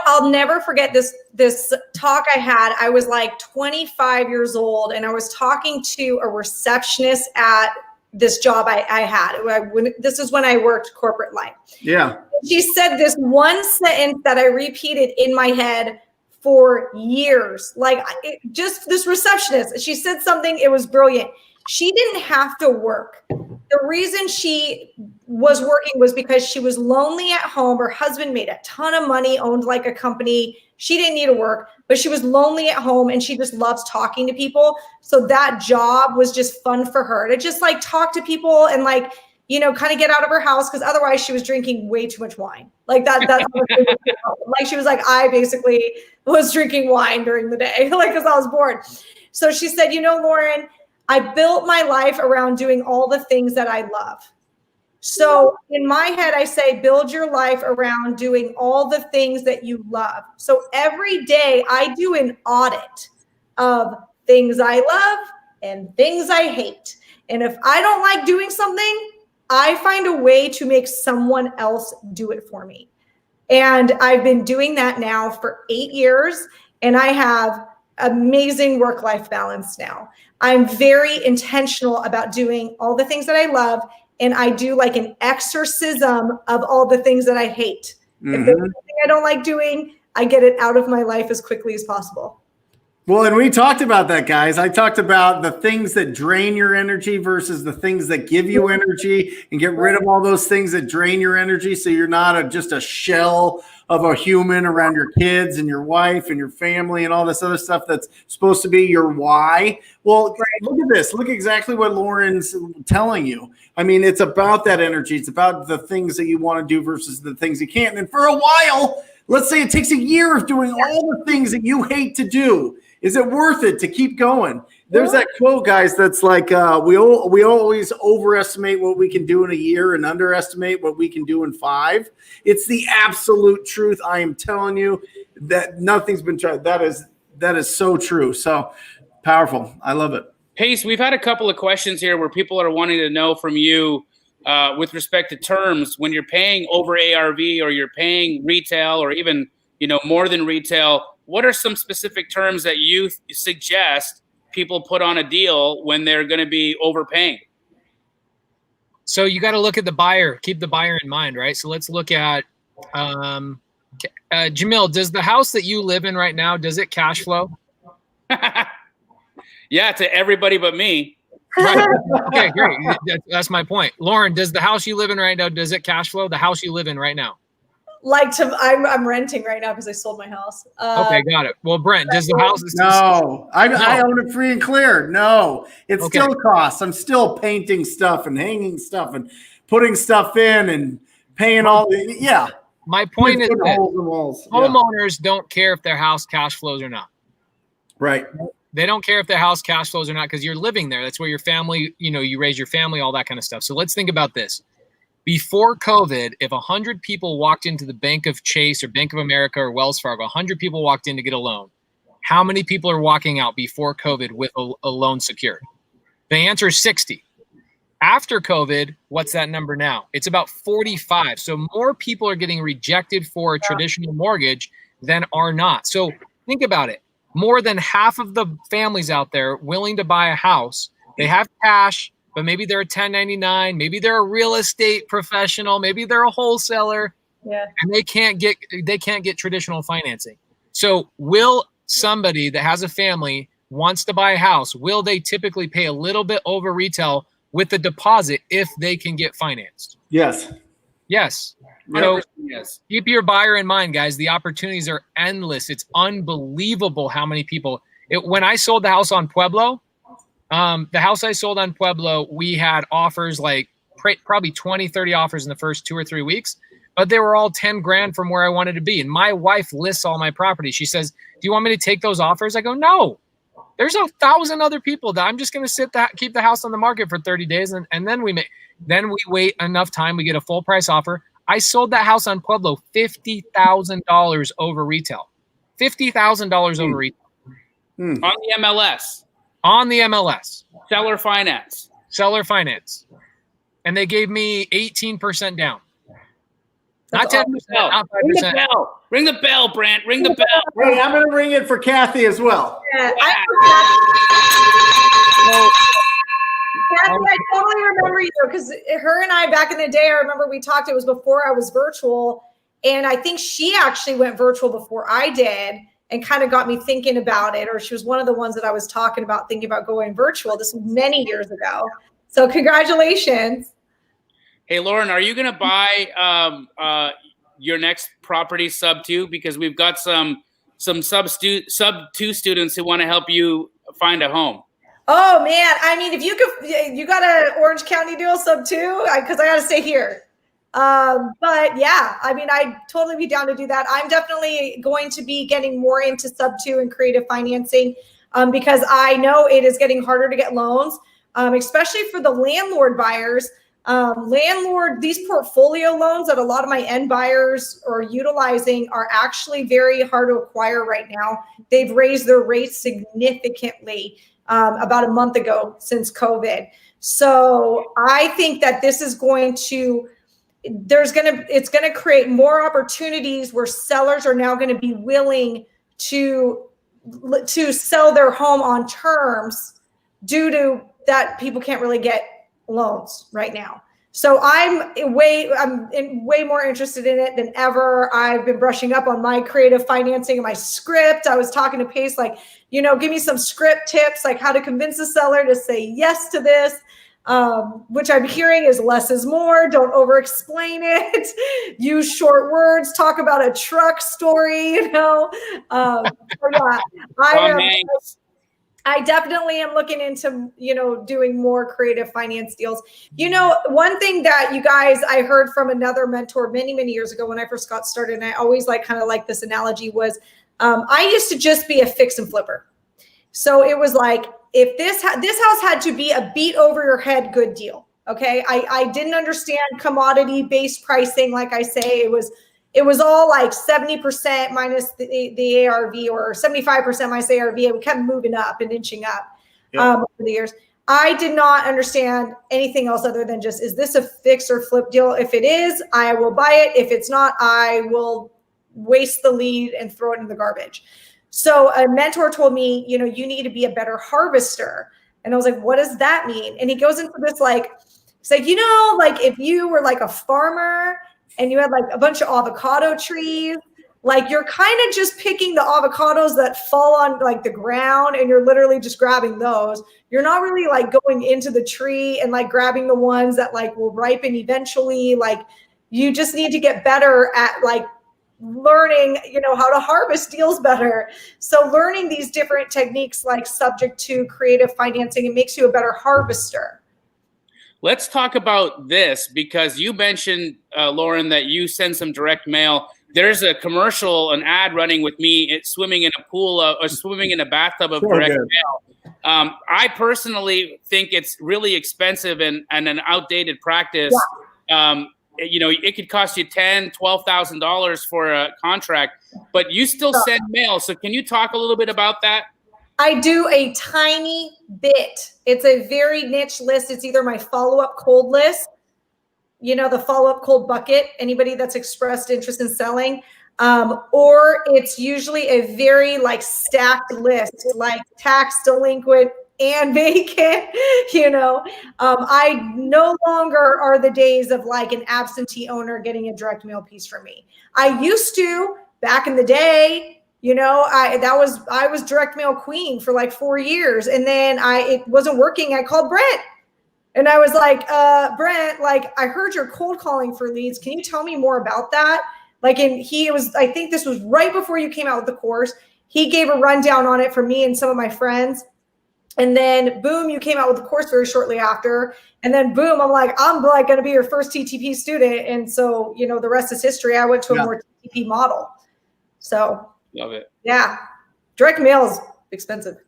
[SPEAKER 6] I'll never forget this talk I had. I was like 25 years old, and I was talking to a receptionist at this job I had. This is when I worked corporate life.
[SPEAKER 1] Yeah.
[SPEAKER 6] She said this one sentence that I repeated in my head for years. Just this receptionist, she said something, it was brilliant. She didn't have to work. The reason she was working was because she was lonely at home. Her husband made a ton of money, owned like a company. She didn't need to work, but she was lonely at home and she just loves talking to people. So that job was just fun for her to just talk to people and kind of get out of her house, because otherwise she was drinking way too much wine. That's she was like, I basically was drinking wine during the day, because I was bored. So she said, Lauren, I built my life around doing all the things that I love. So in my head, I say, build your life around doing all the things that you love. So every day I do an audit of things I love and things I hate. And if I don't like doing something, I find a way to make someone else do it for me. And I've been doing that now for 8 years, and I have amazing work-life balance now. I'm very intentional about doing all the things that I love, and I do an exorcism of all the things that I hate. Mm-hmm. If there's something I don't like doing, I get it out of my life as quickly as possible.
[SPEAKER 1] Well, and we talked about that, guys. I talked about the things that drain your energy versus the things that give you energy, and get rid of all those things that drain your energy so you're not just a shell of a human around your kids and your wife and your family and all this other stuff that's supposed to be your why. Well, look at this. Look exactly what Lauren's telling you. I mean, it's about that energy. It's about the things that you want to do versus the things you can't. And for a while, let's say it takes a year of doing all the things that you hate to do. Is it worth it to keep going? There's that quote, guys, that's like, we always overestimate what we can do in a year and underestimate what we can do in 5. It's the absolute truth. I am telling you that nothing's been tried. That is so true. So powerful. I love it.
[SPEAKER 4] Pace, we've had a couple of questions here where people are wanting to know from you with respect to terms when you're paying over ARV or you're paying retail or even, more than retail. What are some specific terms that you suggest people put on a deal when they're going to be overpaying?
[SPEAKER 5] So you got to look at the buyer, keep the buyer in mind, right? So let's look at, Jamil, does the house that you live in right now, does it cash flow?
[SPEAKER 4] Yeah, to everybody but me.
[SPEAKER 5] Right. Okay, great. That's my point. Lauren, does the house you live in right now, does it cash flow? The house you live in right now?
[SPEAKER 6] I'm renting right now because I sold my house.
[SPEAKER 5] Okay, got it. Well, Brent, does the house?
[SPEAKER 1] No, I own it free and clear. No, it still costs. I'm still painting stuff and hanging stuff and putting stuff in and paying all. Yeah.
[SPEAKER 5] My point is that
[SPEAKER 1] walls.
[SPEAKER 5] homeowners don't care if their house cash flows or not.
[SPEAKER 1] Right.
[SPEAKER 5] They don't care if their house cash flows or not because you're living there. That's where your family, you raise your family, all that kind of stuff. So let's think about this. Before COVID, if 100 people walked into the Bank of Chase or Bank of America or Wells Fargo, 100 people walked in to get a loan, how many people are walking out before COVID with a loan secured? The answer is 60. After COVID, what's that number now? It's about 45. So more people are getting rejected for a traditional mortgage than are not. So think about it. More than half of the families out there willing to buy a house, they have cash, but maybe they're a 1099, maybe they're a real estate professional, maybe they're a wholesaler, and they can't get traditional financing. So will somebody that has a family wants to buy a house, will they typically pay a little bit over retail with the deposit if they can get financed?
[SPEAKER 1] Yes.
[SPEAKER 5] Yes. So keep your buyer in mind, guys. The opportunities are endless. It's unbelievable how many people. When I sold the house on Pueblo, we had offers like probably 20, 30 offers in the first 2 or 3 weeks, but they were all 10 grand from where I wanted to be. And my wife lists all my properties. She says, do you want me to take those offers? I go, no, there's 1,000 other people that I'm just going to keep the house on the market for 30 days. And then we wait enough time. We get a full price offer. I sold that house on Pueblo, $50,000 over retail, $50,000 over retail.
[SPEAKER 4] On the MLS.
[SPEAKER 5] On the MLS.
[SPEAKER 4] Seller finance.
[SPEAKER 5] And they gave me 18% down. Not 10%, not 5%.
[SPEAKER 4] Ring the bell. Ring the bell, Brent. Ring the bell.
[SPEAKER 1] Hey, I'm going to ring it for Kathy as well.
[SPEAKER 6] Yeah, Kathy, I totally remember you because her and I back in the day, I remember we talked, it was before I was virtual. And I think she actually went virtual before I did and kind of got me thinking about it. Or she was one of the ones that I was thinking about going virtual. This was many years ago. So congratulations.
[SPEAKER 4] Hey, Lauren, are you going to buy your next property sub 2? Because we've got some sub 2 students who want to help you find a home.
[SPEAKER 6] Oh man, I mean, if you got an Orange County deal sub 2, because I got to stay here. But yeah, I mean, I'd totally be down to do that. I'm definitely going to be getting more into sub 2 and creative financing because I know it is getting harder to get loans, especially for the landlord buyers. These portfolio loans that a lot of my end buyers are utilizing are actually very hard to acquire right now. They've raised their rates significantly about a month ago since COVID. So I think that this is it's going to create more opportunities where sellers are now going to be willing to sell their home on terms due to that people can't really get loans right now. So I'm way more interested in it than ever. I've been brushing up on my creative financing and my script. I was talking to Pace, like, give me some script tips, like how to convince a seller to say yes to this. Which I'm hearing is less is more. Don't over explain it. Use short words. Talk about a truck story, so yeah, I definitely am looking into, doing more creative finance deals. One thing that you guys, I heard from another mentor many, many years ago when I first got started, and I always kind of like this analogy was, I used to just be a fix and flipper. So it was like, if this house had to be a beat over your head good deal. Okay. I didn't understand commodity based pricing. Like I say, it was all like 70% minus the ARV or 75% minus ARV. It kept moving up and inching up over the years. I did not understand anything else other than just, is this a fix or flip deal? If it is, I will buy it. If it's not, I will waste the lead and throw it in the garbage. So a mentor told me, you need to be a better harvester. And I was like, what does that mean? And he goes into this, he's like, if you were like a farmer and you had like a bunch of avocado trees, like you're kind of just picking the avocados that fall on like the ground and you're literally just grabbing those. You're not really like going into the tree and like grabbing the ones that like will ripen eventually. Like you just need to get better at like learning, how to harvest deals better. So learning these different techniques, like subject to creative financing, it makes you a better harvester.
[SPEAKER 4] Let's talk about this because you mentioned, Lauren, that you send some direct mail. There's a commercial, an ad running with me swimming in a pool or swimming in a bathtub of direct mail. I personally think it's really expensive and an outdated practice. Yeah. It could cost you $10,000, $12,000 for a contract, but you still send mail. So can you talk a little bit about that?
[SPEAKER 6] I do a tiny bit. It's a very niche list. It's either my follow-up cold list, the follow-up cold bucket, anybody that's expressed interest in selling, or it's usually a very stacked list, like tax delinquent and vacant. I no longer are the days of an absentee owner getting a direct mail piece from me. I used to back in the day. I was direct mail queen for 4 years, and then it wasn't working. I called Brent, and I was like, Brent, I heard you're cold calling for leads. Can you tell me more about that? I think this was right before you came out with the course. He gave a rundown on it for me and some of my friends. And then boom, you came out with the course very shortly after. And then boom, I'm going to be your first TTP student. And so, the rest is history. I went to a more TTP model. So
[SPEAKER 4] love it.
[SPEAKER 6] Yeah. Direct mail is expensive.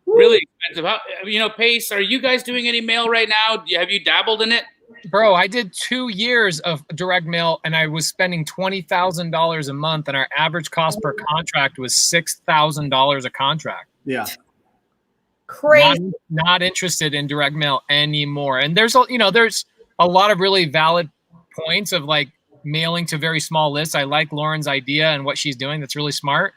[SPEAKER 4] Really expensive. Pace, are you guys doing any mail right now? Have you dabbled in it?
[SPEAKER 5] Bro, I did 2 years of direct mail and I was spending $20,000 a month and our average cost per contract was $6,000 a contract.
[SPEAKER 1] Yeah.
[SPEAKER 6] Crazy.
[SPEAKER 5] Not interested in direct mail anymore. And there's a lot of really valid points of mailing to very small lists. I like Lauren's idea and what she's doing. That's really smart.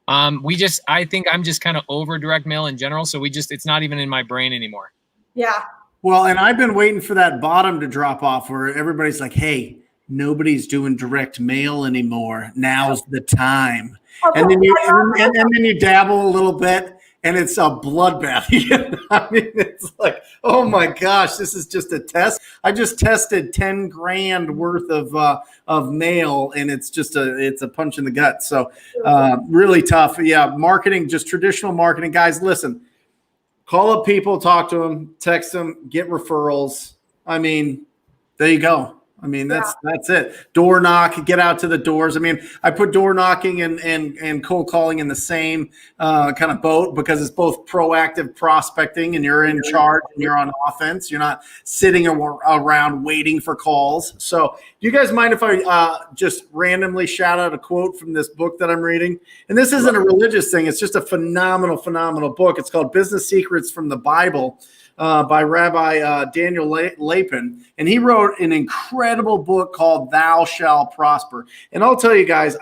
[SPEAKER 5] I think I'm just kind of over direct mail in general. So it's not even in my brain anymore.
[SPEAKER 6] Yeah.
[SPEAKER 1] Well, and I've been waiting for that bottom to drop off where everybody's like, hey, nobody's doing direct mail anymore. Now's the time. Okay. And then you dabble a little bit. And it's a bloodbath. I mean, it's like, oh my gosh, this is just a test. I just tested 10 grand worth of mail, and it's a punch in the gut. So really tough. Yeah, marketing, just traditional marketing. Guys, listen, call up people, talk to them, text them, get referrals. I mean, there you go. I mean, that's it. Door knock, get out to the doors. I mean, I put door knocking and cold calling in the same kind of boat because it's both proactive prospecting and you're in charge and you're on offense. You're not sitting around waiting for calls. So do you guys mind if I just randomly shout out a quote from this book that I'm reading? And this isn't a religious thing. It's just a phenomenal book. It's called Business Secrets from the Bible. By Rabbi Daniel Lapin, and he wrote an incredible book called Thou Shall Prosper. And I'll tell you guys,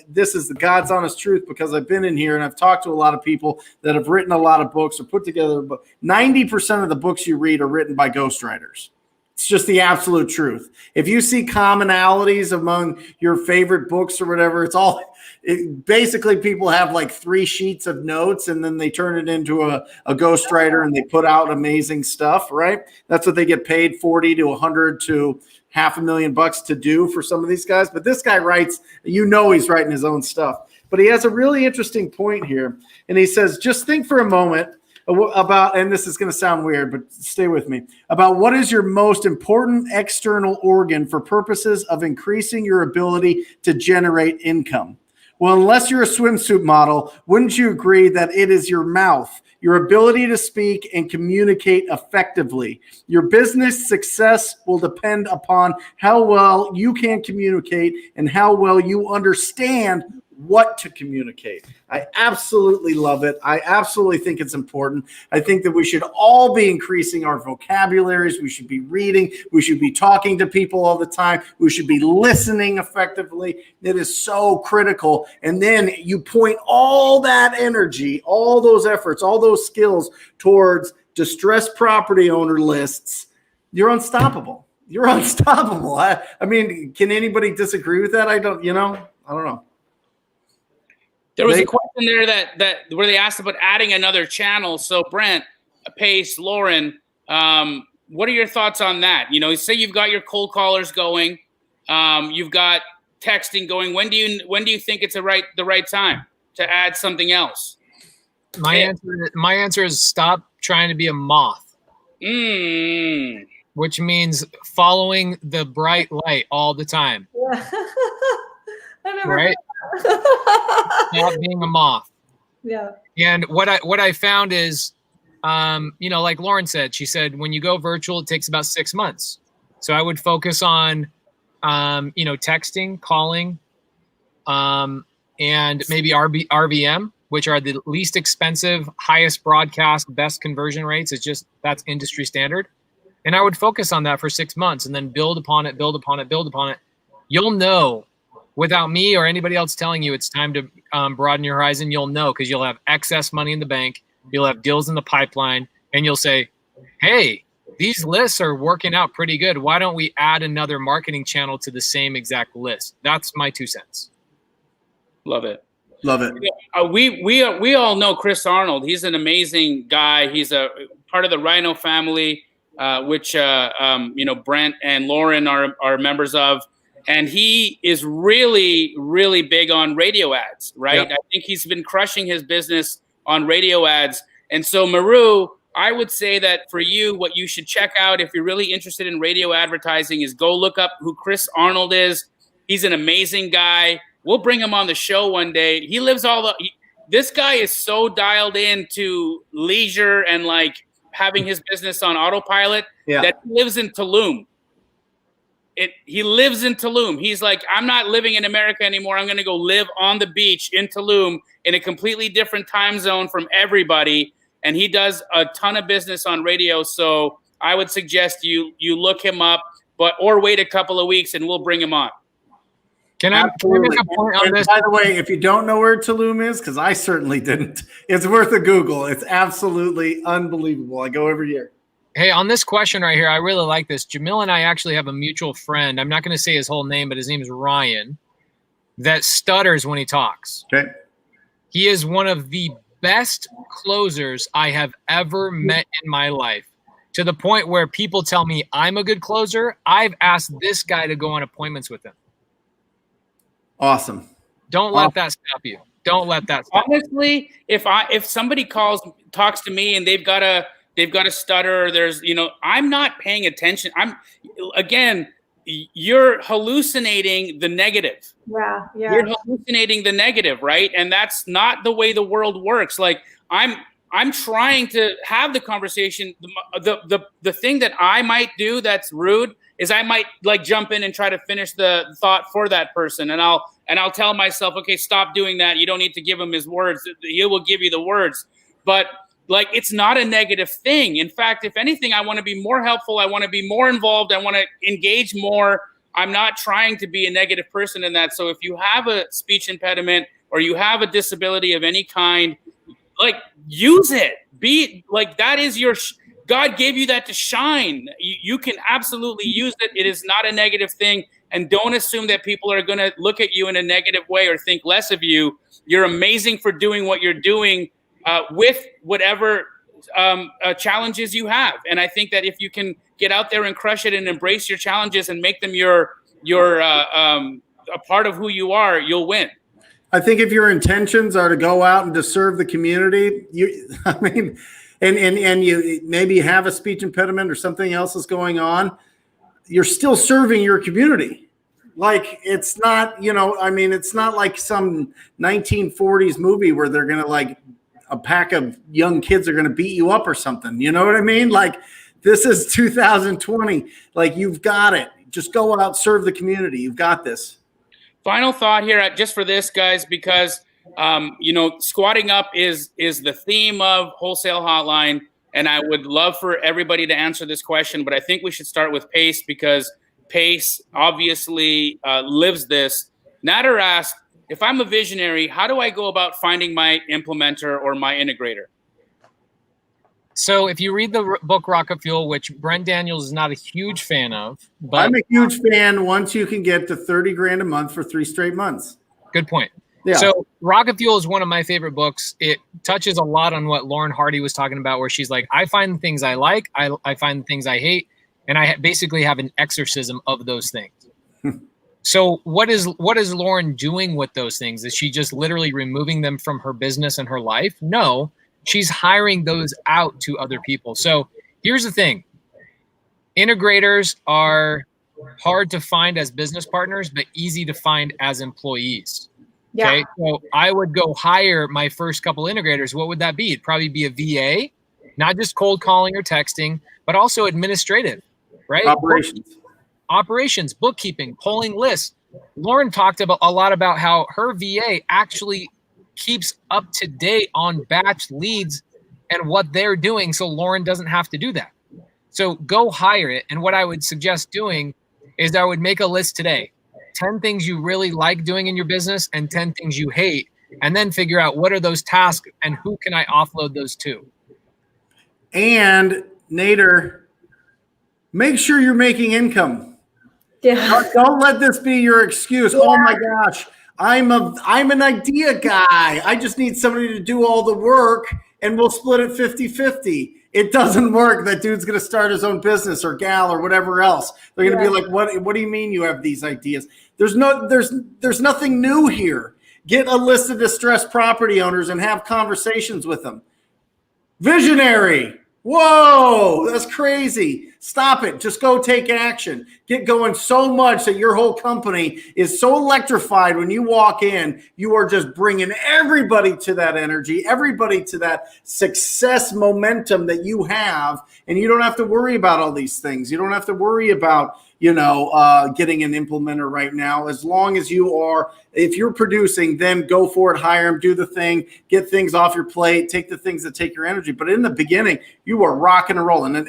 [SPEAKER 1] this is the God's honest truth because I've been in here and I've talked to a lot of people that have written a lot of books or put together, but 90% of the books you read are written by ghostwriters. It's just the absolute truth. If you see commonalities among your favorite books or whatever, basically people have like 3 sheets of notes and then they turn it into a ghostwriter and they put out amazing stuff, right? That's what they get paid 40 to 100 to $500,000 to do for some of these guys. But this guy writes, he's writing his own stuff. But he has a really interesting point here. And he says, just think for a moment about, and this is going to sound weird, but stay with me, about what is your most important external organ for purposes of increasing your ability to generate income. Well, unless you're a swimsuit model, wouldn't you agree that it is your mouth, your ability to speak and communicate effectively? Your business success will depend upon how well you can communicate and how well you understand what to communicate. I absolutely love it. I absolutely think it's important. I think that we should all be increasing our vocabularies. We should be reading. We should be talking to people all the time. We should be listening effectively. It is so critical. And then you point all that energy, all those efforts, all those skills towards distressed property owner lists. You're unstoppable. You're unstoppable. I mean, can anybody disagree with that? I don't know.
[SPEAKER 4] There was a question there that where they asked about adding another channel. So Brent, Pace, Lauren, what are your thoughts on that? Say you've got your cold callers going, you've got texting going. When do you think it's the right time to add something else?
[SPEAKER 5] My answer is stop trying to be a moth. Which means following the bright light all the time. Right? Not being a moth.
[SPEAKER 6] Yeah.
[SPEAKER 5] And what I found is, like Lauren said, she said, when you go virtual, it takes about 6 months. So I would focus on, texting, calling, and maybe RVM, which are the least expensive, highest broadcast, best conversion rates. That's industry standard. And I would focus on that for 6 months and then build upon it. You'll know without me or anybody else telling you it's time to broaden your horizon. You'll know because you'll have excess money in the bank. You'll have deals in the pipeline and you'll say, hey, these lists are working out pretty good. Why don't we add another marketing channel to the same exact list? That's my 2 cents.
[SPEAKER 4] Love it.
[SPEAKER 1] Love it.
[SPEAKER 4] We all know Chris Arnold. He's an amazing guy. He's a part of the Rhino family, which Brent and Lauren are members of. And he is really, really big on radio ads, right? Yep. I think he's been crushing his business on radio ads. And so, Maru, I would say that for you, what you should check out if you're really interested in radio advertising is go look up who Chris Arnold is. He's an amazing guy. We'll bring him on the show one day. He lives this guy is so dialed into leisure and like having his business on autopilot that he lives in Tulum. He lives in Tulum. He's like, I'm not living in America anymore. I'm going to go live on the beach in Tulum in a completely different time zone from everybody. And he does a ton of business on radio. So I would suggest you look him up, or wait a couple of weeks and we'll bring him on.
[SPEAKER 5] Can I make a point on this?
[SPEAKER 1] By the way, if you don't know where Tulum is, because I certainly didn't, it's worth a Google. It's absolutely unbelievable. I go every year.
[SPEAKER 5] Hey, on this question right here, I really like this. Jamil and I actually have a mutual friend. I'm not going to say his whole name, but his name is Ryan, that stutters when he talks.
[SPEAKER 1] Okay.
[SPEAKER 5] He is one of the best closers I have ever met in my life, to the point where people tell me I'm a good closer. I've asked this guy to go on appointments with him.
[SPEAKER 1] Awesome.
[SPEAKER 5] Don't let that stop you. Don't let that stop you.
[SPEAKER 4] Honestly, if somebody talks to me and they've got a stutter, or I'm not paying attention. You're hallucinating the negative.
[SPEAKER 6] Yeah.
[SPEAKER 4] You're hallucinating the negative, right? And that's not the way the world works. Like I'm trying to have the conversation. The thing that I might do that's rude is I might like jump in and try to finish the thought for that person. And I'll tell myself, okay, stop doing that. You don't need to give him his words. He will give you the words. But like, it's not a negative thing. In fact, if anything, I want to be more helpful. I want to be more involved. I want to engage more. I'm not trying to be a negative person in that. So if you have a speech impediment or you have a disability of any kind, like, use it. Be like, that is God gave you that to shine. You can absolutely use it. It is not a negative thing. And don't assume that people are going to look at you in a negative way or think less of you. You're amazing for doing what you're doing with whatever challenges you have. And I think that if you can get out there and crush it and embrace your challenges and make them your a part of who you are, you'll win.
[SPEAKER 1] I think if your intentions are to go out and to serve the community, and you maybe have a speech impediment or something else is going on, you're still serving your community. Like, it's not, it's not like some 1940s movie where they're going to, like, a pack of young kids are going to beat you up or something. You know what I mean? Like, this is 2020. Like, you've got it. Just go out, serve the community. You've got this.
[SPEAKER 4] Final thought here, just for this, guys, because squatting up is the theme of Wholesale Hotline, and I would love for everybody to answer this question, but I think we should start with Pace, because Pace obviously lives this. Nader asked, if I'm a visionary, how do I go about finding my implementer or my integrator?
[SPEAKER 5] So if you read the book Rocket Fuel, which Brent Daniels is not a huge fan of, but
[SPEAKER 1] I'm a huge fan once you can get to 30 grand a month for 3 straight months.
[SPEAKER 5] Good point.
[SPEAKER 1] Yeah.
[SPEAKER 5] So Rocket Fuel is one of my favorite books. It touches a lot on what Lauren Hardy was talking about, where she's like, I find the things I like, I find the things I hate, and I basically have an exorcism of those things. So what is Lauren doing with those things? Is she just literally removing them from her business and her life? No, she's hiring those out to other people. So here's the thing. Integrators are hard to find as business partners, but easy to find as employees.
[SPEAKER 6] Yeah.
[SPEAKER 5] Okay. So I would go hire my first couple integrators. What would that be? It'd probably be a VA, not just cold calling or texting, but also administrative, right? Operations, bookkeeping, pulling lists. Lauren talked about a lot about how her VA actually keeps up to date on batch leads and what they're doing, so Lauren doesn't have to do that. So go hire it. And what I would suggest doing is I would make a list today. 10 things you really like doing in your business and 10 things you hate, and then figure out what are those tasks and who can I offload those to.
[SPEAKER 1] And Nader, make sure you're making income.
[SPEAKER 6] Yeah.
[SPEAKER 1] Don't let this be your excuse. Oh my gosh, I'm an idea guy. I just need somebody to do all the work and we'll split it 50-50. It doesn't work. That dude's going to start his own business, or gal, or whatever else. They're going to be like, what do you mean you have these ideas? There's nothing new here. Get a list of distressed property owners and have conversations with them. Visionary. Whoa, that's crazy. Stop it. Just go take action. Get going so much that your whole company is so electrified when you walk in. You are just bringing everybody to that energy, everybody to that success momentum that you have. And you don't have to worry about all these things. You don't have to worry about, getting an implementer right now. As long as if you're producing, then go for it, hire them, do the thing, get things off your plate, take the things that take your energy. But in the beginning, you are rocking and rolling. And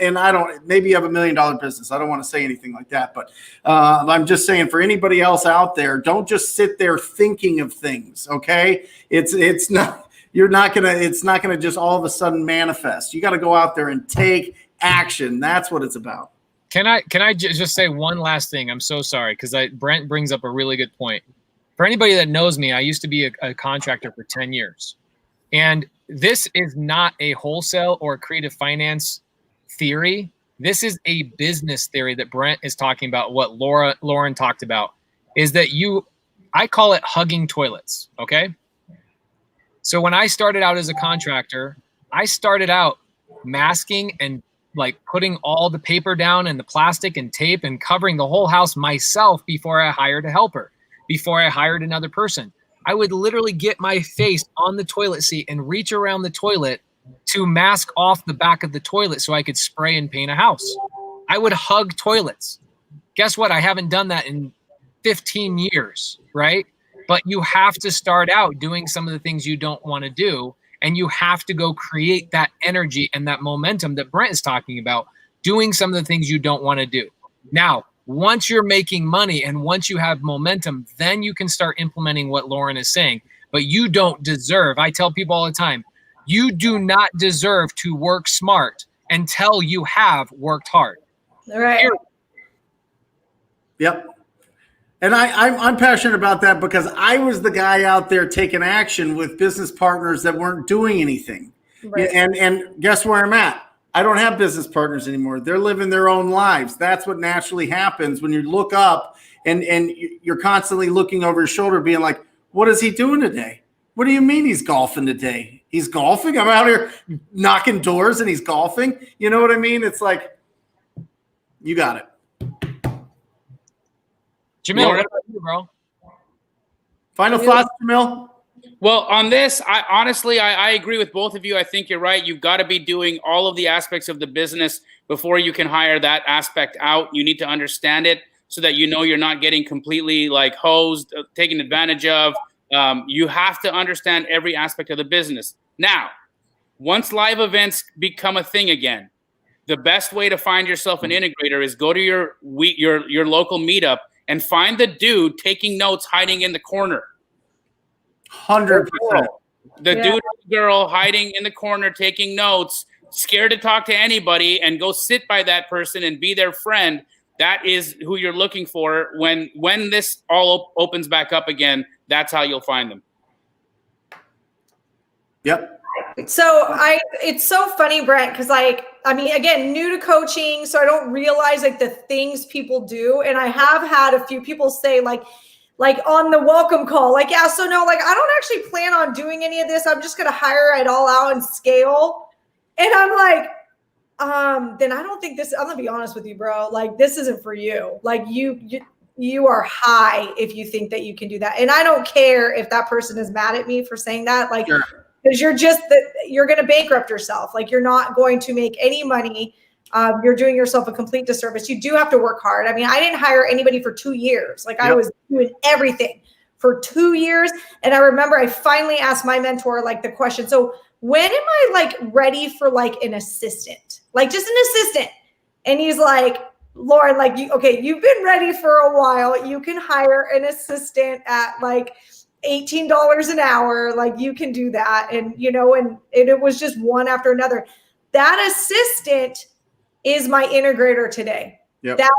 [SPEAKER 1] maybe you have $1 million business. I don't want to say anything like that, but I'm just saying, for anybody else out there, don't just sit there thinking of things. Okay. It's not going to just all of a sudden manifest. You got to go out there and take action. That's what it's about.
[SPEAKER 5] Can I just say one last thing? I'm so sorry, because Brent brings up a really good point. For anybody that knows me, I used to be a contractor for 10 years. And this is not a wholesale or creative finance theory. This is a business theory that Brent is talking about. What Lauren talked about is that I call it hugging toilets, okay? So when I started out as a contractor, I started out masking and like putting all the paper down and the plastic and tape and covering the whole house myself before I hired a helper, before I hired another person. I would literally get my face on the toilet seat and reach around the toilet to mask off the back of the toilet so I could spray and paint a house. I would hug toilets. Guess what? I haven't done that in 15 years, right? But you have to start out doing some of the things you don't want to do. And you have to go create that energy and that momentum that Brent is talking about, doing some of the things you don't want to do. Now, once you're making money and once you have momentum, then you can start implementing what Lauren is saying. But you don't deserve, I tell people all the time, you do not deserve to work smart until you have worked hard.
[SPEAKER 6] Right.
[SPEAKER 1] Yep. And I'm passionate about that because I was the guy out there taking action with business partners that weren't doing anything.
[SPEAKER 6] Right.
[SPEAKER 1] And guess where I'm at? I don't have business partners anymore. They're living their own lives. That's what naturally happens when you look up and you're constantly looking over your shoulder being like, what is he doing today? What do you mean he's golfing today? He's golfing? I'm out here knocking doors and he's golfing. You know what I mean? It's like, you got it.
[SPEAKER 5] Jamil, what about you, bro?
[SPEAKER 1] Final thoughts, Jamil?
[SPEAKER 4] Well, on this, I agree with both of you. I think you're right. You've got to be doing all of the aspects of the business before you can hire that aspect out. You need to understand it so that you know you're not getting completely like hosed, taken advantage of. You have to understand every aspect of the business. Now, once live events become a thing again, the best way to find yourself an integrator is go to your local meetup and find the dude taking notes hiding in the corner.
[SPEAKER 1] 100%.
[SPEAKER 4] The dude or the girl hiding in the corner taking notes, scared to talk to anybody, and go sit by that person and be their friend. That is who you're looking for. When this all opens back up again, that's how you'll find them.
[SPEAKER 1] Yep.
[SPEAKER 6] So it's so funny, Brent, because again, new to coaching, so I don't realize like the things people do. And I have had a few people say like on the welcome call, like, yeah, so no, like I don't actually plan on doing any of this. I'm just going to hire it all out and scale. And I'm like, then I don't think this, I'm going to be honest with you, bro. Like, this isn't for you. Like you are high if you think that you can do that. And I don't care if that person is mad at me for saying that. Like,
[SPEAKER 1] Sure.
[SPEAKER 6] Because you're going to bankrupt yourself. Like, you're not going to make any money. You're doing yourself a complete disservice. You do have to work hard. I mean, I didn't hire anybody for 2 years. Like, I was doing everything for 2 years. And I remember I finally asked my mentor, like, the question, so when am I like ready for like an assistant? Like, just an assistant. And he's like, Lauren, like, you've been ready for a while. You can hire an assistant at like $18 an hour. Like, you can do that. And, and it was just one after another. That assistant is my integrator today.
[SPEAKER 1] Yep.
[SPEAKER 6] That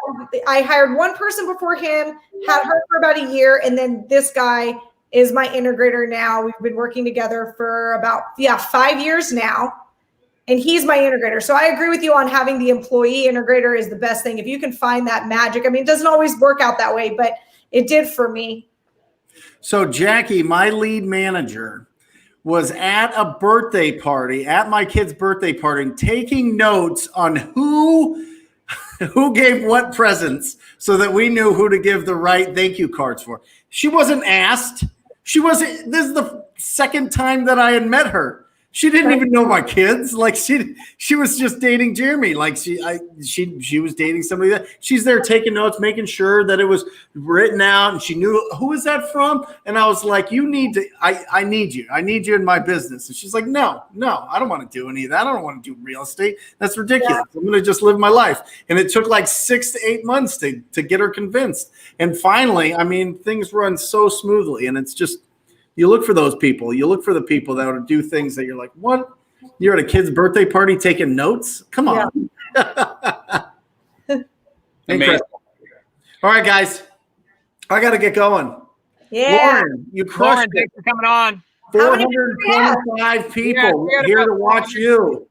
[SPEAKER 6] I hired one person before him, had her for about a year. And then this guy is my integrator now. We've been working together for about 5 years now. And he's my integrator. So I agree with you on having the employee integrator is the best thing. If you can find that magic. I mean, it doesn't always work out that way, but it did for me.
[SPEAKER 1] So Jackie, my lead manager, was at a birthday party, at my kid's birthday party, taking notes on who gave what presents so that we knew who to give the right thank you cards for. She wasn't asked. This is the second time that I had met her. She didn't even know my kids. Like, she was just dating Jeremy. Like, she was dating somebody that she's there taking notes, making sure that it was written out, and she knew who is that from. And I was like, I need you. I need you in my business. And she's like, no, I don't want to do any of that. I don't want to do real estate. That's ridiculous. Yeah. I'm going to just live my life. And it took like 6 to 8 months to get her convinced. And finally, I mean, things run so smoothly, and it's just. You look for those people. You look for the people that would do things that you're like, what? You're at a kid's birthday party taking notes? Come on. Yeah. Incredible. All right, guys. I got to get going.
[SPEAKER 6] Yeah.
[SPEAKER 1] Lauren, you crushed it.
[SPEAKER 5] Thanks for coming on.
[SPEAKER 1] 425 people here to watch you.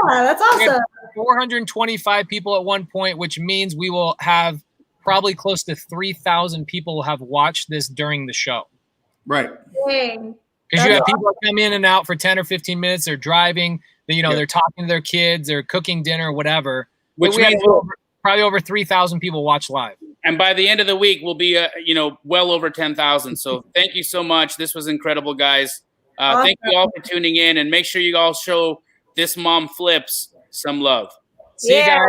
[SPEAKER 6] Yeah, that's awesome.
[SPEAKER 5] 425 people at one point, which means we will have probably close to 3,000 people have watched this during the show.
[SPEAKER 1] Right.
[SPEAKER 6] Dang.
[SPEAKER 5] Because you have people that come in and out for 10 or 15 minutes. They're driving. They're talking to their kids. They're cooking dinner, whatever.
[SPEAKER 4] Which
[SPEAKER 5] we
[SPEAKER 4] means
[SPEAKER 5] probably over 3,000 people watch live.
[SPEAKER 4] And by the end of the week, we'll be, well over 10,000. So thank you so much. This was incredible, guys. Thank you all for tuning in. And make sure you all show this mom flips some love. See you guys.